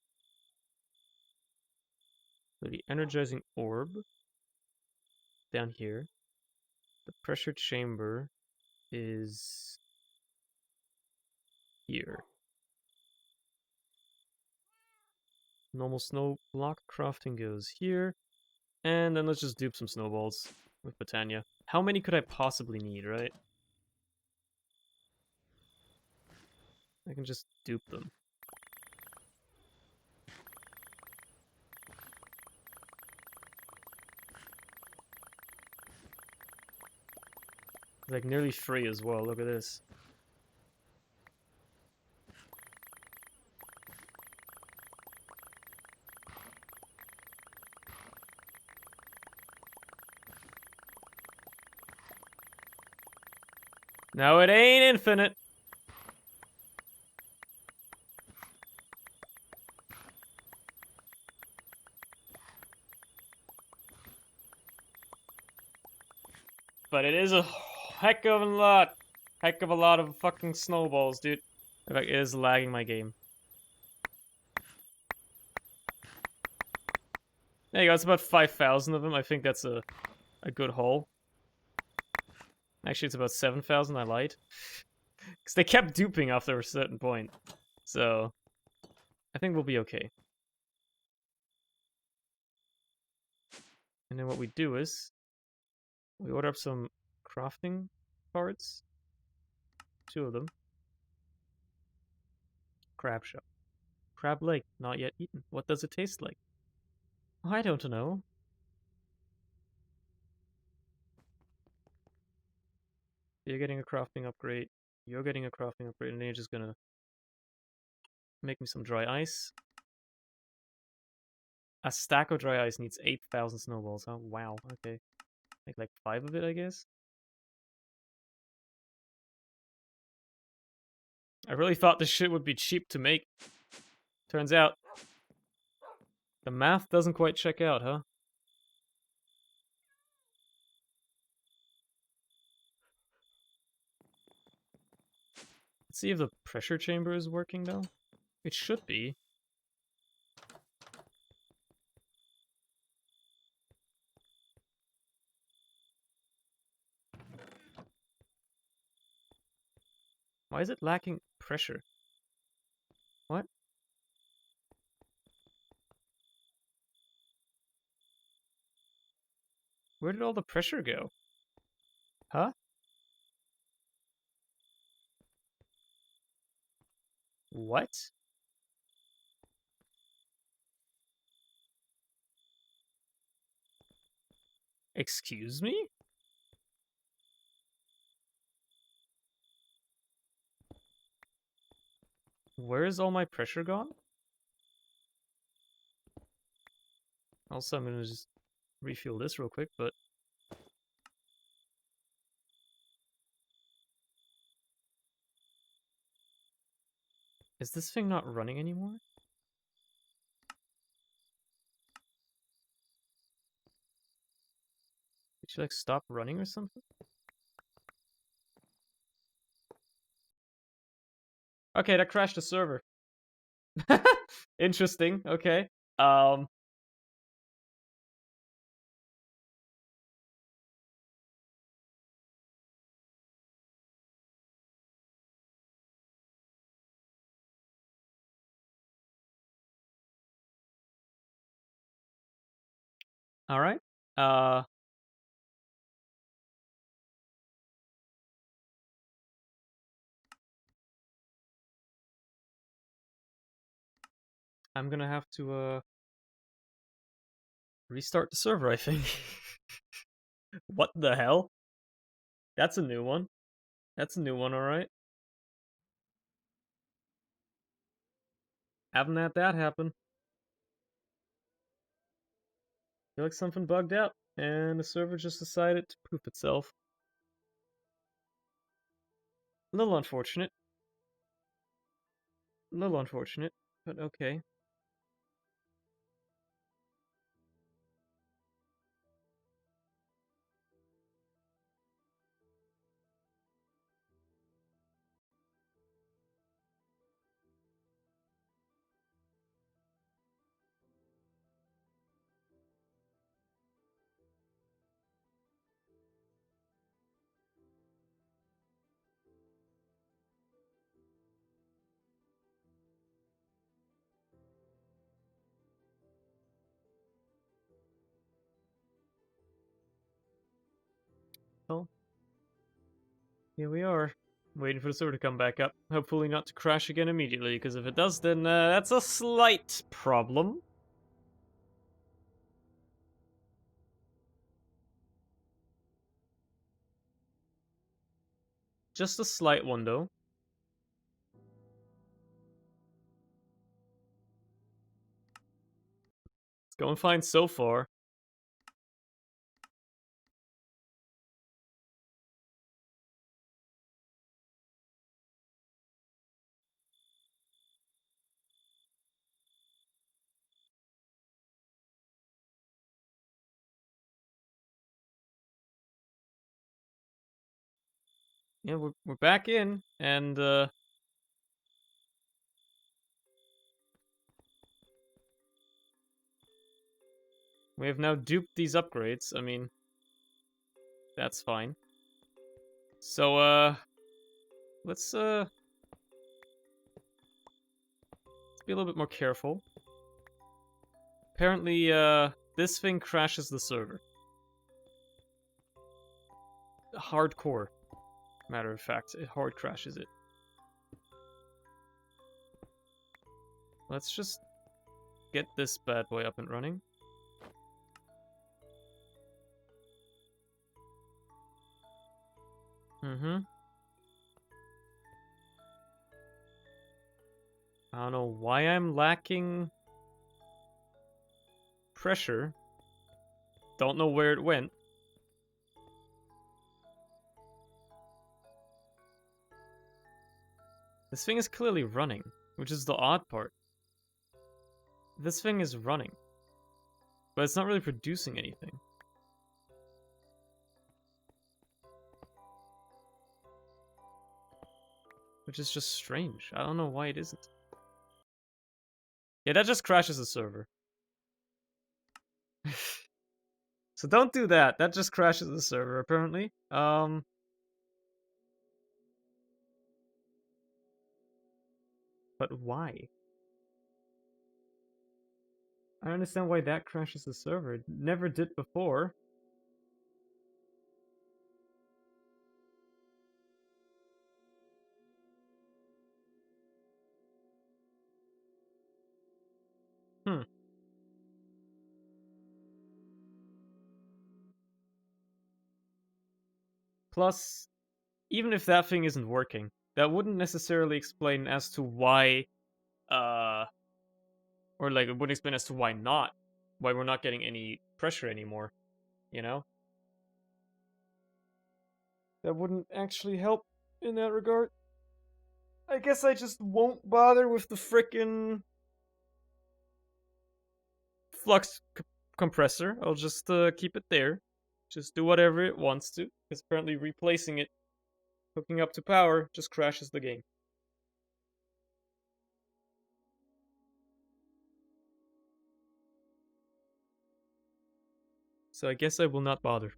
So the energizing orb down here. The pressure chamber is here. Normal snow block crafting goes here. And then let's just dupe some snowballs with Botania. How many could I possibly need, right? I can just dupe them. It's like nearly free as well, look at this. No, it ain't infinite. But it is a heck of a lot. Heck of a lot of fucking snowballs, dude. In fact, it is lagging my game. There you go, it's about 5,000 of them. I think that's a good haul. Actually, it's about 7,000, I lied. Because they kept duping after a certain point. So, I think we'll be okay. And then what we do is, we order up some crafting cards. 2 of them. Crab shop. Crab leg, not yet eaten. What does it taste like? I don't know. You're getting a crafting upgrade. You're getting a crafting upgrade, and then you're just gonna make me some dry ice. A stack of dry ice needs 8,000 snowballs, huh? Wow, okay. Make like 5 of it, I guess? I really thought this shit would be cheap to make. Turns out, the math doesn't quite check out, huh? Let's see if the pressure chamber is working, though. It should be. Why is it lacking pressure? What? Where did all the pressure go? Huh? What? Excuse me? Where is all my pressure gone? Also, I'm gonna just refuel this real quick, but... Is this thing not running anymore? Did you, like, stop running or something? Okay, that crashed the server. Interesting, okay. Alright. I'm gonna have to, restart the server, I think. What the hell? That's a new one. That's a new one, alright. Haven't had that happen. Feel like something bugged out, and the server just decided to poop itself. A little unfortunate. A little unfortunate, but okay. Well, here we are. Waiting for the server to come back up. Hopefully not to crash again immediately, because if it does, then that's a slight problem. Just a slight one, though. It's going fine so far. Yeah, we're back in, and we have now duped these upgrades. I mean, that's fine. So let's be a little bit more careful. Apparently, this thing crashes the server. Hardcore. Matter of fact, it hard crashes it. Let's just get this bad boy up and running. Mm-hmm. I don't know why I'm lacking pressure. Don't know where it went. This thing is clearly running, which is the odd part. This thing is running, but it's not really producing anything. Which is just strange. I don't know why it isn't. Yeah, that just crashes the server. So don't do that. That just crashes the server, apparently. But why? I don't understand why that crashes the server. It never did before. Hmm. Plus, even if that thing isn't working, that wouldn't necessarily explain as to why, or like, it wouldn't explain as to why not, why we're not getting any pressure anymore, you know? That wouldn't actually help in that regard. I guess I just won't bother with the frickin' flux compressor. I'll just keep it there. Just do whatever it wants to, because apparently replacing it, hooking up to power, just crashes the game. So I guess I will not bother.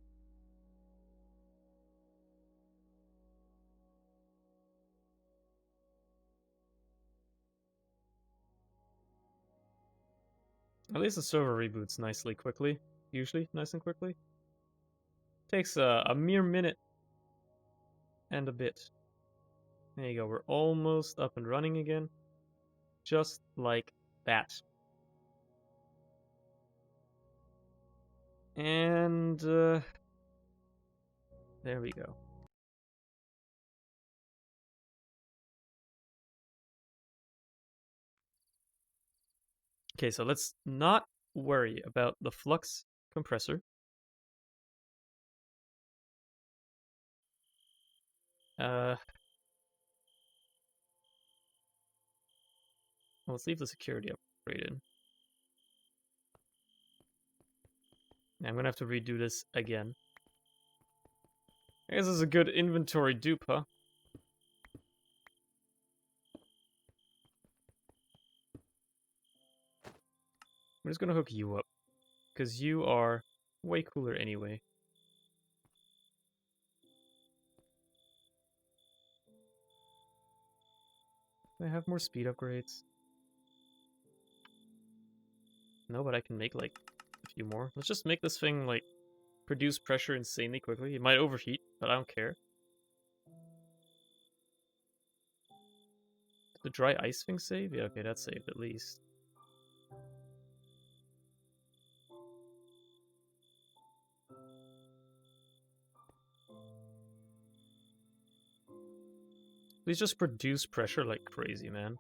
At least the server reboots nicely quickly. Usually, nice and quickly. Takes a mere minute and a bit. There you go, we're almost up and running again. Just like that. And, there we go. Okay, so let's not worry about the flux compressor. Let's leave the security upgraded. I'm gonna have to redo this again. I guess this is a good inventory dupe, huh? I'm just gonna hook you up, because you are way cooler anyway. Do I have more speed upgrades? No, but I can make, like, a few more. Let's just make this thing, like, produce pressure insanely quickly. It might overheat, but I don't care. Did the dry ice thing save? Yeah, okay, that's saved at least. Please just produce pressure like crazy, man.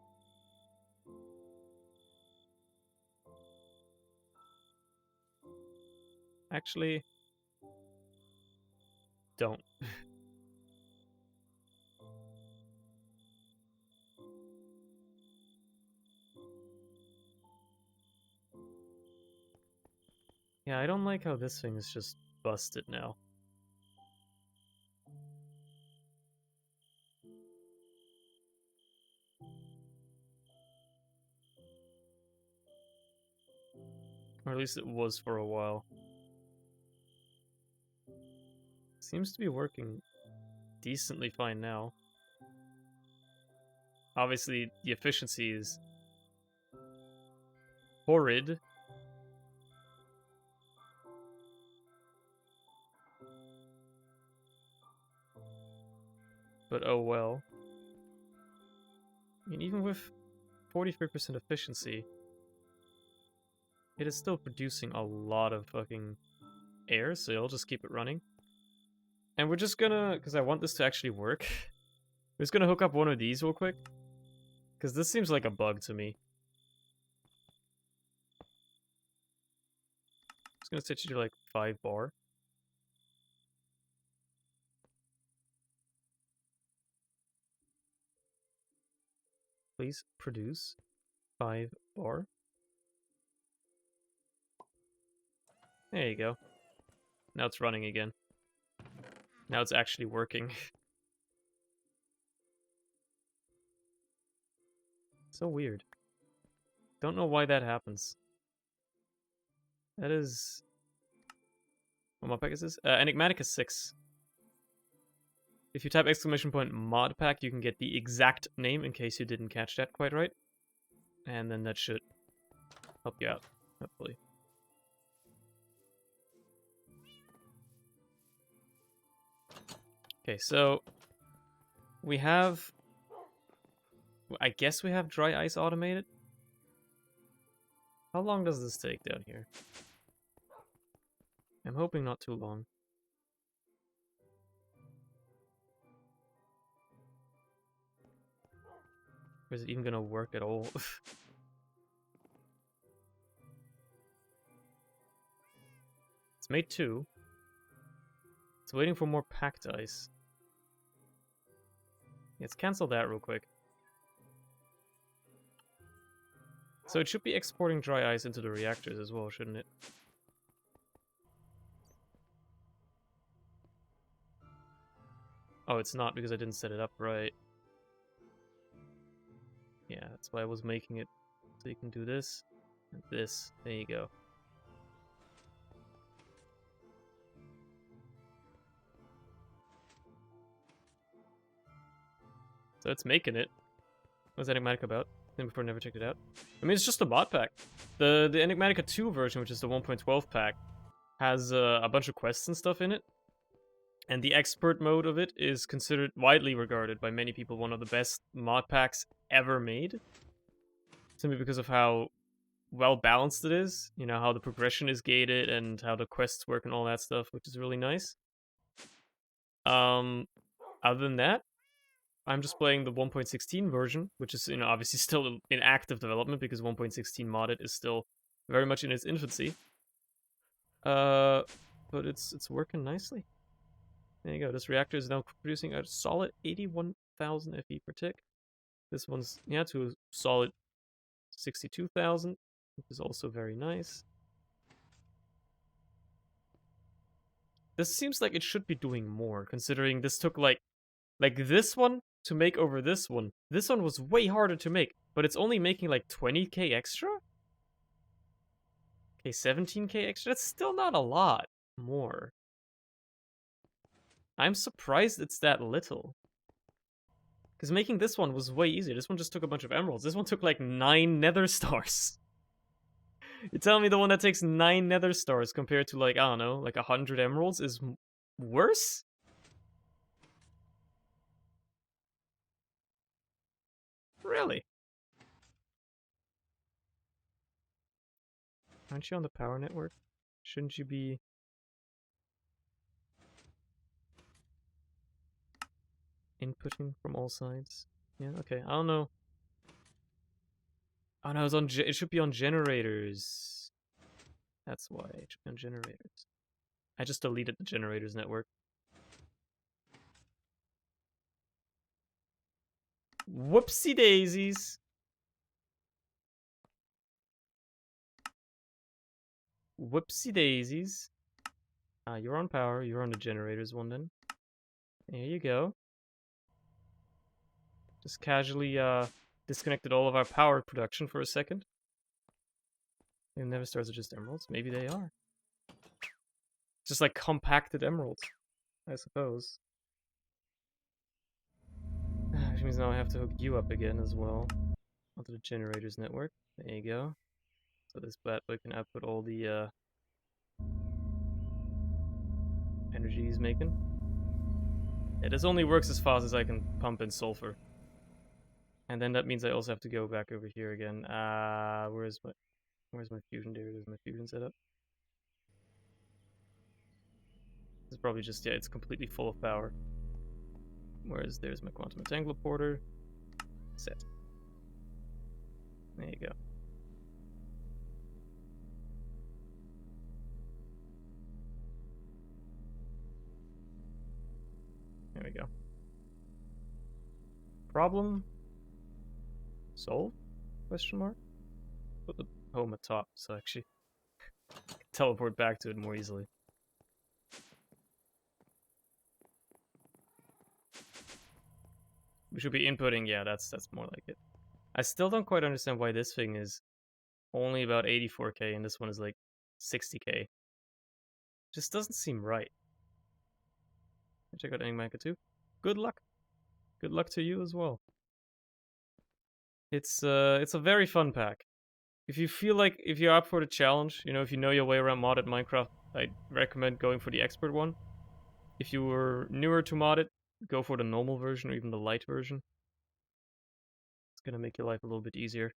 Actually, don't. Yeah, I don't like how this thing is just busted now. Or at least it was for a while. Seems to be working decently fine now. Obviously, the efficiency is horrid. But oh well. I mean, even with 43% efficiency, it is still producing a lot of fucking air, so I'll just keep it running. And we're just gonna, because I want this to actually work, we're just gonna hook up one of these real quick. Because this seems like a bug to me. Just gonna set you to like 5 bar. Please produce 5 bar. There you go. Now it's running again. Now it's actually working. So weird. Don't know why that happens. That is... What mod pack is this? Enigmatica 6. If you type exclamation point mod pack, you can get the exact name in case you didn't catch that quite right. And then that should help you out, hopefully. Okay, so we have... I guess we have dry ice automated. How long does this take down here? I'm hoping not too long. Or is it even gonna work at all? It's made 2. It's waiting for more packed ice. Let's cancel that real quick. So it should be exporting dry ice into the reactors as well, shouldn't it? Oh, it's not because I didn't set it up right. Yeah, that's why I was making it. So you can do this and this. There you go. So it's making it. What's Enigmatica about? Then before I never checked it out. I mean, it's just a mod pack. The Enigmatica 2 version, which is the 1.12 pack, has a bunch of quests and stuff in it. And the expert mode of it is considered widely regarded by many people one of the best mod packs ever made. Simply because of how well balanced it is. You know, how the progression is gated and how the quests work and all that stuff, which is really nice. Other than that, I'm just playing the 1.16 version, which is, you know, obviously still in active development because 1.16 modded is still very much in its infancy. But it's working nicely. There you go. This reactor is now producing a solid 81,000 FE per tick. This one's, yeah, to a solid 62,000, which is also very nice. This seems like it should be doing more, considering this took like this one to make over this one. This one was way harder to make, but it's only making like 20k extra? Okay, 17k extra? That's still not a lot more. I'm surprised it's that little. Because making this one was way easier. This one just took a bunch of emeralds. This one took like 9 nether stars. You're telling me the one that takes 9 nether stars compared to like, I don't know, like 100 emeralds is worse? Really? Aren't you on the power network? Shouldn't you be... inputting from all sides? Yeah, okay. I don't know. Oh no, it's on. It should be on generators. That's why it should be on generators. I just deleted the generators network. Whoopsie daisies. Whoopsie daisies. You're on power. You're on the generators one then. There you go. Just casually disconnected all of our power production for a second. The never stars are just emeralds? Maybe they are. Just like compacted emeralds, I suppose. Which means now I have to hook you up again as well. Onto the generators network. There you go. So this bad boy can output all the energy he's making. Yeah, this only works as fast as I can pump in sulfur. And then that means I also have to go back over here again. Where's my fusion? There it is, my fusion setup. This is probably just, yeah, it's completely full of power. Whereas there's my quantum entangler porter. Set. There you go. There we go. Problem solved? Question mark? Put the home at top so I actually teleport back to it more easily. We should be inputting, yeah, that's more like it. I still don't quite understand why this thing is only about 84k and this one is like 60k. Just doesn't seem right. Check out Enigmatica too. Good luck. Good luck to you as well. It's a very fun pack. If you feel like, if you're up for the challenge, you know, if you know your way around modded Minecraft, I'd recommend going for the expert one. If you were newer to modded, go for the normal version or even the light version. It's gonna make your life a little bit easier.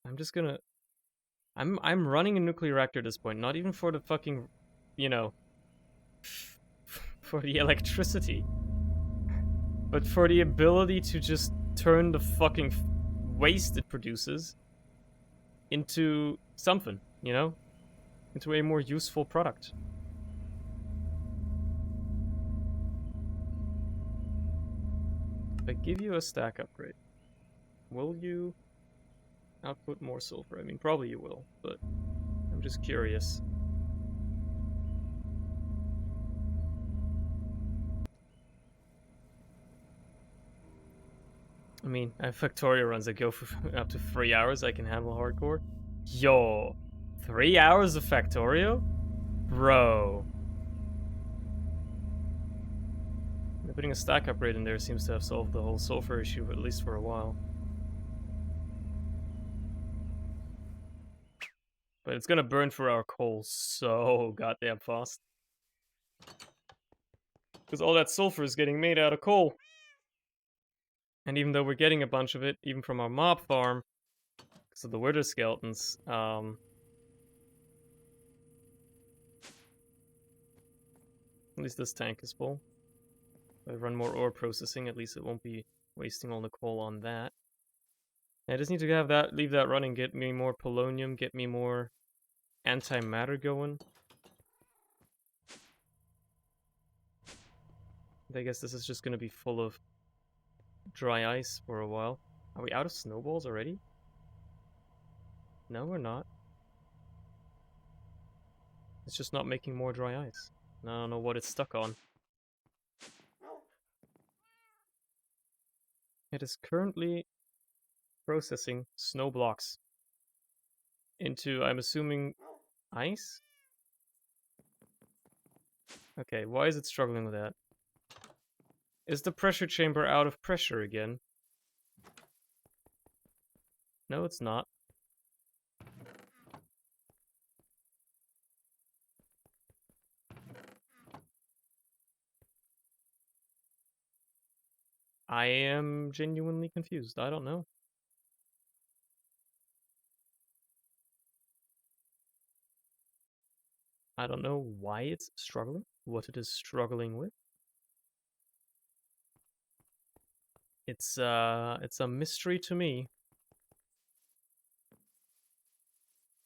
I'm just gonna... I'm running a nuclear reactor at this point, not even for the fucking, you know, for the electricity, but for the ability to just turn the fucking waste it produces into something, you know? Into a more useful product. If I give you a stack upgrade, will you output more sulfur? I mean, probably you will, but I'm just curious. I mean, I have Factorio runs that go for up to 3 hours. I can handle hardcore. Yo, 3 hours of Factorio? Bro. Putting a stack upgrade in there seems to have solved the whole sulfur issue, at least for a while. But it's gonna burn for our coal so goddamn fast. Because all that sulfur is getting made out of coal. And even though we're getting a bunch of it, even from our mob farm, because of the wither skeletons, at least this tank is full. If I run more ore processing, at least it won't be wasting all the coal on that. I just need to have that, leave that running, get me more polonium, get me more antimatter going. I guess this is just gonna be full of dry ice for a while. Are we out of snowballs already? No, we're not. It's just not making more dry ice. I don't know what it's stuck on. It is currently processing snow blocks into, I'm assuming, ice? Okay, why is it struggling with that? Is the pressure chamber out of pressure again? No, it's not. I am genuinely confused. I don't know. I don't know why it's struggling, what it is struggling with. It's a mystery to me.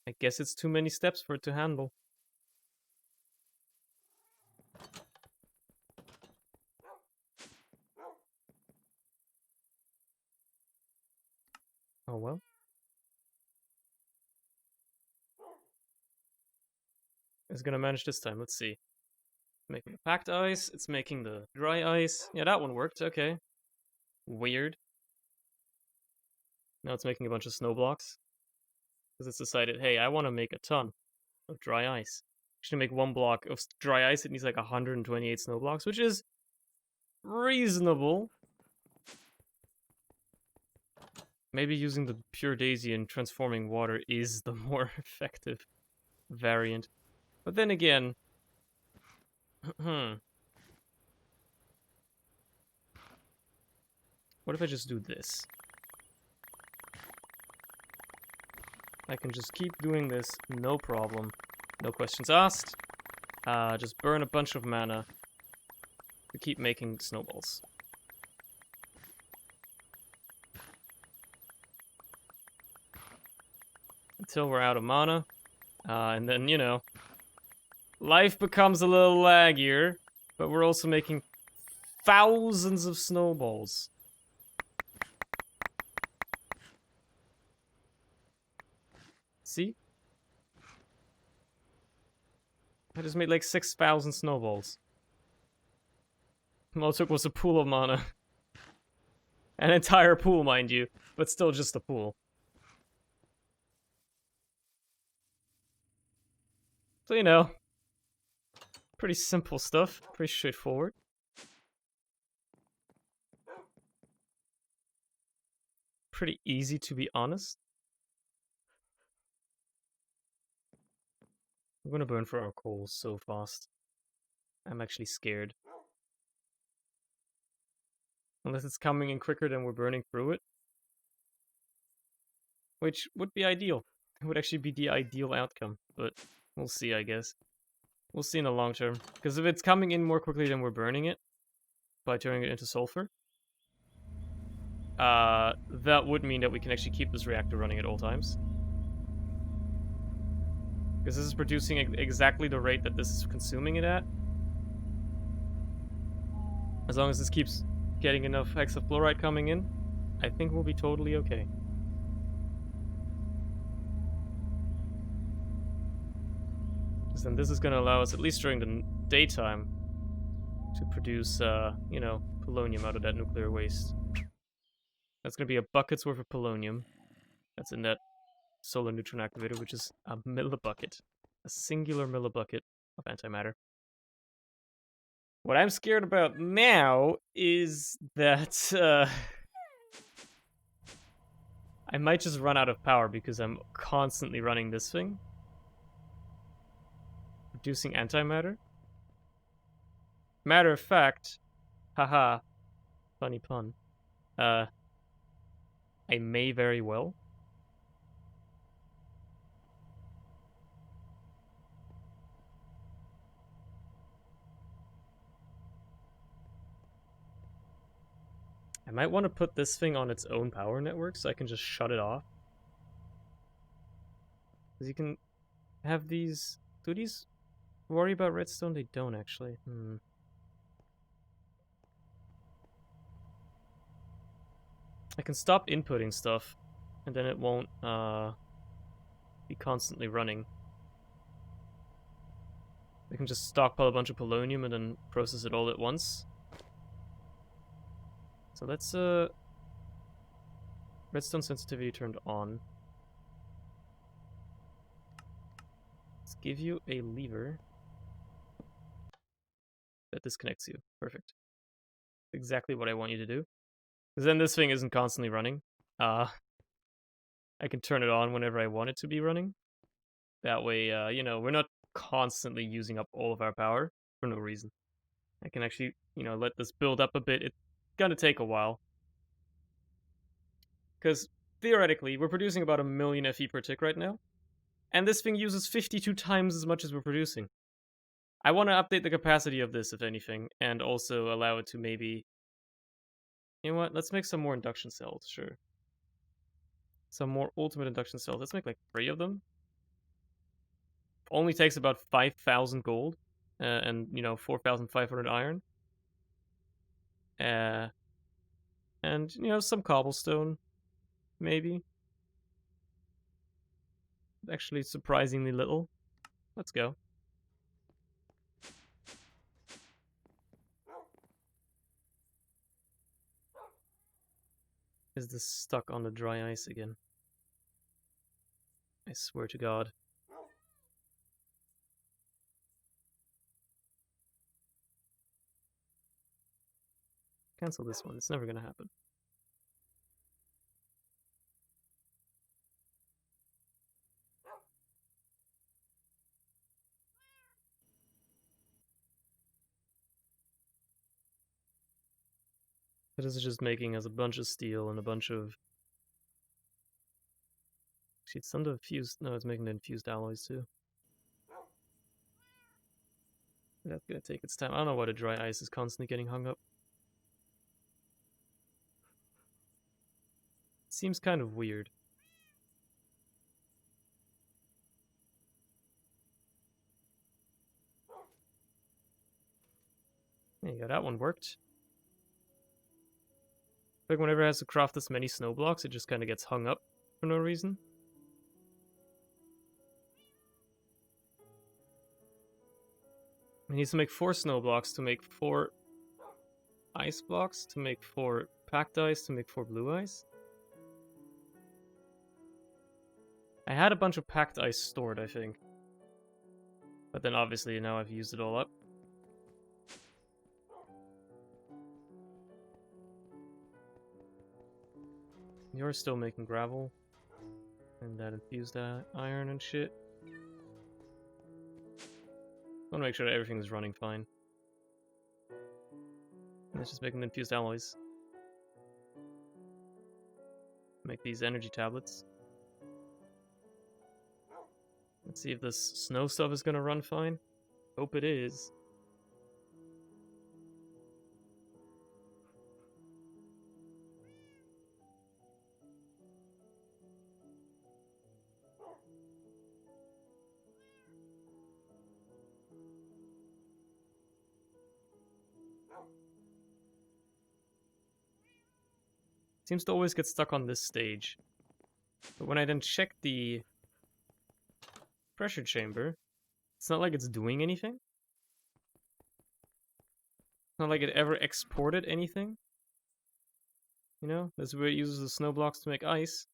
I guess it's too many steps for it to handle. Oh well. is gonna manage this time. Let's see. Making the packed ice. It's making the dry ice. Yeah, that one worked. Okay. Weird. Now it's making a bunch of snow blocks. Because it's decided, hey, I want to make a ton of dry ice. Actually, make 1 block of dry ice, it needs like 128 snow blocks, which is reasonable. Maybe using the pure daisy and transforming water is the more effective variant. But then again, what if I just do this? I can just keep doing this, no problem. No questions asked. Just burn a bunch of mana to keep making snowballs. Until we're out of mana. And then, you know, life becomes a little laggier, but we're also making thousands of snowballs. See? I just made like 6,000 snowballs. All it took was a pool of mana. An entire pool, mind you, but still just a pool. So, you know, pretty simple stuff, pretty straightforward. Pretty easy, to be honest. I'm gonna burn for our coal so fast. I'm actually scared. Unless it's coming in quicker than we're burning through it. Which would be ideal. It would actually be the ideal outcome. But we'll see, I guess. We'll see in the long term. Because if it's coming in more quickly than we're burning it, by turning it into sulfur, that would mean that we can actually keep this reactor running at all times. Because this is producing exactly the rate that this is consuming it at. As long as this keeps getting enough hexafluoride coming in, I think we'll be totally okay. Because then this is going to allow us, at least during the daytime, to produce, you know, polonium out of that nuclear waste. That's going to be a bucket's worth of polonium. That's in that solar neutron activator, which is a millibucket. A singular millibucket of antimatter. What I'm scared about now is that, I might just run out of power because I'm constantly running this thing. Producing antimatter. Matter of fact, haha, funny pun. I may very well. I might want to put this thing on its own power network so I can just shut it off. Because you can have these... Do these worry about redstone? They don't, actually. I can stop inputting stuff, and then it won't be constantly running. I can just stockpile a bunch of polonium and then process it all at once. So let's, redstone sensitivity turned on. Let's give you a lever that disconnects you. Perfect. Exactly what I want you to do. Because then this thing isn't constantly running. I can turn it on whenever I want it to be running. That way, you know, we're not constantly using up all of our power for no reason. I can actually, you know, let this build up a bit. It's gonna take a while. Because, theoretically, we're producing about 1 million FE per tick right now. And this thing uses 52 times as much as we're producing. I want to update the capacity of this, if anything, and also allow it to maybe... You know what? Let's make some more induction cells, sure. Some more ultimate induction cells. Let's make like 3 of them. Only takes about 5,000 gold. And, you know, 4,500 iron. And, you know, some cobblestone. Maybe. Actually, surprisingly little. Let's go. Is this stuck on the dry ice again? I swear to God. Cancel this one. It's never gonna happen. This is just making us a bunch of steel and a bunch of... Actually, it's some of the infused... No, it's making the infused alloys too. That's gonna take its time. I don't know why the dry ice is constantly getting hung up. It seems kind of weird. There you go, that one worked. Like whenever it has to craft this many snow blocks, it just kind of gets hung up for no reason. It needs to make 4 snow blocks to make 4 ice blocks, to make 4 packed ice, to make 4 blue ice. I had a bunch of packed ice stored, I think. But then obviously now I've used it all up. You're still making gravel. And that infused iron and shit. I want to make sure that everything's running fine. Let's just make them infused alloys. Make these energy tablets. Let's see if this snow stuff is gonna run fine. Hope it is. Seems to always get stuck on this stage. But when I then check the pressure chamber, it's not like it's doing anything. It's not like it ever exported anything. You know, this is where it uses the snow blocks to make ice.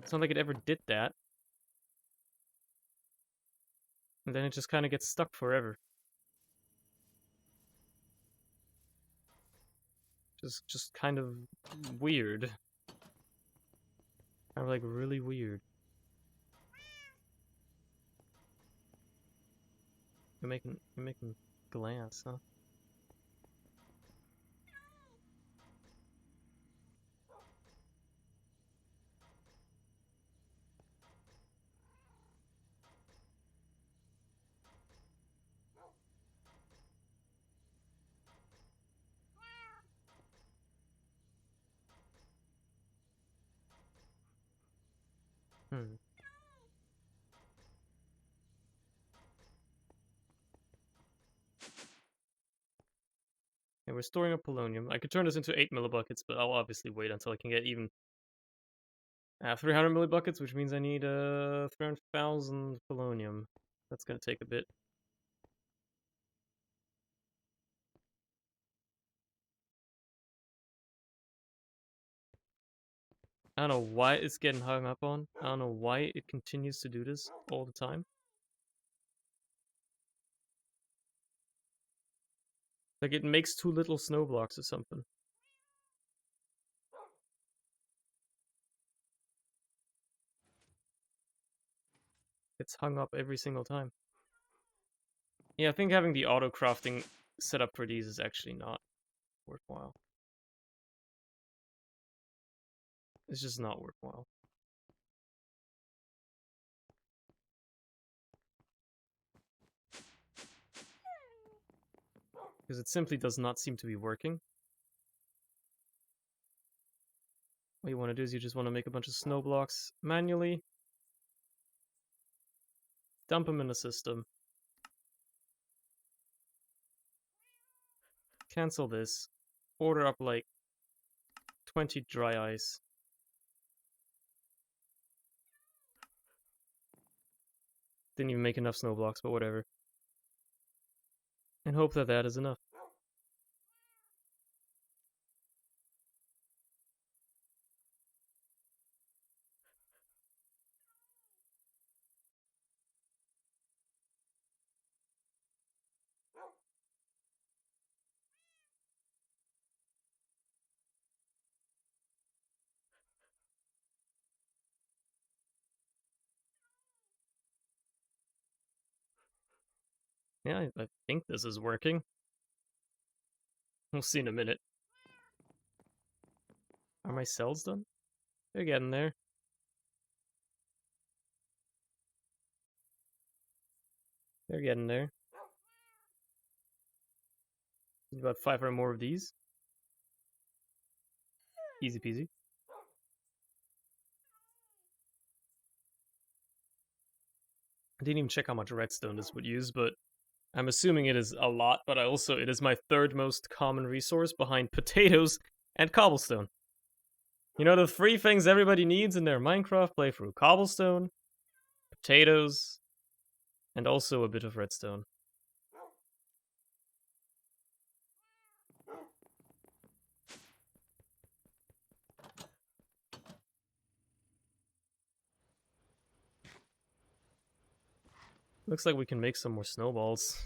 It's not like it ever did that. And then it just kind of gets stuck forever. Just kind of weird. Kind of like really weird. You're making glass, huh? Hmm. Yeah, we're storing up polonium. I could turn this into 8 millibuckets, but I'll obviously wait until I can get even 300 millibuckets, which means I need 300,000 polonium. That's gonna take a bit. I don't know why it's getting hung up on. I don't know why it continues to do this all the time. Like it makes too little snow blocks or something. It's hung up every single time. Yeah, I think having the auto crafting set up for these is actually not worthwhile. It's just not worthwhile. Because it simply does not seem to be working. What you want to do is you just want to make a bunch of snow blocks manually. Dump them in the system. Cancel this. Order up like 20 dry ice. Didn't even make enough snow blocks, but whatever. And hope that that is enough. Yeah, I think this is working. We'll see in a minute. Are my cells done? They're getting there. They're getting there. About 500 more of these. Easy peasy. I didn't even check how much redstone this would use, but I'm assuming it is a lot, but it is my third most common resource behind potatoes and cobblestone. You know, the three things everybody needs in their Minecraft playthrough: cobblestone, potatoes, and also a bit of redstone. Looks like we can make some more snowballs.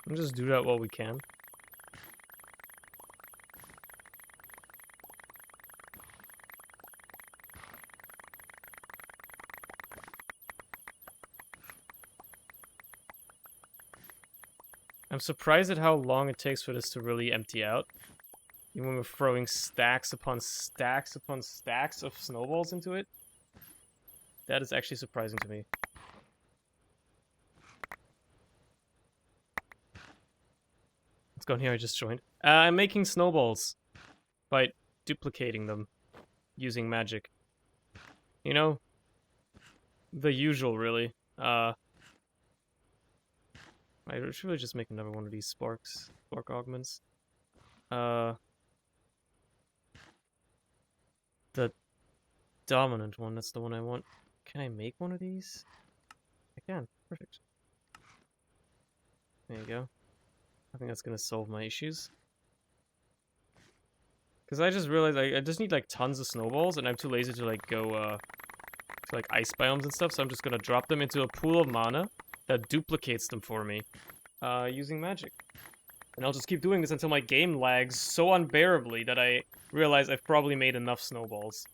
We'll just do that while we can. I'm surprised at how long it takes for this to really empty out. Even when we're throwing stacks upon stacks upon stacks of snowballs into it. That is actually surprising to me. Let's go in here, I just joined. I'm making snowballs by duplicating them using magic. You know, the usual, really. I should really just make another one of these spark augments. The dominant one, that's the one I want. Can I make one of these? I can. Perfect. There you go. I think that's gonna solve my issues. Because I just realized I just need like tons of snowballs, and I'm too lazy to like go to like ice biomes and stuff, so I'm just gonna drop them into a pool of mana that duplicates them for me using magic. And I'll just keep doing this until my game lags so unbearably that I realize I've probably made enough snowballs.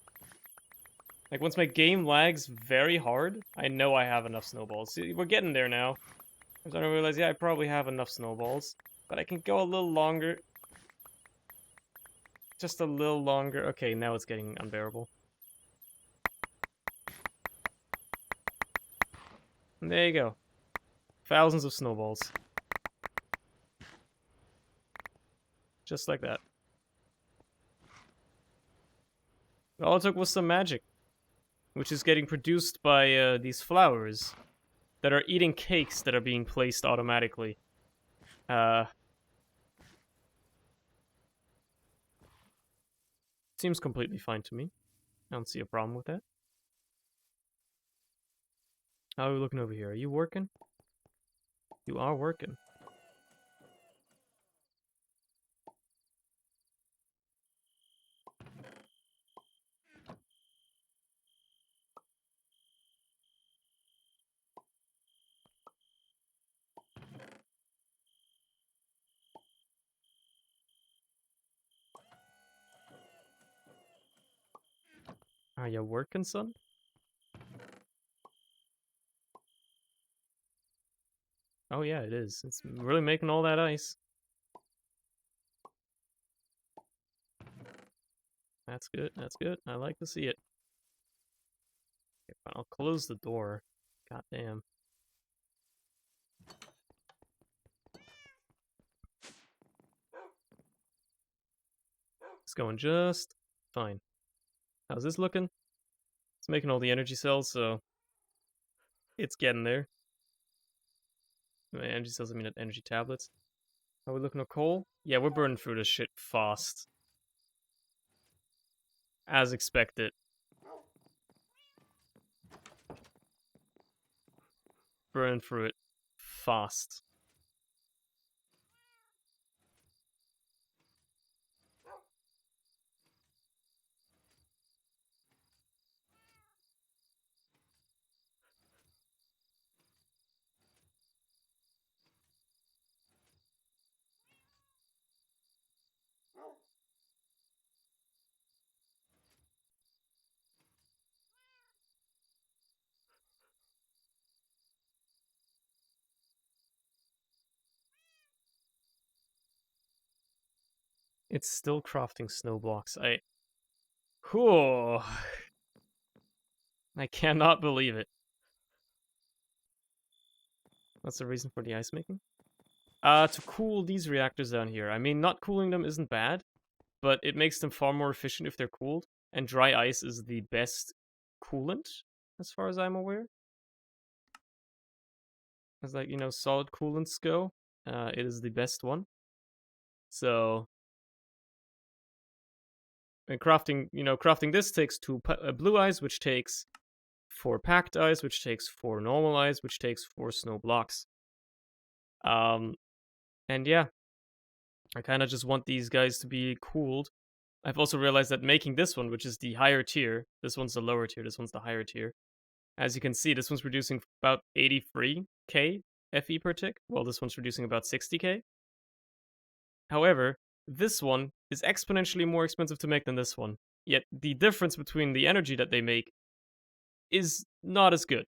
Like, once my game lags very hard, I know I have enough snowballs. See, we're getting there now. I'm starting to realize, yeah, I probably have enough snowballs. But I can go a little longer. Just a little longer. Okay, now it's getting unbearable. And there you go. Thousands of snowballs. Just like that. All it took was some magic. Which is getting produced by these flowers that are eating cakes that are being placed automatically. Seems completely fine to me. I don't see a problem with that. How are we looking over here? Are you working? You are working. Are you working, son? Oh yeah, it is. It's really making all that ice. That's good. That's good. I like to see it. Okay, fine. I'll close the door. God damn. It's going just fine. How's this looking? It's making all the energy cells, so it's getting there. Energy cells, I mean energy tablets. Are we looking at coal? Yeah, we're burning through this shit fast. As expected. Burning through it fast. It's still crafting snow blocks. Whew. I cannot believe it. What's the reason for the ice making? To cool these reactors down here. I mean, not cooling them isn't bad, but it makes them far more efficient if they're cooled, and dry ice is the best coolant, as far as I'm aware. As like, solid coolants go, it is the best one. So, and crafting this takes 2 blue ice, which takes 4 packed ice, which takes 4 normal ice, which takes 4 snow blocks. And yeah, I kind of just want these guys to be cooled. I've also realized that making this one, which is the higher tier, this one's the lower tier, this one's the higher tier. As you can see, this one's reducing about 83k FE per tick, while this one's reducing about 60k. However, this one is exponentially more expensive to make than this one. Yet the difference between the energy that they make is not as good.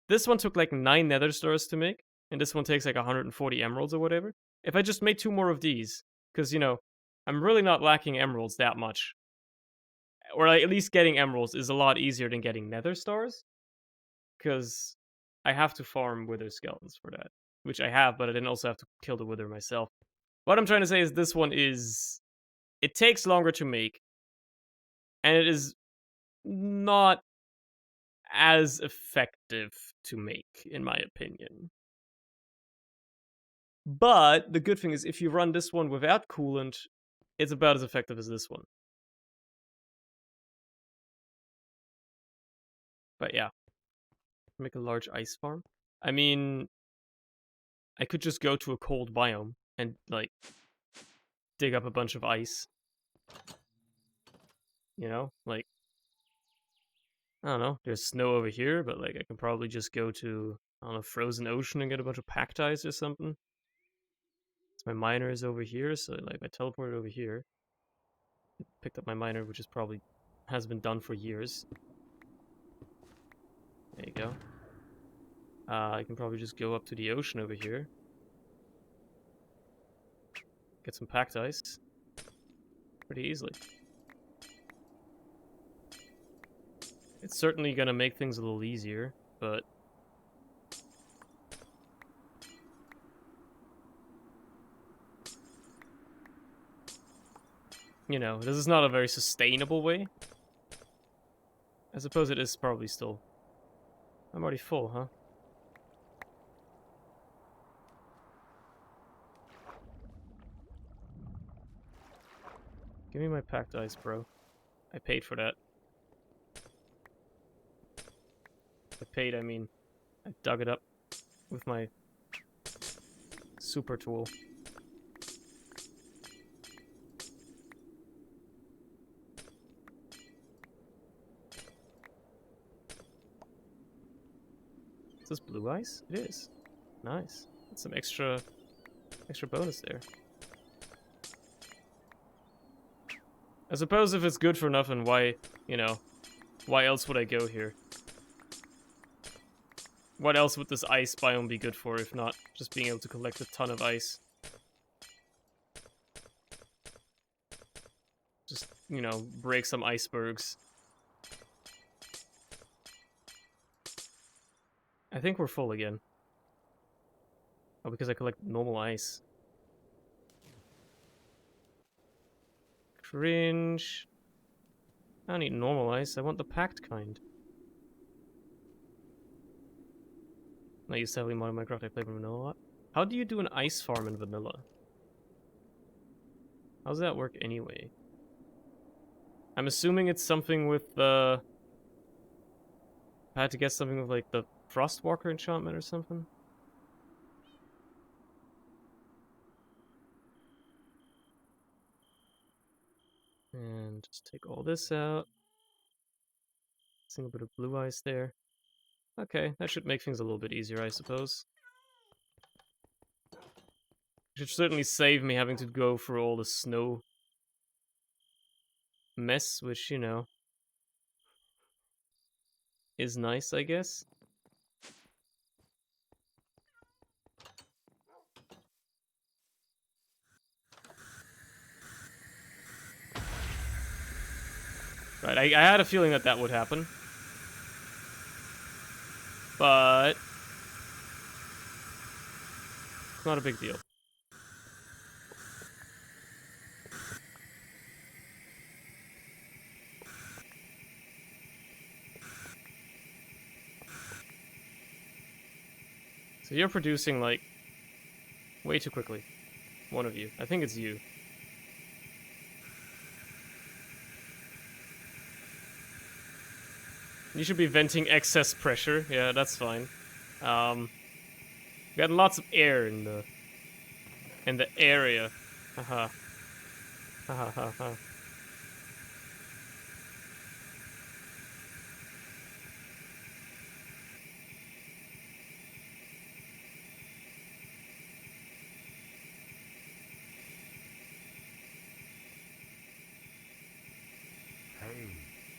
This one took like 9 nether stars to make, and this one takes like 140 emeralds or whatever. If I just made 2 more of these, because, I'm really not lacking emeralds that much. Or at least getting emeralds is a lot easier than getting nether stars. Because I have to farm wither skeletons for that. Which I have, but I didn't also have to kill the wither myself. What I'm trying to say is this one is... It takes longer to make. And it is not as effective to make, in my opinion. But the good thing is, if you run this one without coolant, it's about as effective as this one. But yeah. Make a large ice farm. I mean, I could just go to a cold biome and, like, dig up a bunch of ice. Like, I don't know, there's snow over here, but, like, I can probably just go to, I don't know, frozen ocean and get a bunch of packed ice or something. So my miner is over here, so, like, I teleported over here. Picked up my miner, which is probably has been done for years. There you go. I can probably just go up to the ocean over here. Get some packed ice. Pretty easily. It's certainly gonna make things a little easier, but... this is not a very sustainable way. I suppose it is probably still... I'm already full, huh? Give me my packed ice, bro. I paid for that. I mean, I dug it up with my super tool. Is this blue ice? It is. Nice. That's some extra bonus there. I suppose if it's good for nothing, why else would I go here? What else would this ice biome be good for if not just being able to collect a ton of ice? Just, break some icebergs. I think we're full again. Oh, because I collect normal ice. Cringe. I don't need normal ice, I want the packed kind. I used to heavily mod Minecraft, I play vanilla a lot. How do you do an ice farm in vanilla? How does that work anyway? I'm assuming it's something with I had to get something with like the Frostwalker enchantment or something. And just take all this out. Single bit of blue ice there. Okay, that should make things a little bit easier, I suppose. Should certainly save me having to go through all the snow mess, which, is nice, I guess. Right, I had a feeling that that would happen. But it's not a big deal. So you're producing, like, way too quickly. One of you. I think it's you. You should be venting excess pressure. Yeah, that's fine. We got lots of air in the area. Haha. Haha ha ha.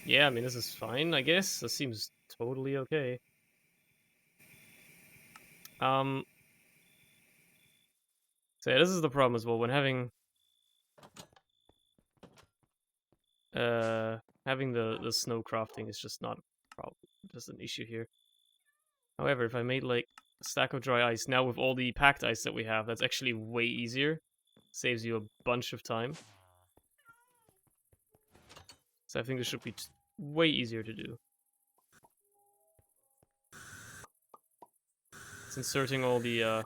Yeah, I mean, this is fine, I guess. This seems totally okay. So yeah, this is the problem as well when having the snow crafting is just not a problem, just an issue here. However, if I made like a stack of dry ice now with all the packed ice that we have, that's actually way easier. Saves you a bunch of time. So I think this should be way easier to do. It's inserting all the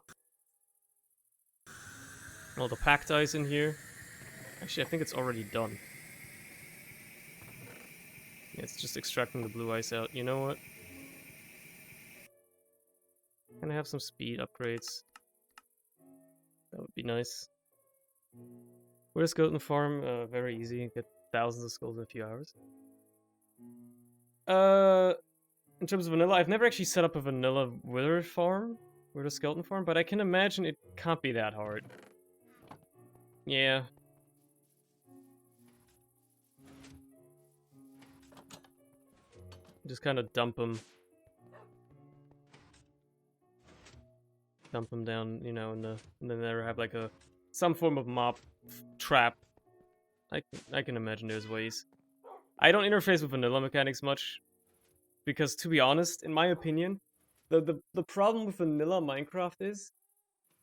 packed ice in here. Actually, I think it's already done. Yeah, it's just extracting the blue ice out. You know what? Can I have some speed upgrades? That would be nice. Where's Skeleton Farm? Very easy. Get thousands of skulls in a few hours. In terms of vanilla, I've never actually set up a vanilla wither farm, wither skeleton farm, but I can imagine it can't be that hard. Yeah. Just kind of dump them down, you know, and then there have like some form of mob trap. I can imagine there's ways. I don't interface with vanilla mechanics much because, to be honest, in my opinion, the problem with vanilla Minecraft is,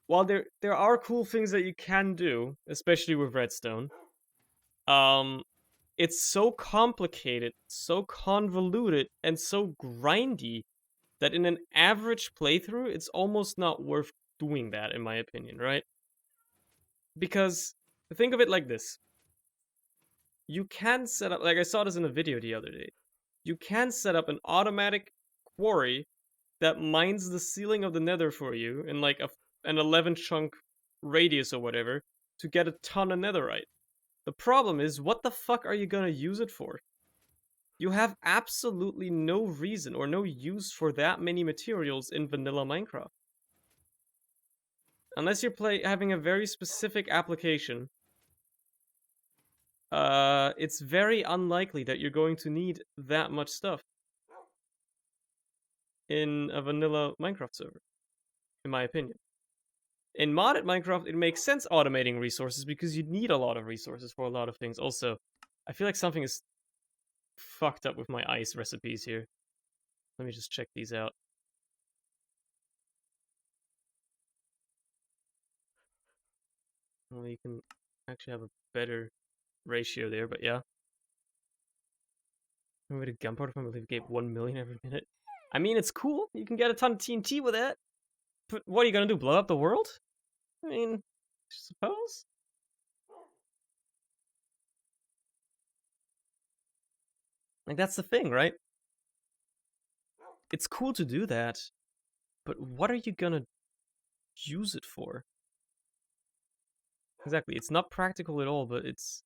while there are cool things that you can do, especially with redstone, it's so complicated, so convoluted, and so grindy that in an average playthrough, it's almost not worth doing that, in my opinion, right? Because think of it like this. You can set up, like I saw this in a video the other day, you can set up an automatic quarry that mines the ceiling of the nether for you in like an 11 chunk radius or whatever to get a ton of netherite. The problem is, what the fuck are you gonna use it for? You have absolutely no reason or no use for that many materials in vanilla Minecraft. Unless you're having a very specific application, it's very unlikely that you're going to need that much stuff in a vanilla Minecraft server, in my opinion. In modded Minecraft, it makes sense automating resources because you need a lot of resources for a lot of things. Also, I feel like something is fucked up with my ice recipes here. Let me just check these out. Well, you can actually have a better ratio there, but yeah. Maybe the gunpowder from I believe gave 1 million every minute. I mean, it's cool. You can get a ton of TNT with that. But what are you gonna do? Blow up the world? I mean, I suppose. Like, that's the thing, right? It's cool to do that, but what are you gonna use it for? Exactly, it's not practical at all, but it's...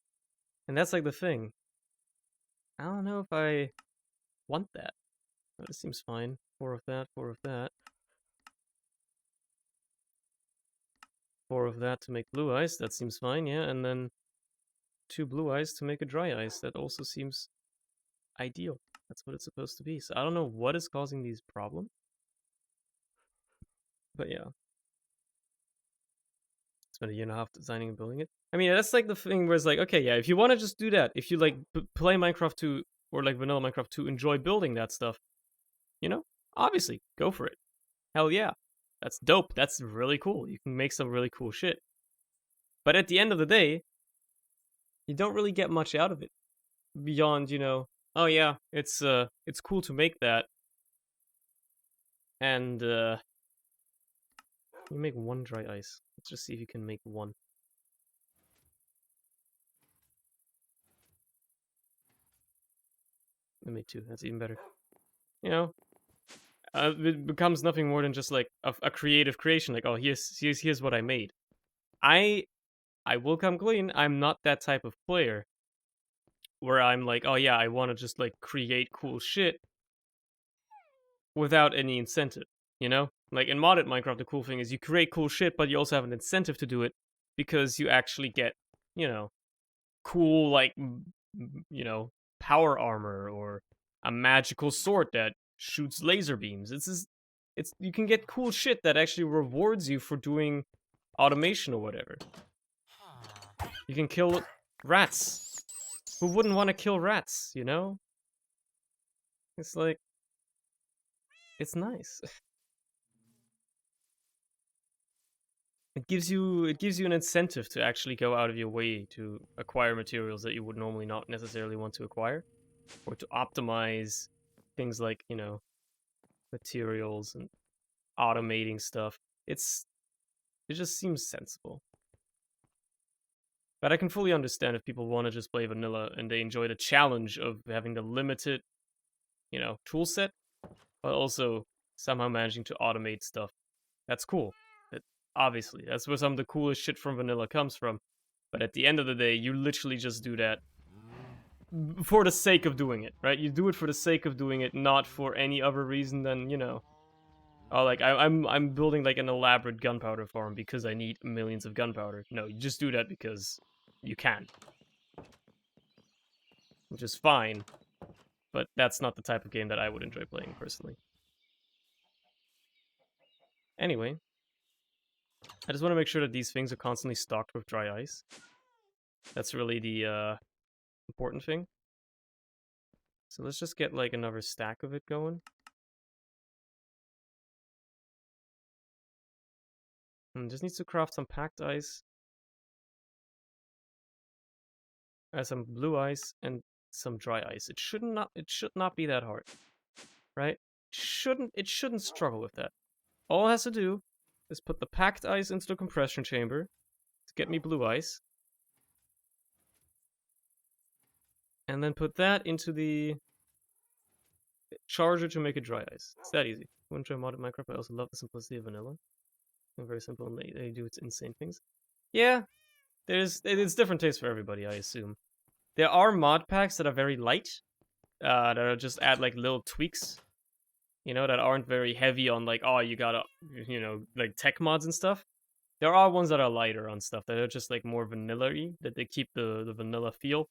And that's like the thing. I don't know if I want that. But it seems fine. 4 of that, 4 of that. 4 of that to make blue ice, that seems fine, yeah. And then 2 blue ice to make a dry ice, that also seems ideal. That's what it's supposed to be. So I don't know what is causing these problems. But yeah. Spent a year and a half designing and building it. I mean, that's like the thing where it's like, okay, yeah, if you want to just do that, if you like play Minecraft to or like vanilla Minecraft to enjoy building that stuff, you know, obviously go for it. Hell yeah, that's dope. That's really cool. You can make some really cool shit. But at the end of the day, you don't really get much out of it beyond, oh yeah, it's cool to make that, and you make one dry ice. Let's just see if you can make one. I made two. That's even better. You know, it becomes nothing more than just like a creative creation. Like, oh, here's what I made. I will come clean. I'm not that type of player where I'm like, oh yeah, I want to just like create cool shit without any incentive. You know, like in modded Minecraft, the cool thing is you create cool shit, but you also have an incentive to do it because you actually get, cool like, power armor or a magical sword that shoots laser beams. It's you can get cool shit that actually rewards you for doing automation or whatever. You can kill rats. Who wouldn't want to kill rats, you know? It's like, it's nice. It gives you an incentive to actually go out of your way to acquire materials that you would normally not necessarily want to acquire, or to optimize things like, materials and automating stuff. It just seems sensible. But I can fully understand if people want to just play vanilla and they enjoy the challenge of having the limited, tool set, but also somehow managing to automate stuff. That's cool. Obviously, that's where some of the coolest shit from vanilla comes from. But at the end of the day, you literally just do that for the sake of doing it, right? You do it for the sake of doing it, not for any other reason than, oh, like I'm building like an elaborate gunpowder farm because I need millions of gunpowder. No, you just do that because you can, which is fine. But that's not the type of game that I would enjoy playing personally. Anyway, I just want to make sure that these things are constantly stocked with dry ice. That's really the important thing. So let's just get like another stack of it going. And just needs to craft some packed ice. Some blue ice and some dry ice. It should not be that hard. Right? It shouldn't struggle with that. All it has to do is put the packed ice into the compression chamber to get me blue ice. And then put that into the charger to make it dry ice. It's that easy. I wouldn't try modded Minecraft, I also love the simplicity of vanilla. They're very simple and they do its insane things. Yeah, it's different tastes for everybody, I assume. There are mod packs that are very light, that are just add like little tweaks, that aren't very heavy on like, oh, you gotta, like tech mods and stuff. There are ones that are lighter on stuff that are just like more vanilla-y, that they keep the vanilla feel.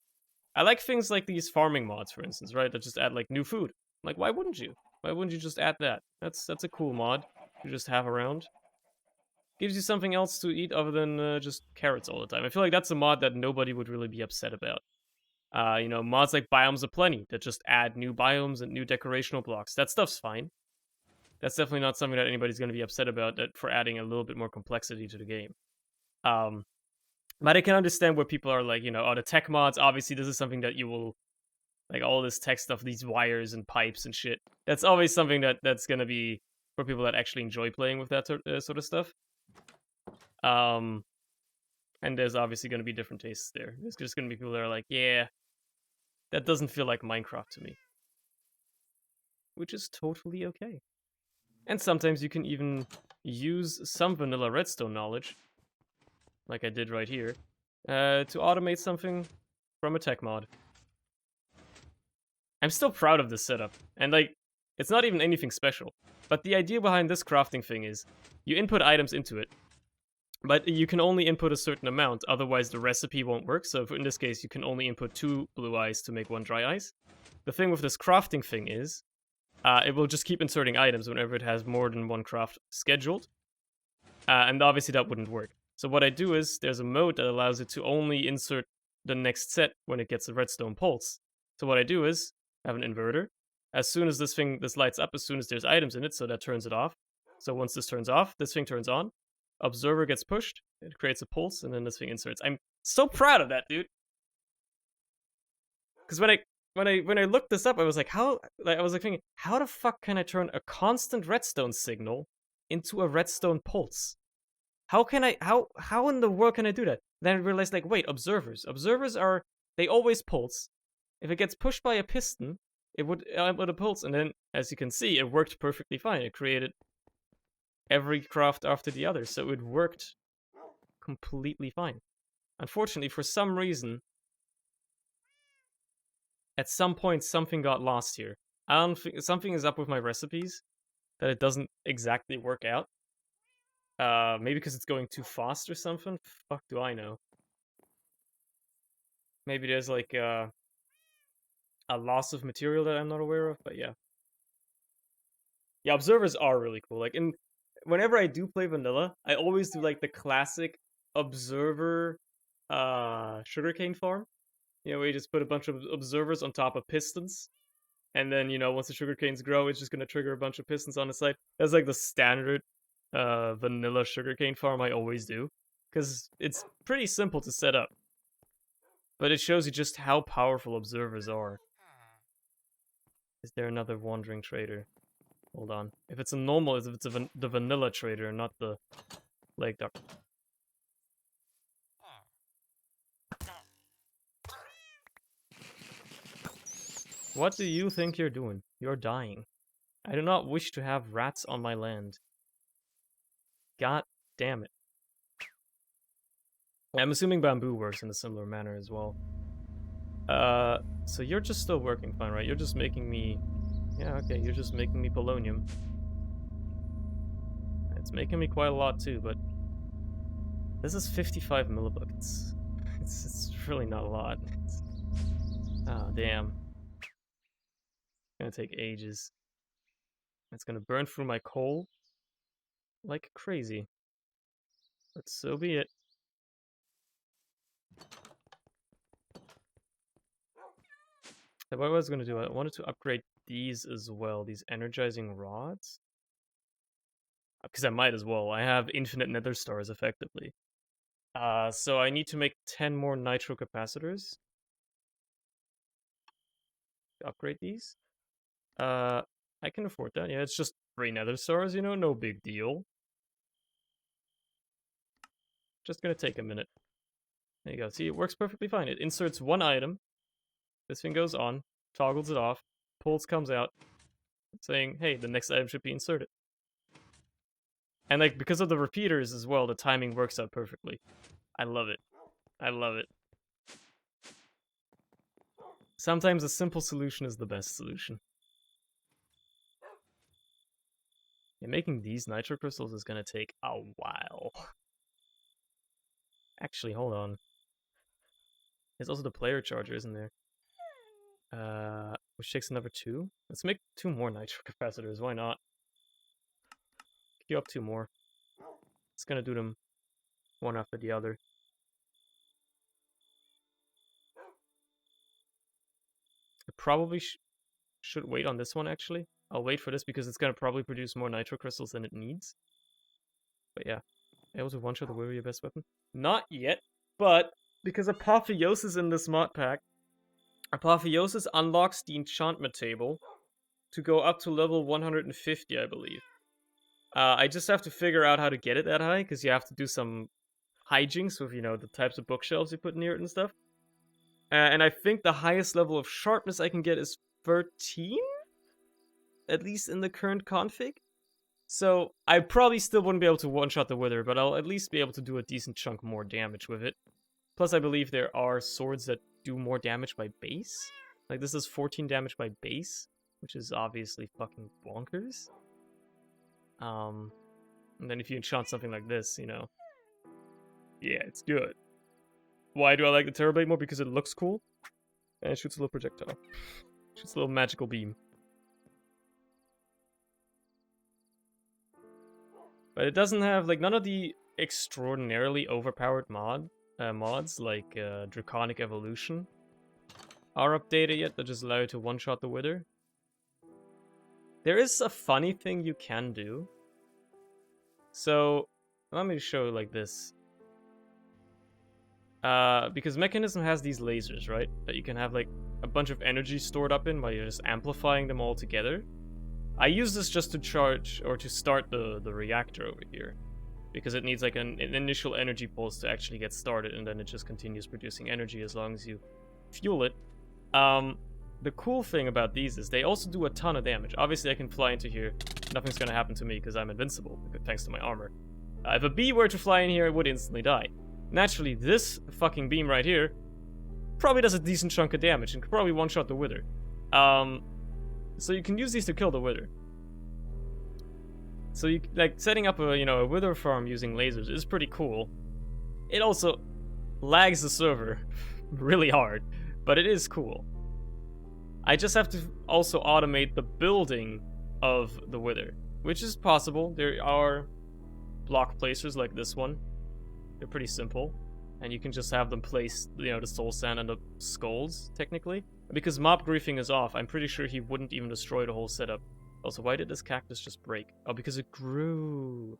I like things like these farming mods, for instance, right? That just add like new food. Like, why wouldn't you? Why wouldn't you just add that? That's a cool mod to just have around. Gives you something else to eat other than just carrots all the time. I feel like that's a mod that nobody would really be upset about. Mods like Biomes Aplenty that just add new biomes and new decorational blocks. That stuff's fine. That's definitely not something that anybody's going to be upset about for adding a little bit more complexity to the game. But I can understand where people are like, oh, the tech mods, obviously this is something that you will, like all this tech stuff, these wires and pipes and shit. That's always something that's going to be for people that actually enjoy playing with that sort of stuff. And there's obviously going to be different tastes there. There's just going to be people that are like, yeah, that doesn't feel like Minecraft to me. Which is totally okay. And sometimes you can even use some vanilla redstone knowledge, like I did right here, to automate something from a tech mod. I'm still proud of this setup, and like, it's not even anything special. But the idea behind this crafting thing is, you input items into it, but you can only input a certain amount, otherwise the recipe won't work. So in this case, you can only input 2 blue ice to make 1 dry ice. The thing with this crafting thing is, it will just keep inserting items whenever it has more than 1 craft scheduled. And obviously that wouldn't work. So what I do is, there's a mode that allows it to only insert the next set when it gets a redstone pulse. So what I do is, I have an inverter. As soon as this lights up, as soon as there's items in it, so that turns it off. So once this turns off, this thing turns on. Observer gets pushed, it creates a pulse, and then this thing inserts. I'm so proud of that, dude. Because when I looked this up, I was like, thinking, how the fuck can I turn a constant redstone signal into a redstone pulse? How in the world can I do that? Then I realized, like, wait, observers. Observers they always pulse. If it gets pushed by a piston, it would a pulse, and then, as you can see, it worked perfectly fine. It created every craft after the other, so it worked completely fine. Unfortunately, for some reason, at some point, something got lost here. I don't think something is up with my recipes that it doesn't exactly work out. Maybe because it's going too fast or something. Fuck, do I know? Maybe there's like a loss of material that I'm not aware of. But yeah, observers are really cool. Like, whenever I do play vanilla, I always do like the classic observer sugarcane farm. You know, where you just put a bunch of observers on top of pistons. And then, you know, once the sugarcanes grow, it's just going to trigger a bunch of pistons on the side. That's like the standard vanilla sugarcane farm I always do. Because it's pretty simple to set up. But it shows you just how powerful observers are. Is there another wandering trader? Hold on. If it's the vanilla trader, not the lake duck. What do you think you're doing? You're dying. I do not wish to have rats on my land. God damn it. I'm assuming bamboo works in a similar manner as well. So you're just still working fine, right? You're just making me... Yeah, okay, you're just making me polonium. It's making me quite a lot too, but... This is 55 millibuckets. It's really not a lot. Oh, damn. It's gonna take ages. It's gonna burn through my coal like crazy. But so be it. So what I was gonna do, I wanted to upgrade these as well, these energizing rods. Because I might as well. I have infinite nether stars effectively. So I need to make 10 more nitro capacitors. Upgrade these. I can afford that. Yeah, it's just 3 nether stars, you know, no big deal. Just gonna take a minute. There you go. See, it works perfectly fine. It inserts one item. This thing goes on, toggles it off, pulse comes out, saying, hey, the next item should be inserted. And like, because of the repeaters as well, the timing works out perfectly. I love it. I love it. Sometimes a simple solution is the best solution. Yeah, making these nitro crystals is gonna take a while. Actually, hold on. There's also the player charger, isn't there? Which takes another 2. Let's make 2 more nitro capacitors, why not? Queue up 2 more. It's gonna do them one after the other. I probably should wait on this one, actually. I'll wait for this because it's gonna probably produce more nitro crystals than it needs. But yeah. Able to one-shot the warrior best weapon? Not yet, but because Apotheosis in this mod pack, Apotheosis unlocks the enchantment table to go up to level 150, I believe. I just have to figure out how to get it that high, because you have to do some hijinks with, you know, the types of bookshelves you put near it and stuff. And I think the highest level of sharpness I can get is 13? At least in the current config. So, I probably still wouldn't be able to one-shot the Wither, but I'll at least be able to do a decent chunk more damage with it. Plus, I believe there are swords that do more damage by base. Like, this is 14 damage by base, which is obviously fucking bonkers. And then if you enchant something like this, you know... Yeah, it's good. Why do I like the Terrorblade more? Because it looks cool. And it shoots a little projectile. Shoots a little magical beam. But it doesn't have, like, none of the extraordinarily overpowered mods, like Draconic Evolution. are updated yet that just allow you to one-shot the Wither. There is a funny thing you can do. So, let me show like this. Because Mechanism has these lasers, right? That you can have like a bunch of energy stored up in while you're just amplifying them all together. I use this just to charge or to start the reactor over here. Because it needs like an initial energy pulse to actually get started, and then it just continues producing energy as long as you fuel it. The cool thing about these is they also do a ton of damage. Obviously, I can fly into here. Nothing's gonna happen to me because I'm invincible, thanks to my armor. If a bee were to fly in here, it would instantly die. Naturally, this fucking beam right here probably does a decent chunk of damage and could probably one-shot the Wither. So you can use these to kill the Wither. So you like setting up a Wither farm using lasers is pretty cool. It also lags the server really hard, but it is cool. I just have to also automate the building of the Wither, which is possible. There are block placers like this one. They're pretty simple, and you can just have them place, the soul sand and the skulls, technically. Because mob griefing is off, I'm pretty sure he wouldn't even destroy the whole setup. Also, why did this cactus just break? Oh, because it grew.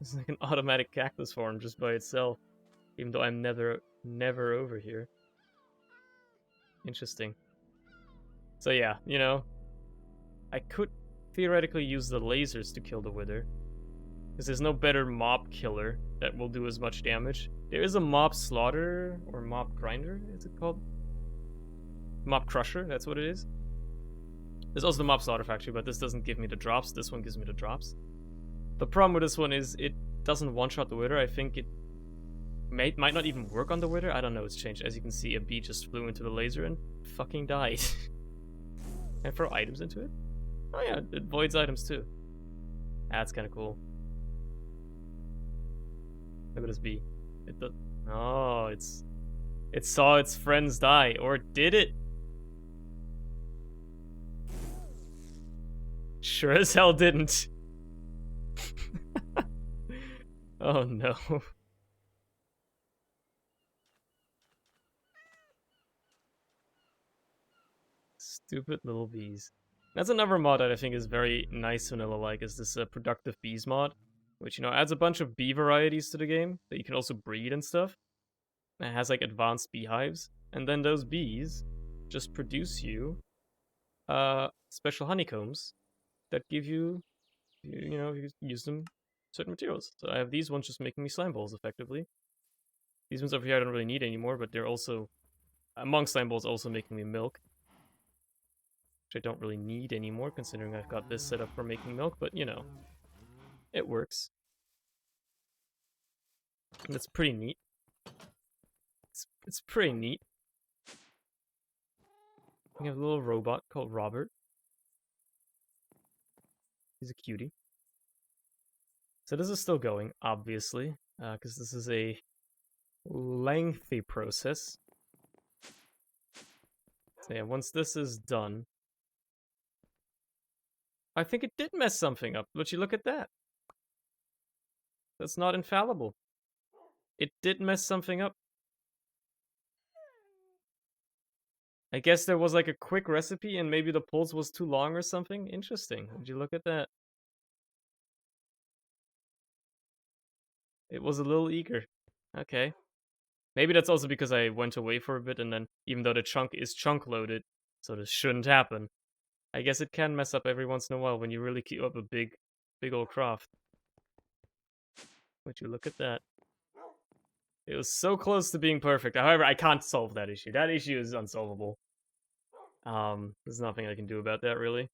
It's like an automatic cactus farm just by itself, even though I'm never over here. Interesting. So yeah, I could theoretically use the lasers to kill the Wither. Because there's no better mob killer that will do as much damage. There is a mob slaughter, or mob grinder, is it called? Mob crusher, that's what it is. There's also the mob slaughter factory, but this doesn't give me the drops. This one gives me the drops. The problem with this one is it doesn't one-shot the Wither. I think it might not even work on the Wither. I don't know, it's changed. As you can see, a bee just flew into the laser and fucking died. Can I throw items into it? Oh yeah, it voids items too. That's kind of cool. Look at this bee. It does. Oh, it saw its friends die, or did it? Sure as hell didn't. Oh no. Stupid little bees. That's another mod that I think is very nice vanilla-like, is this productive bees mod. Which, adds a bunch of bee varieties to the game that you can also breed and stuff. And it has like advanced beehives. And then those bees just produce you special honeycombs that give you, you use them certain materials. So I have these ones just making me slime balls effectively. These ones over here I don't really need anymore, but they're also, among slime balls, also making me milk. Which I don't really need anymore, considering I've got this set up for making milk, but it works. And it's pretty neat. It's pretty neat. We have a little robot called Robert. He's a cutie. So this is still going, obviously, because this is a lengthy process. So yeah, once this is done, I think it did mess something up. Would you look at that? That's not infallible. It did mess something up. I guess there was like a quick recipe and maybe the pulse was too long or something. Interesting. Would you look at that? It was a little eager. Okay. Maybe that's also because I went away for a bit and then, even though the chunk is chunk loaded, so this shouldn't happen. I guess it can mess up every once in a while when you really keep up a big old craft. Would you look at that? It was so close to being perfect. However, I can't solve that issue. That issue is unsolvable. There's nothing I can do about that, really.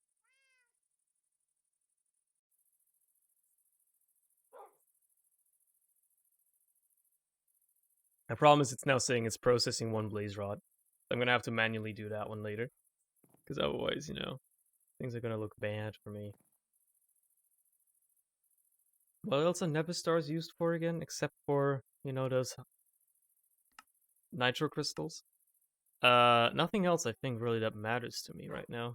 The problem is it's now saying it's processing one blaze rod. I'm gonna have to manually do that one later. Because otherwise, things are gonna look bad for me. What else are Nebus stars used for again? Except for, those nitro crystals? Nothing else I think really that matters to me right now.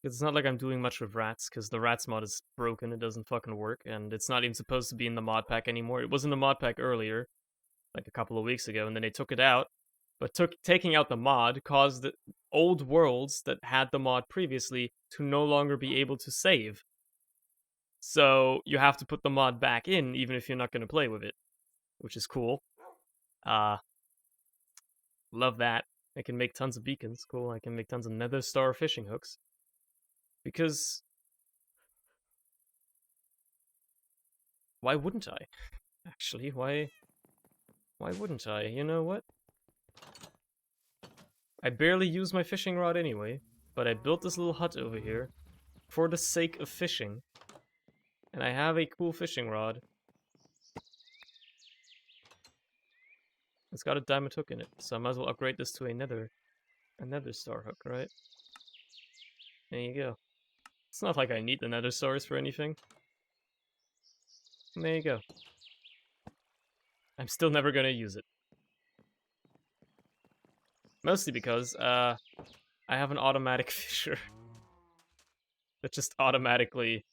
It's not like I'm doing much with rats, because the rats mod is broken, it doesn't fucking work, and it's not even supposed to be in the mod pack anymore. It was in the mod pack earlier, like a couple of weeks ago, and then they took it out. But taking out the mod caused the old worlds that had the mod previously to no longer be able to save. So you have to put the mod back in even if you're not going to play with it, which is cool. Love that. I can make tons of beacons. Cool. I can make tons of nether star fishing hooks. Because why wouldn't I? Actually, why wouldn't I? You know what? I barely use my fishing rod anyway, but I built this little hut over here for the sake of fishing. And I have a cool fishing rod. It's got a diamond hook in it, so I might as well upgrade this to a nether star hook, right? There you go. It's not like I need the nether stars for anything. And there you go. I'm still never gonna use it. Mostly because, I have an automatic fisher that just automatically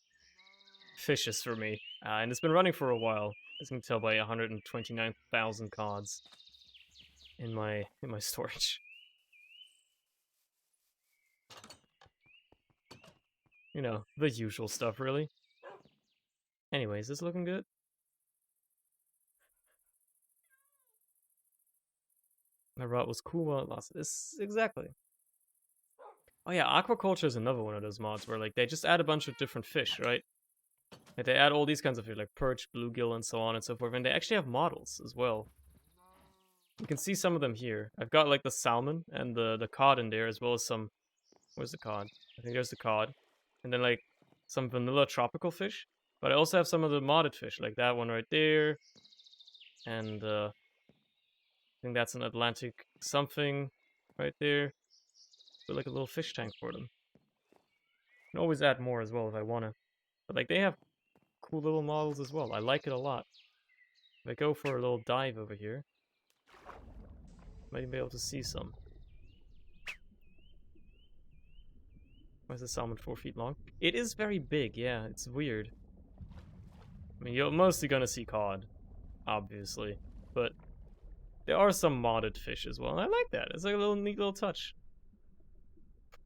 fishes for me. And it's been running for a while, as you can tell by 129,000 cards in my storage. You know, the usual stuff, really. Anyways, this looking good? My rod was cool while it lasted. This exactly. Oh yeah, aquaculture is another one of those mods where like they just add a bunch of different fish, right? Like they add all these kinds of fish, like perch, bluegill, and so on and so forth, and they actually have models as well. You can see some of them here. I've got like the salmon and the cod in there, as well as some. Where's the cod? I think there's the cod, and then like some vanilla tropical fish. But I also have some of the modded fish, like that one right there, and I think that's an Atlantic something right there. Put like a little fish tank for them. Can always add more as well if I wanna. But like they have cool little models as well. I like it a lot. If I go for a little dive over here, might even be able to see some. Why is the salmon 4 feet long? It is very big, yeah, it's weird. I mean, you're mostly gonna see cod, obviously, but there are some modded fish as well, and I like that. It's like a little neat little touch.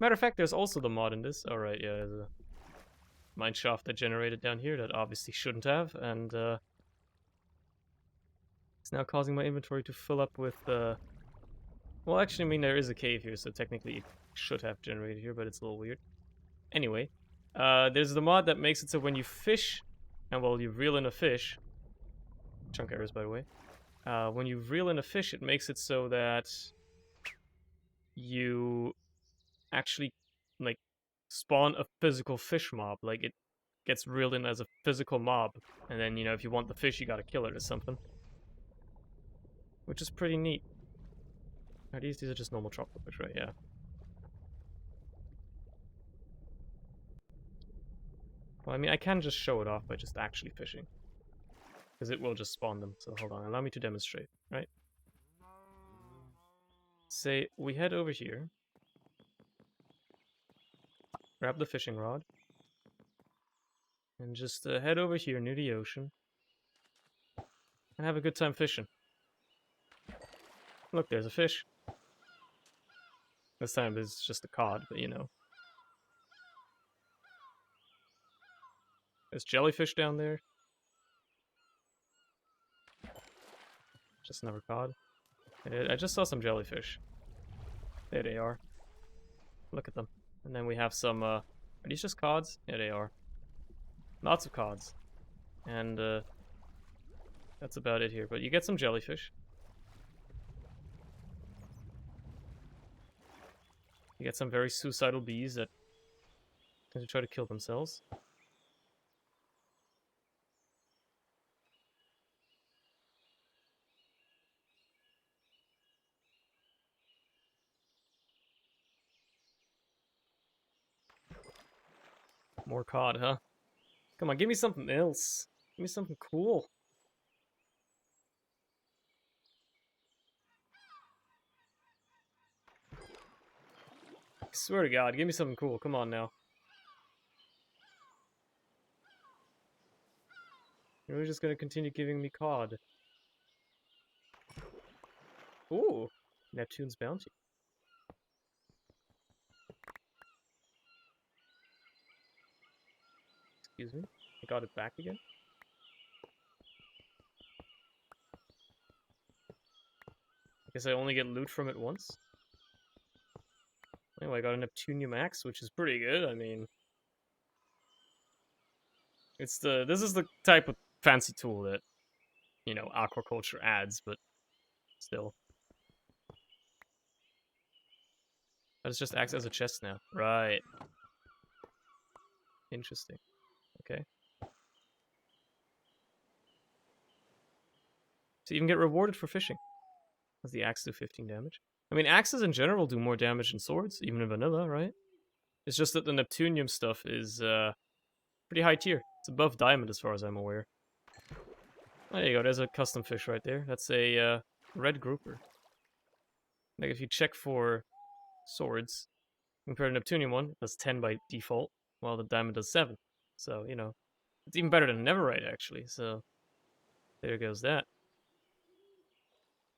Matter of fact, there's also the mod in this. Alright, yeah, there's a mine shaft that generated down here that obviously shouldn't have, and it's now causing my inventory to fill up with, well, actually, I mean, there is a cave here, so technically it should have generated here, but it's a little weird. Anyway, there's the mod that makes it so when you fish, and well, you reel in a fish, chunk errors, by the way, when you reel in a fish, it makes it so that you actually, like, spawn a physical fish mob. Like, it gets reeled in as a physical mob, and then, you know, if you want the fish, you gotta kill it or something. Which is pretty neat. Are these are just normal tropical fish, right? Yeah. Well, I mean, I can just show it off by just actually fishing. Because it will just spawn them. So hold on, allow me to demonstrate, right? Say, we head over here. Grab the fishing rod. And just head over here near the ocean. And have a good time fishing. Look, there's a fish. This time it's just a cod, but you know. There's jellyfish down there. Just another cod. I just saw some jellyfish. There they are. Look at them. And then we have some, are these just cods? Yeah, they are. Lots of cods. And, that's about it here. But you get some jellyfish. You get some very suicidal bees that tend to try to kill themselves. More cod, huh? Come on, give me something else. Give me something cool. I swear to God, give me something cool. Come on now. You're just gonna continue giving me cod. Ooh, Neptune's bounty. Excuse me. I got it back again. I guess I only get loot from it once. Anyway, I got a Neptunium axe, which is pretty good. I mean, this is the type of fancy tool that, you know, aquaculture adds, but still. That just acts as a chest now. Right. Interesting. Okay. So you can get rewarded for fishing. Does the axe do 15 damage? I mean, axes in general do more damage than swords, even in vanilla, right? It's just that the Neptunium stuff is pretty high tier. It's above diamond as far as I'm aware. Oh, there you go, there's a custom fish right there. That's a red grouper. Like if you check for swords, compare to Neptunium one, it does 10 by default, while the diamond does 7. So, you know, it's even better than Neverite actually, so there goes that.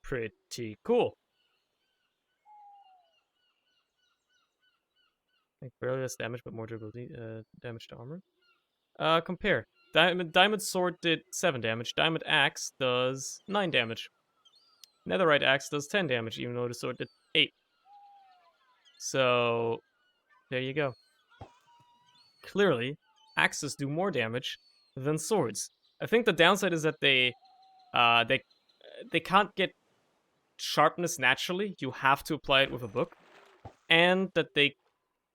Pretty cool. Like barely less damage, but more durability, damage to armor. Compare. Diamond sword did 7 damage. Diamond axe does 9 damage. Netherite axe does 10 damage, even though the sword did 8. So, there you go. Clearly, axes do more damage than swords. I think the downside is that they can't get sharpness naturally. You have to apply it with a book, and that they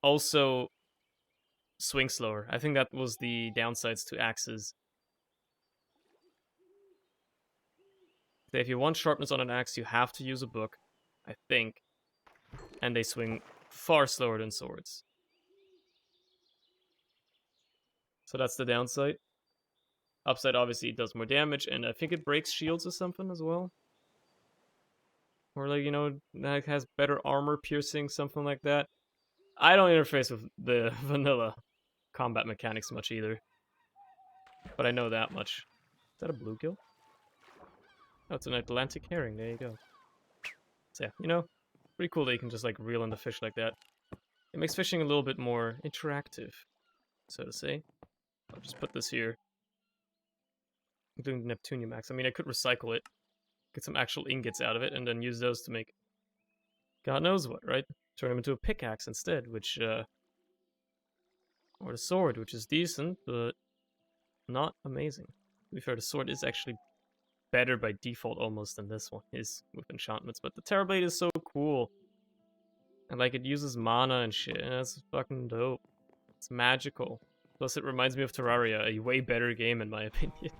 also swing slower. I think that was the downsides to axes. If you want sharpness on an axe, you have to use a book, I think, and they swing far slower than swords. So that's the downside. Upside, obviously, it does more damage, and I think it breaks shields or something as well. Or, like, you know, it has better armor piercing, something like that. I don't interface with the vanilla combat mechanics much either. But I know that much. Is that a bluegill? Oh, it's an Atlantic herring. There you go. So, yeah, you know, pretty cool that you can just, like, reel in the fish like that. It makes fishing a little bit more interactive, so to say. I'll just put this here. I'm doing Neptunium axe. I mean, I could recycle it, get some actual ingots out of it, and then use those to make God knows what, right? Turn them into a pickaxe instead, which, or the sword, which is decent, but not amazing. To be fair, the sword is actually better by default almost than this one is with enchantments, but the Terrorblade is so cool. And, like, it uses mana and shit, and that's fucking dope. It's magical. Plus, it reminds me of Terraria, a way better game in my opinion.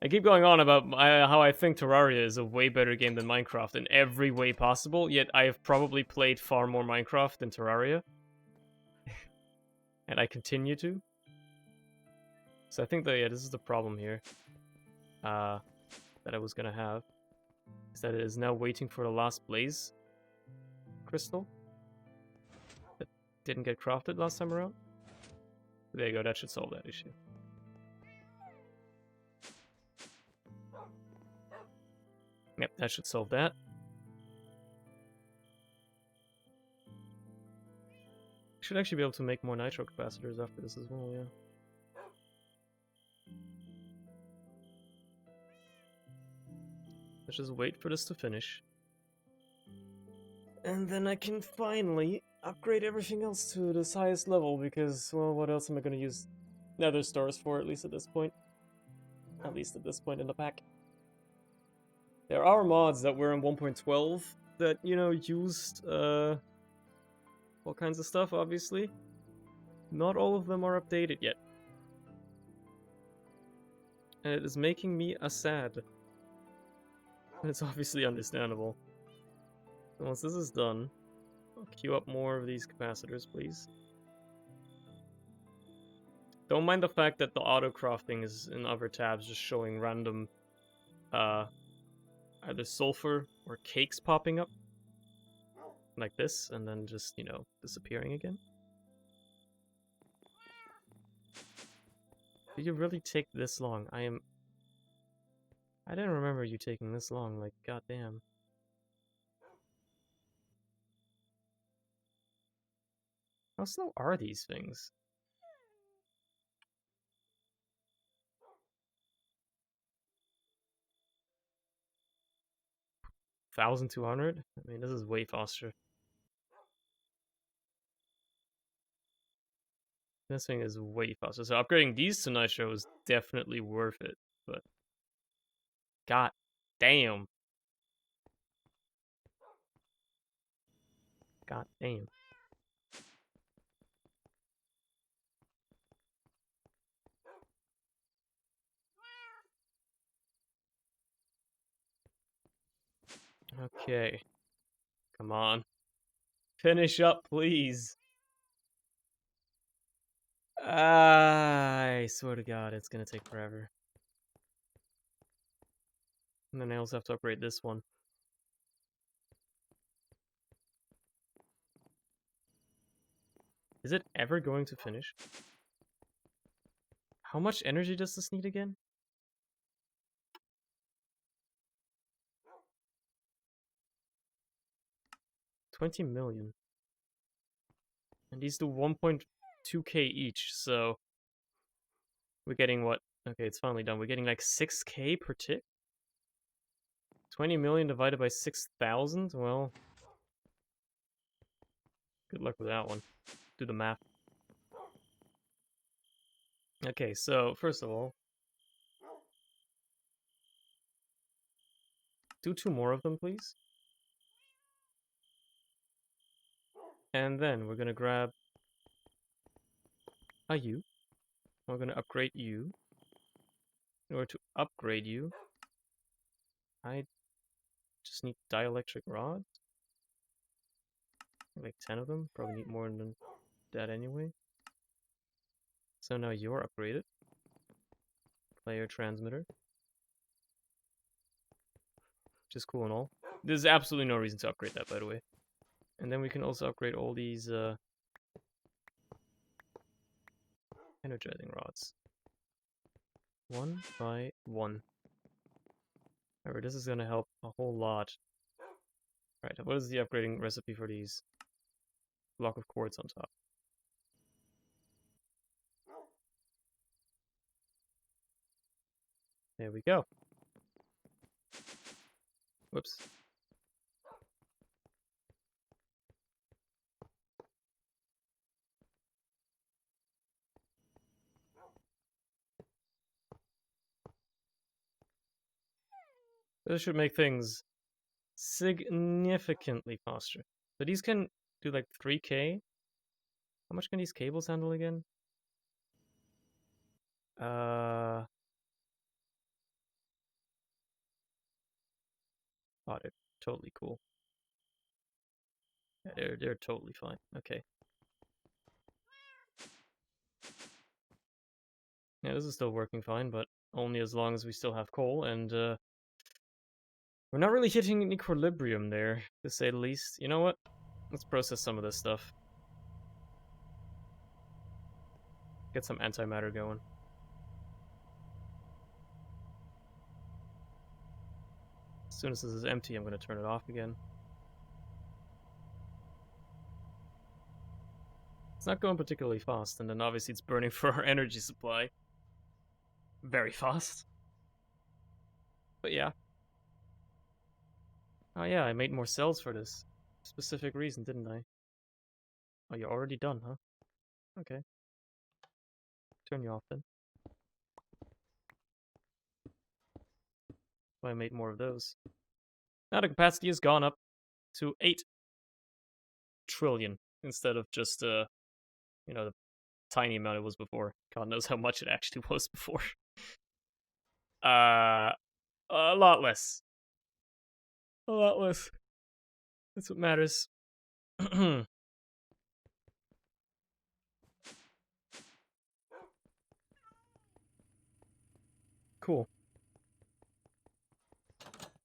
I keep going on about how I think Terraria is a way better game than Minecraft in every way possible, yet I have probably played far more Minecraft than Terraria. And I continue to. So I think that, yeah, this is the problem here. That I was gonna have. Is that it is now waiting for the last blaze crystal. That didn't get crafted last time around. There you go, that should solve that issue. Yep, that should solve that. Should actually be able to make more nitro capacitors after this as well, yeah. Let's just wait for this to finish. And then I can finally upgrade everything else to this highest level, because, well, what else am I going to use nether stars for, at least at this point? At least at this point in the pack. There are mods that were in 1.12 that, you know, used all kinds of stuff, obviously. Not all of them are updated yet. And it is making me sad. And it's obviously understandable. So once this is done, I'll queue up more of these capacitors, please. Don't mind the fact that the auto-crafting is in other tabs just showing random either sulfur or cakes popping up. Like this, and then just, you know, disappearing again. Did you really take this long? I didn't remember you taking this long, like, goddamn. How slow are these things? $1,200? I mean, this is way faster. This thing is way faster. So upgrading these to Nitro is definitely worth it. But god damn. God damn. Okay. Come on. Finish up, please. I swear to God, it's gonna take forever. And then I also have to upgrade this one. Is it ever going to finish? How much energy does this need again? 20 million. And these do 1.2k each, so we're getting what? Okay, it's finally done. We're getting like 6k per tick? 20 million divided by 6,000? Well, good luck with that one. Do the math. Okay, so first of all, do 2 more of them, please. And then we're gonna grab a you. We're gonna upgrade you. In order to upgrade you, I just need dielectric rods. Like 10 of them. Probably need more than that anyway. So now you're upgraded. Player transmitter. Which is cool and all. There's absolutely no reason to upgrade that, by the way. And then we can also upgrade all these energizing rods. 1 by 1. However, this is gonna help a whole lot. Right, what is the upgrading recipe for these? Block of quartz on top. There we go. Whoops. This should make things significantly faster. So these can do like 3k. How much can these cables handle again? Oh, they're totally cool. Yeah, they're totally fine. Okay. Yeah, this is still working fine, but only as long as we still have coal, and we're not really hitting an equilibrium there, to say the least. You know what? Let's process some of this stuff. Get some antimatter going. As soon as this is empty, I'm going to turn it off again. It's not going particularly fast, and then obviously it's burning for our energy supply. Very fast. But yeah. Oh yeah, I made more cells for this specific reason, didn't I? Oh, you're already done, huh? Okay. Turn you off then. So I made more of those. Now the capacity has gone up to 8 trillion instead of just, you know, the tiny amount it was before. God knows how much it actually was before. A lot less. A lot less. That's what matters. Cool.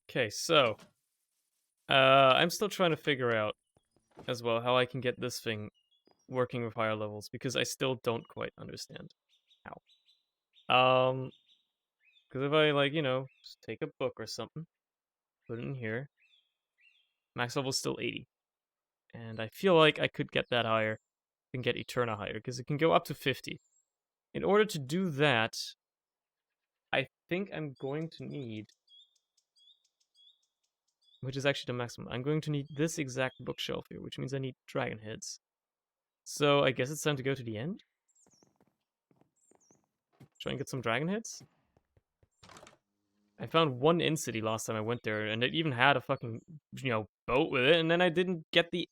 Okay, so I'm still trying to figure out as well how I can get this thing working with higher levels, because I still don't quite understand how. Because if I, like, you know, just take a book or something, put it in here, max level's still 80. And I feel like I could get that higher. can get Eterna higher, because it can go up to 50. In order to do that, I think I'm going to need, which is actually the maximum, I'm going to need this exact bookshelf here, which means I need dragon heads. So I guess it's time to go to the end? Try and get some dragon heads? I found one in city last time I went there, and it even had a fucking, boat with it, and then I didn't get the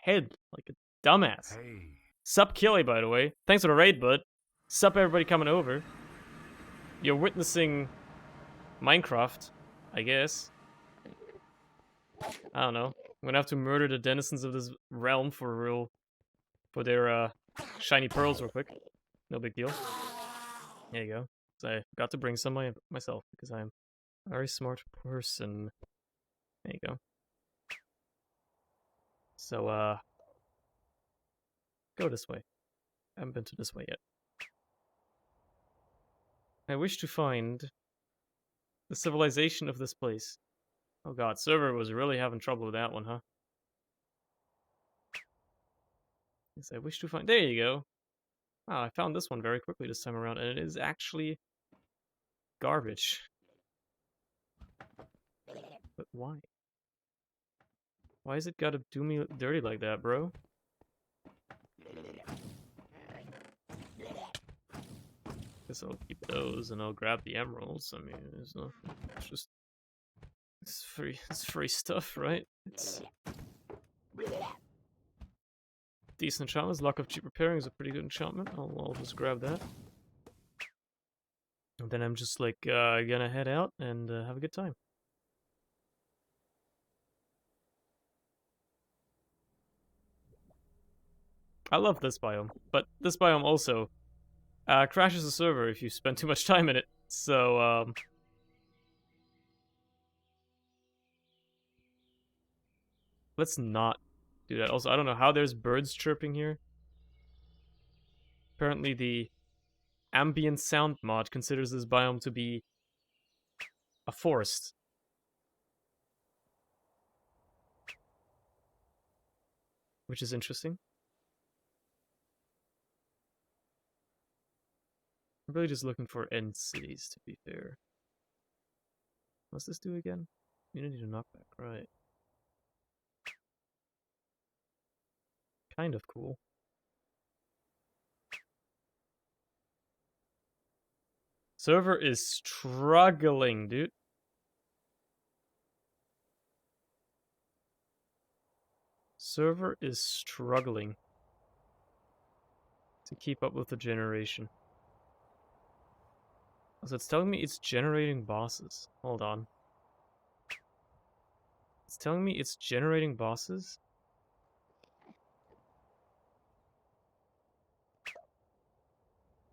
head, like a dumbass. Hey. Sup, Killy, by the way. Thanks for the raid, bud. Sup, everybody coming over. You're witnessing Minecraft, I guess. I don't know. I'm gonna have to murder the denizens of this realm for their shiny pearls real quick. No big deal. There you go. So I got to bring some myself because I'm a very smart person. There you go. So, go this way. I haven't been to this way yet. I wish to find the civilization of this place. Oh god, server was really having trouble with that one, huh? Yes, I wish to find... There you go. Wow, I found this one very quickly this time around, and it is actually garbage. But why? Why is it gotta do me dirty like that, bro? Guess I'll keep those and I'll grab the emeralds. I mean, it's just... It's free stuff, right? It's... Decent enchantments. Luck of Cheap Repairing is a pretty good enchantment. I'll just grab that. And then I'm just like gonna head out and have a good time. I love this biome, but this biome also crashes the server if you spend too much time in it. So let's not do that. Also, I don't know how there's birds chirping here. Apparently the ambient sound mod considers this biome to be a forest. Which is interesting. I'm really just looking for end cities, to be fair. What's this do again? Immunity to knockback, right. Kind of cool. Server is struggling, dude. Server is struggling to keep up with the generation. So it's telling me it's generating bosses. Hold on. It's telling me it's generating bosses?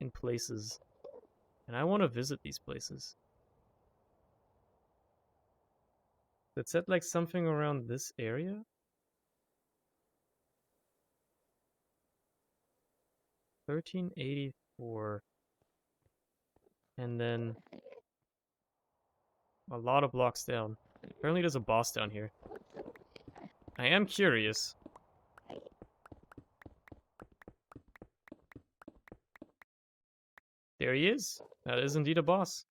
In places. And I want to visit these places. It said like something around this area? $13.84. And then a lot of blocks down. Apparently there's a boss down here. I am curious. There he is. That is indeed a boss.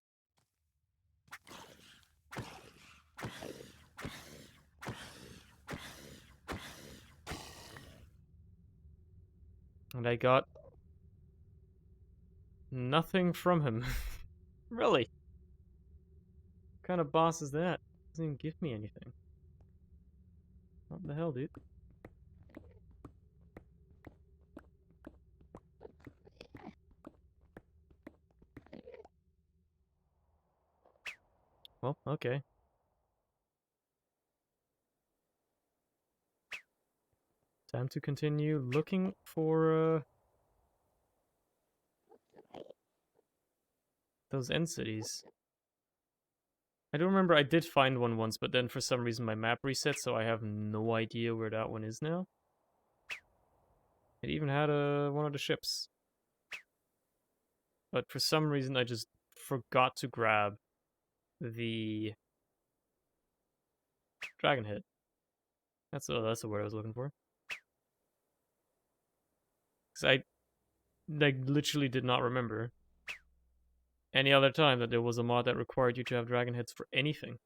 And I got nothing from him. Really? What kind of boss is that? Doesn't even give me anything. What the hell, dude? Well, okay. Time to continue looking for those end cities. I do remember I did find one once, but then for some reason my map reset, so I have no idea where that one is now. It even had one of the ships. But for some reason I just forgot to grab the dragon head. That's the word I was looking for. Because I, like, literally did not remember any other time that there was a mod that required you to have dragon heads for anything.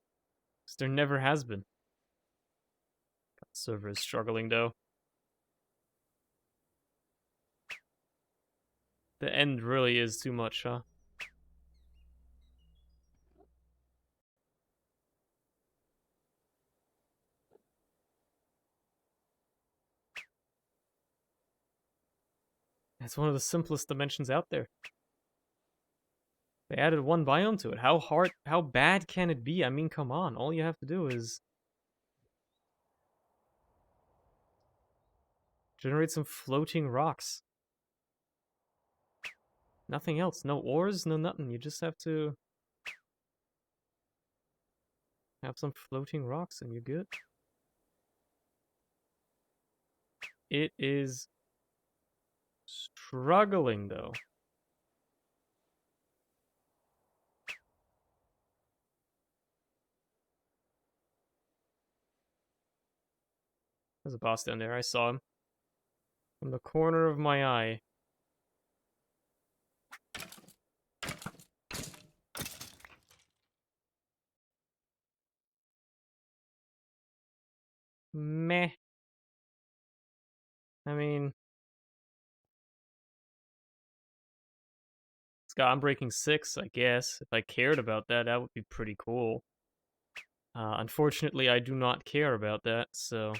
Because there never has been. God, the server is struggling, though. The end really is too much, huh? It's one of the simplest dimensions out there. They added one biome to it. How bad can it be? I mean, come on. All you have to do is generate some floating rocks. Nothing else. No ores, no nothing. You just have to have some floating rocks and you're good. It is struggling, though. There's a boss down there. I saw him. From the corner of my eye. Meh. I mean... It's got Unbreaking 6, I guess. If I cared about that, that would be pretty cool. Unfortunately, I do not care about that, so...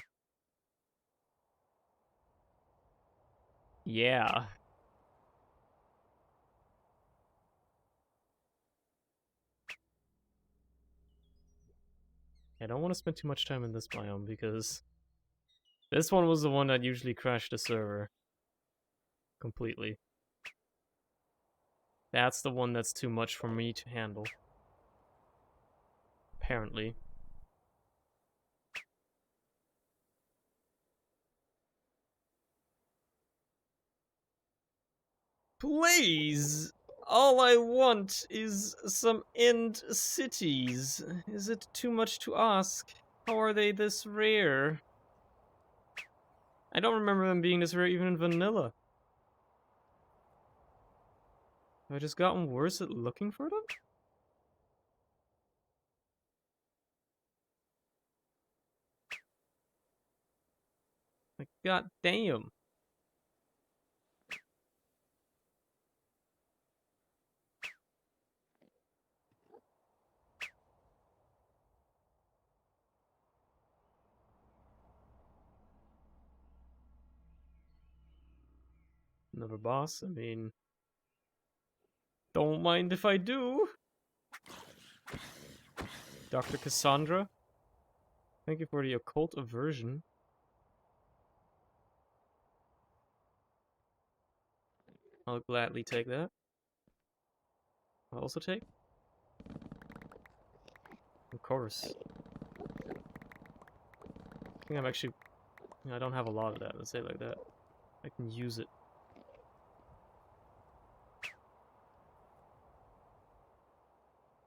Yeah. I don't want to spend too much time in this biome, because... This one was the one that usually crashed the server. Completely. That's the one that's too much for me to handle. Apparently. Please! All I want is some end cities. Is it too much to ask? How are they this rare? I don't remember them being this rare even in vanilla. Have I just gotten worse at looking for them? Like, god damn. Another boss, I mean... Don't mind if I do. Dr. Cassandra. Thank you for the occult aversion. I'll gladly take that. I'll also take. Of course. I think I'm actually... I don't have a lot of that, let's say it like that. I can use it.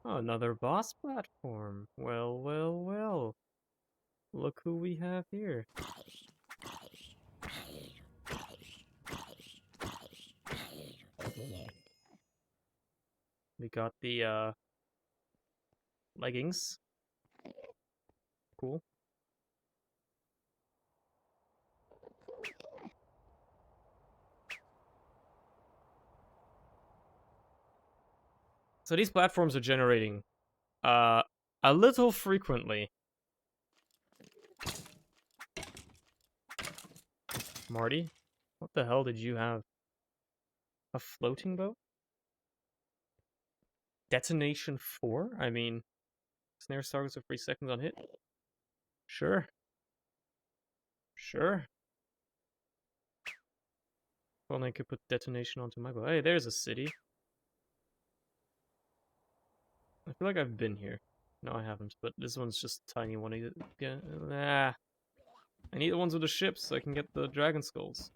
Oh, another boss platform. Well, well, well. Look who we have here. We got the, leggings. Cool. So these platforms are generating, a little frequently. Marty, what the hell did you have? A floating boat? Detonation 4? I mean, snare targets for 3 seconds on hit? Sure. Sure. Well, then I could put detonation onto my boat. Hey, there's a city. I feel like I've been here. No, I haven't, but this one's just a tiny one. I need the ones with the ships so I can get the dragon skulls.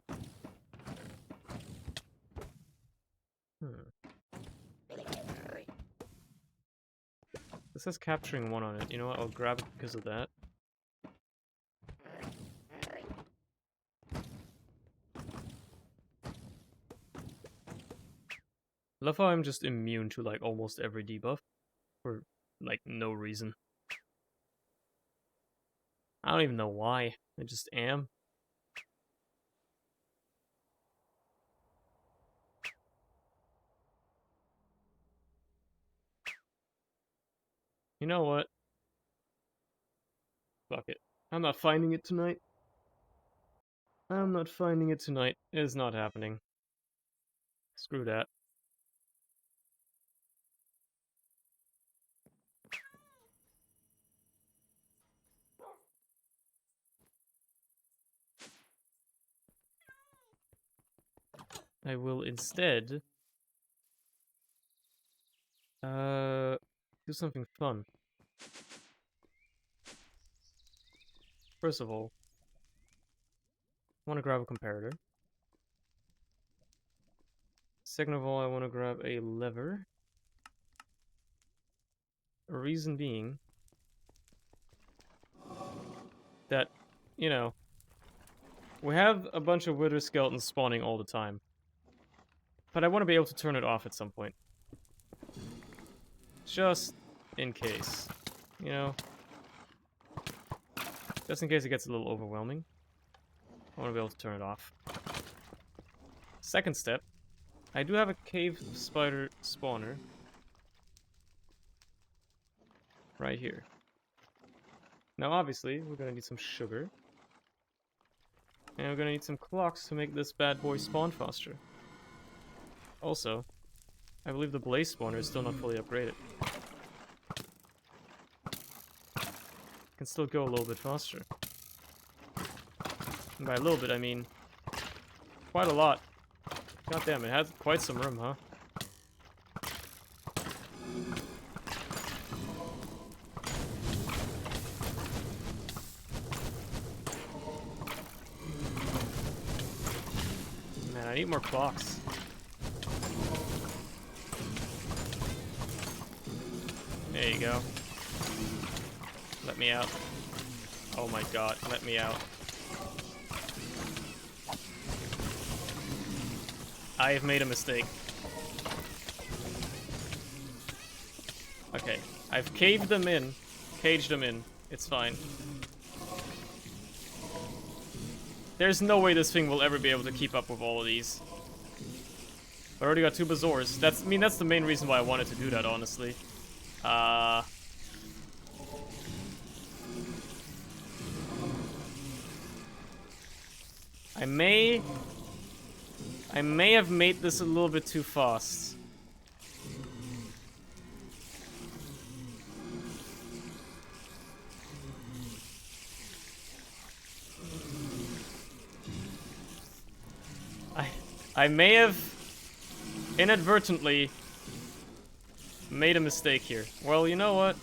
This says capturing one on it. You know what? I'll grab it because of that. Love how I'm just immune to like almost every debuff for like no reason. I don't even know why. I just am. You know what? Fuck it. I'm not finding it tonight. I'm not finding it tonight. It is not happening. Screw that. I will instead do something fun. First of all, I want to grab a comparator. Second of all, I want to grab a lever. A reason being that, you know, we have a bunch of wither skeletons spawning all the time. But I want to be able to turn it off at some point. Just in case. You know? Just in case it gets a little overwhelming. I want to be able to turn it off. Second step. I do have a cave spider spawner. Right here. Now obviously, we're going to need some sugar. And we're going to need some clocks to make this bad boy spawn faster. Also, I believe the blaze spawner is still not fully upgraded. Can still go a little bit faster. And by a little bit, I mean quite a lot. God damn, it has quite some room, huh? Man, I need more clocks. There you go. Let me out. Oh my god, let me out. I have made a mistake. Okay, I've caved them in. Caged them in. It's fine. There's no way this thing will ever be able to keep up with all of these. I already got 2 Bazaars. That's the main reason why I wanted to do that, honestly. I may have made this a little bit too fast. I may have inadvertently made a mistake here. Well, you know what?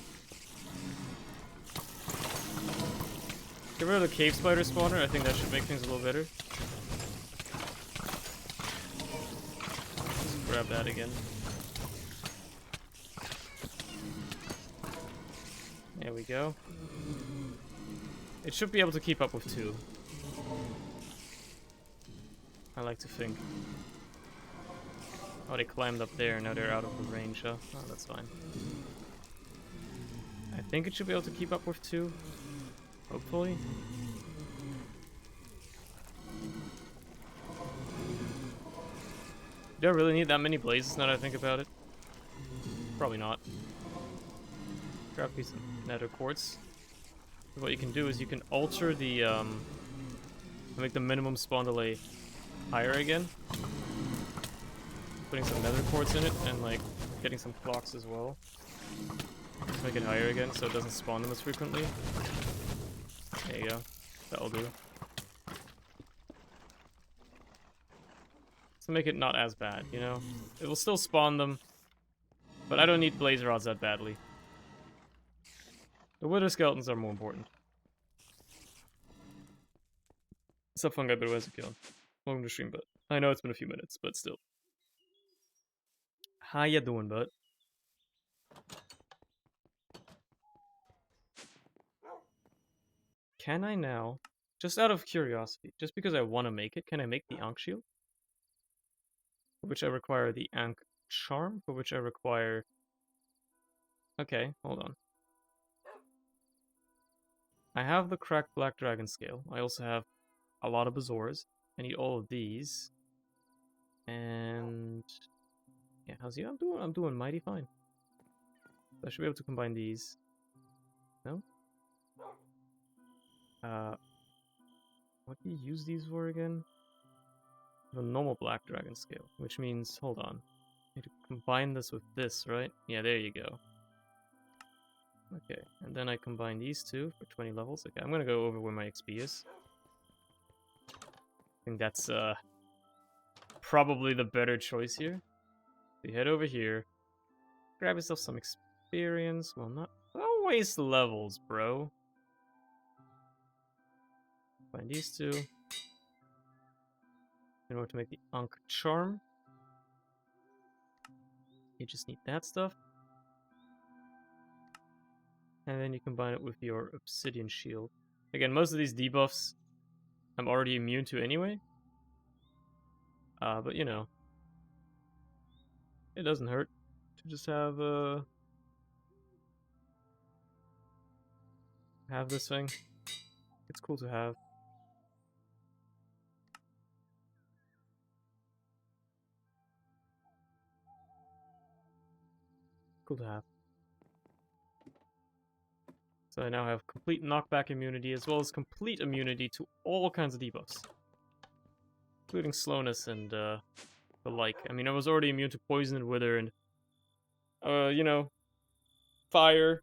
Get rid of the cave spider spawner. I think that should make things a little better. Just grab that again. There we go. It should be able to keep up with 2. I like to think. Oh, they climbed up there, now they're out of the range, huh? Oh, that's fine. I think it should be able to keep up with 2. Hopefully. Do I really need that many blazes now that I think about it? Probably not. Grab a piece of nether quartz. What you can do is you can alter the, make the minimum spawn delay higher again. Putting some nether quartz in it and, like, getting some clocks as well. Just make it higher again so it doesn't spawn them as frequently. There you go. That'll do. To make it not as bad, you know? It will still spawn them, but I don't need blaze rods that badly. The wither skeletons are more important. What's up, Fungi Bit Wezukion? Welcome to stream, bud. I know it's been a few minutes, but still. How ya doing, bud? Can I now, just out of curiosity, just because I want to make it, can I make the Ankh shield? For which I require the Ankh charm, for which I require... Okay, hold on. I have the cracked black dragon scale. I also have a lot of Bazoras. I need all of these. And... yeah, how's you? I'm doing mighty fine. I should be able to combine these. No? What do you use these for again? The normal black dragon scale, which means, hold on. I need to combine this with this, right? Yeah, there you go. Okay, and then I combine these two for 20 levels. Okay, I'm gonna go over where my XP is. I think that's, probably the better choice here. So you head over here, grab yourself some experience. Well, not... don't waste levels, bro. Find these two. In order to make the Ankh charm, you just need that stuff. And then you combine it with your obsidian shield. Again, most of these debuffs I'm already immune to anyway. But you know, it doesn't hurt to just have this thing. It's cool to have. Cool to have. So I now have complete knockback immunity as well as complete immunity to all kinds of debuffs. Including slowness and the like. I mean, I was already immune to poison and wither and, you know, fire.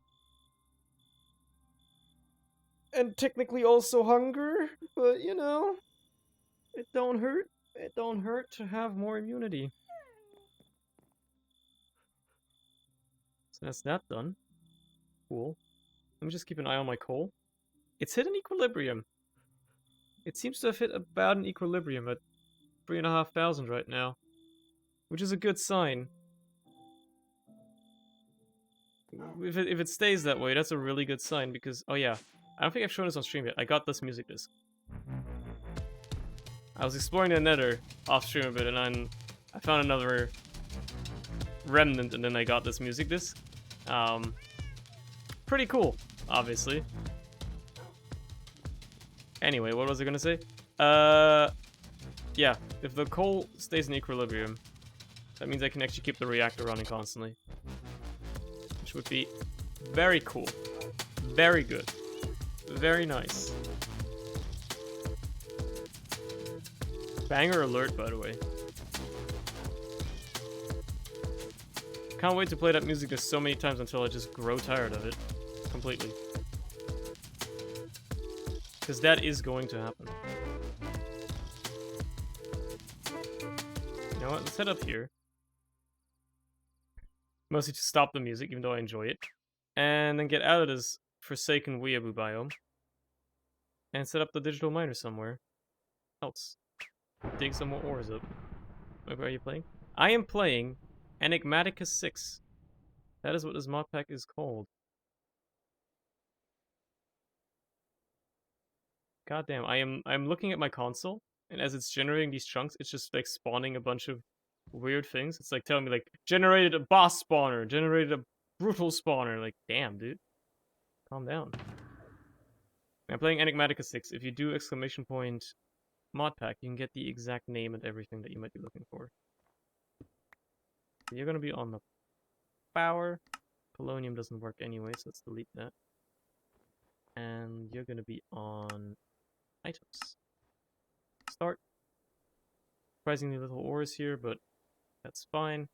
And technically also hunger, but you know, it don't hurt. It don't hurt to have more immunity. So that's that done. Cool. Let me just keep an eye on my coal. It's hit an equilibrium. It seems to have hit about an equilibrium at 3,500 right now, which is a good sign. If it stays that way, that's a really good sign because, oh yeah, I don't think I've shown this on stream yet. I got this music disc. I was exploring the nether off stream a bit and then I found another remnant and then I got this music disc. Pretty cool, obviously. Anyway, what was I gonna say? Yeah, if the coal stays in equilibrium, that means I can actually keep the reactor running constantly. Which would be very cool. Very good. Very nice. Banger alert, by the way. Can't wait to play that music just so many times until I just grow tired of it. Completely. Because that is going to happen. You know what? Let's head up here. Mostly to stop the music, even though I enjoy it. And then get out of this forsaken weeaboo biome. And set up the digital miner somewhere else. Dig some more ores up. Wait, what are you playing? I am playing Enigmatica 6. That is what this mod pack is called. Goddamn, I'm looking at my console, and as it's generating these chunks, it's just like spawning a bunch of weird things. It's like telling me like, generated a boss spawner, generated a brutal spawner. Like, damn, dude. Calm down. I'm playing Enigmatica 6. If you do exclamation point mod pack, you can get the exact name and everything that you might be looking for. So you're gonna be on the power. Polonium doesn't work anyway, so let's delete that. And you're gonna be on items. Start. Surprisingly little ores here, but that's fine.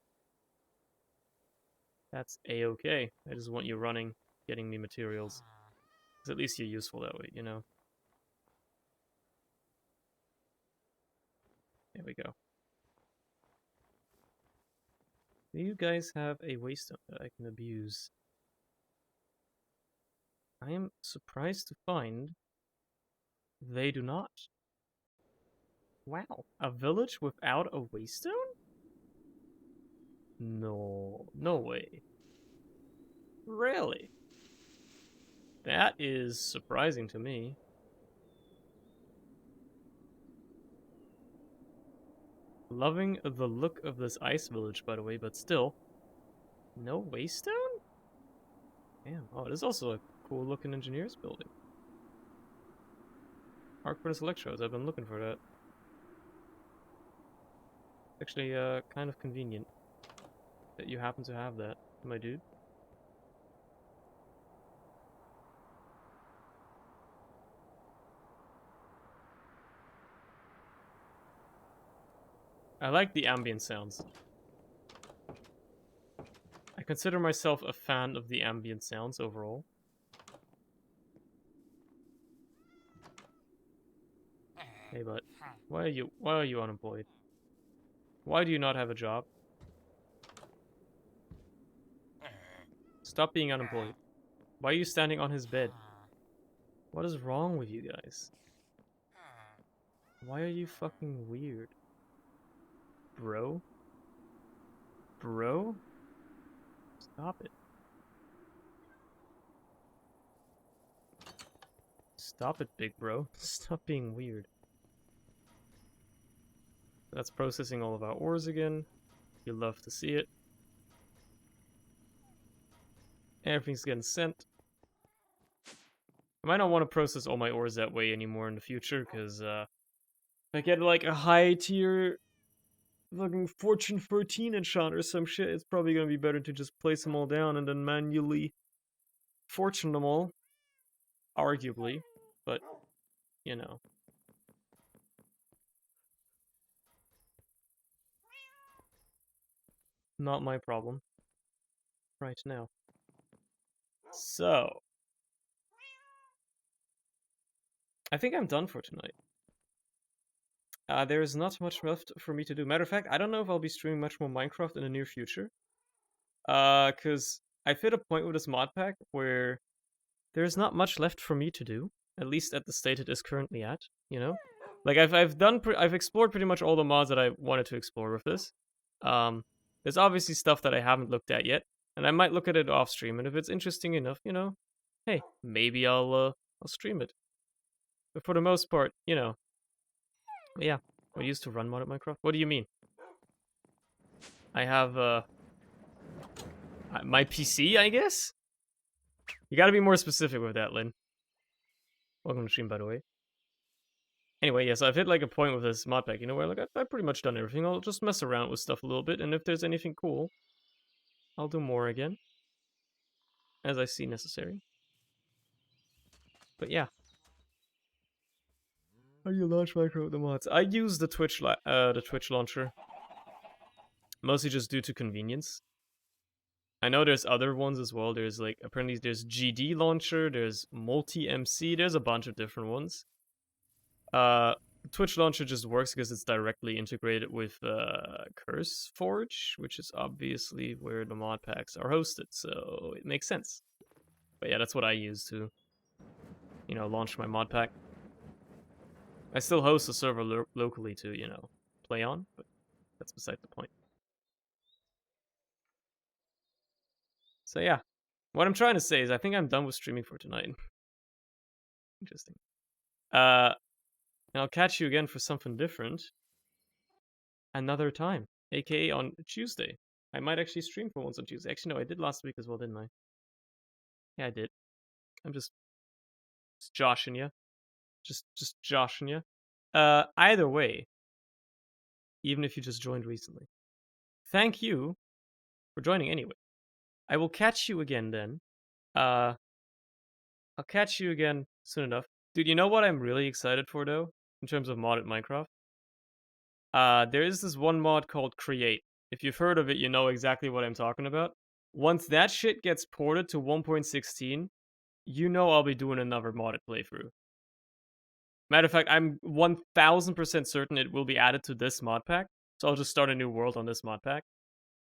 That's a-okay. I just want you running, getting me materials. Because at least you're useful that way, you know? There we go. Do you guys have a waystone that I can abuse? I am surprised to find they do not. Wow, a village without a waystone? No, no way. Really? That is surprising to me. Loving the look of this ice village, by the way, but still. No waste down? Damn. Oh, it is also a cool looking engineer's building. Arc furnace electrodes, I've been looking for that. Actually, kind of convenient that you happen to have that, my dude. I like the ambient sounds. I consider myself a fan of the ambient sounds overall. Hey, but why are you unemployed? Why do you not have a job? Stop being unemployed. Why are you standing on his bed? What is wrong with you guys? Why are you fucking weird? Bro? Bro? Stop it. Stop it, big bro. Stop being weird. That's processing all of our ores again. You love to see it. Everything's getting sent. I might not want to process all my ores that way anymore in the future, because, if I get, like, a high tier fucking Fortune 13 enchant or some shit, it's probably gonna be better to just place them all down and then manually fortune them all. Arguably. But, you know. Not my problem. Right now. So. I think I'm done for tonight. There is not much left for me to do. Matter of fact, I don't know if I'll be streaming much more Minecraft in the near future. Because I've hit a point with this mod pack where there's not much left for me to do. At least at the state it is currently at, you know? Like, I've explored pretty much all the mods that I wanted to explore with this. There's obviously stuff that I haven't looked at yet, and I might look at it off stream, and if it's interesting enough, you know, hey, maybe I'll stream it. But for the most part, you know, yeah, I used to run modded Minecraft. What do you mean? I have, my PC, I guess? You gotta be more specific with that, Lynn. Welcome to stream, by the way. Anyway, yes, I've hit like a point with this mod pack, you know, where like I've pretty much done everything. I'll just mess around with stuff a little bit, and if there's anything cool, I'll do more again. As I see necessary. But yeah. How do you launch Minecraft with the mods? I use the Twitch launcher. Mostly just due to convenience. I know there's other ones as well. There's like, apparently there's GD launcher, there's multi-MC, there's a bunch of different ones. Twitch launcher just works because it's directly integrated with CurseForge, which is obviously where the mod packs are hosted, so it makes sense. But yeah, that's what I use to, you know, launch my mod pack. I still host a server locally to, you know, play on, but that's beside the point. So yeah, what I'm trying to say is I think I'm done with streaming for tonight. Interesting. And I'll catch you again for something different another time, aka on Tuesday. I might actually stream for once on Tuesday. Actually, no, I did last week as well, didn't I? Yeah, I did. I'm just joshing you. Just joshing you. Either way, even if you just joined recently, thank you for joining anyway. I will catch you again then. I'll catch you again soon enough. Dude, you know what I'm really excited for though? In terms of modded Minecraft? There is this one mod called Create. If you've heard of it, you know exactly what I'm talking about. Once that shit gets ported to 1.16, you know I'll be doing another modded playthrough. Matter of fact, I'm 1000% certain it will be added to this mod pack, so I'll just start a new world on this mod pack.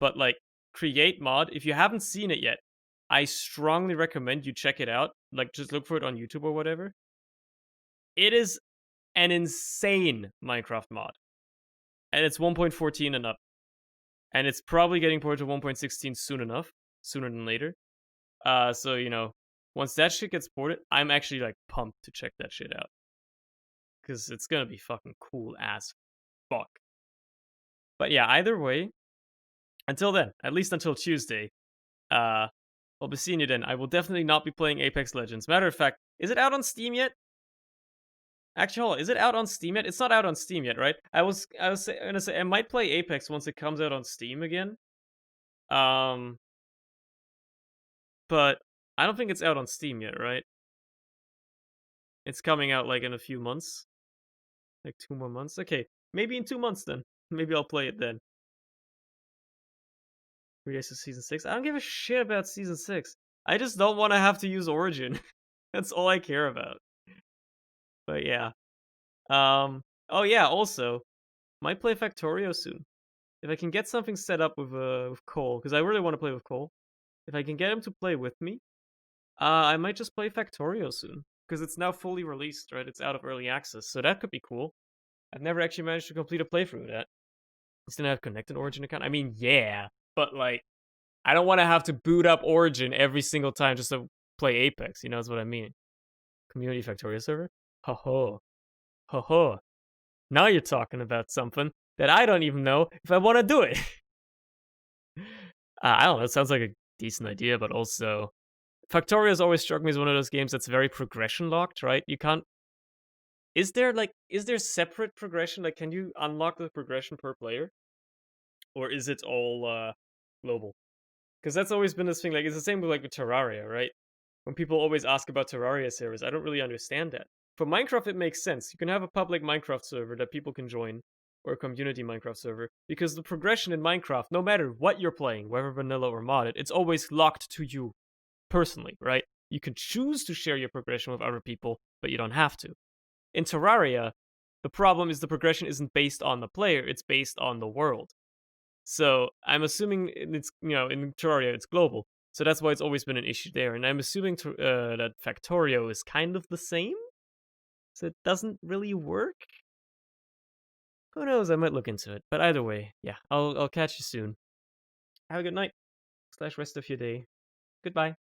But like, Create mod, if you haven't seen it yet, I strongly recommend you check it out. Like, just look for it on YouTube or whatever. It is an insane Minecraft mod. And it's 1.14 and up. And it's probably getting ported to 1.16 soon enough. Sooner than later. So, you know, once that shit gets ported, I'm actually, like, pumped to check that shit out. Because it's gonna be fucking cool as fuck. But yeah, either way, until then, at least until Tuesday, uh, I'll be seeing you then. I will definitely not be playing Apex Legends. Matter of fact, is it out on Steam yet? Actually, hold on. Is it out on Steam yet? It's not out on Steam yet, right? I was gonna say I might play Apex once it comes out on Steam again. Um, but I don't think it's out on Steam yet, right? It's coming out like in a few months, like 2 more months. Okay, maybe in 2 months then. Maybe I'll play it then. Release of season 6. I don't give a shit about season 6. I just don't want to have to use Origin. That's all I care about. But yeah. Oh yeah, also, might play Factorio soon. If I can get something set up with Cole, because I really want to play with Cole. If I can get him to play with me, I might just play Factorio soon. Because it's now fully released, right? It's out of early access, so that could be cool. I've never actually managed to complete a playthrough of that. Still have connected Origin account? I mean, yeah, but like, I don't want to have to boot up Origin every single time just to play Apex. You know, that's what I mean. Community Factorio server? Ho ho. Ho ho. Now you're talking about something that I don't even know if I want to do it. I don't know. It sounds like a decent idea, but also Factorio has always struck me as one of those games that's very progression locked, right? You can't. Is there separate progression? Like, can you unlock the progression per player, or is it all global? Because that's always been this thing. Like, it's the same with Terraria, right? When people always ask about Terraria servers, I don't really understand that. For Minecraft, it makes sense. You can have a public Minecraft server that people can join, or a community Minecraft server, because the progression in Minecraft, no matter what you're playing, whether vanilla or modded, it's always locked to you personally, right? You can choose to share your progression with other people, but you don't have to. In Terraria, the problem is the progression isn't based on the player, it's based on the world. So I'm assuming it's, in Terraria it's global. So that's why it's always been an issue there. And I'm assuming that Factorio is kind of the same. So it doesn't really work. Who knows? I might look into it. But either way, yeah, I'll catch you soon. Have a good night / rest of your day. Goodbye.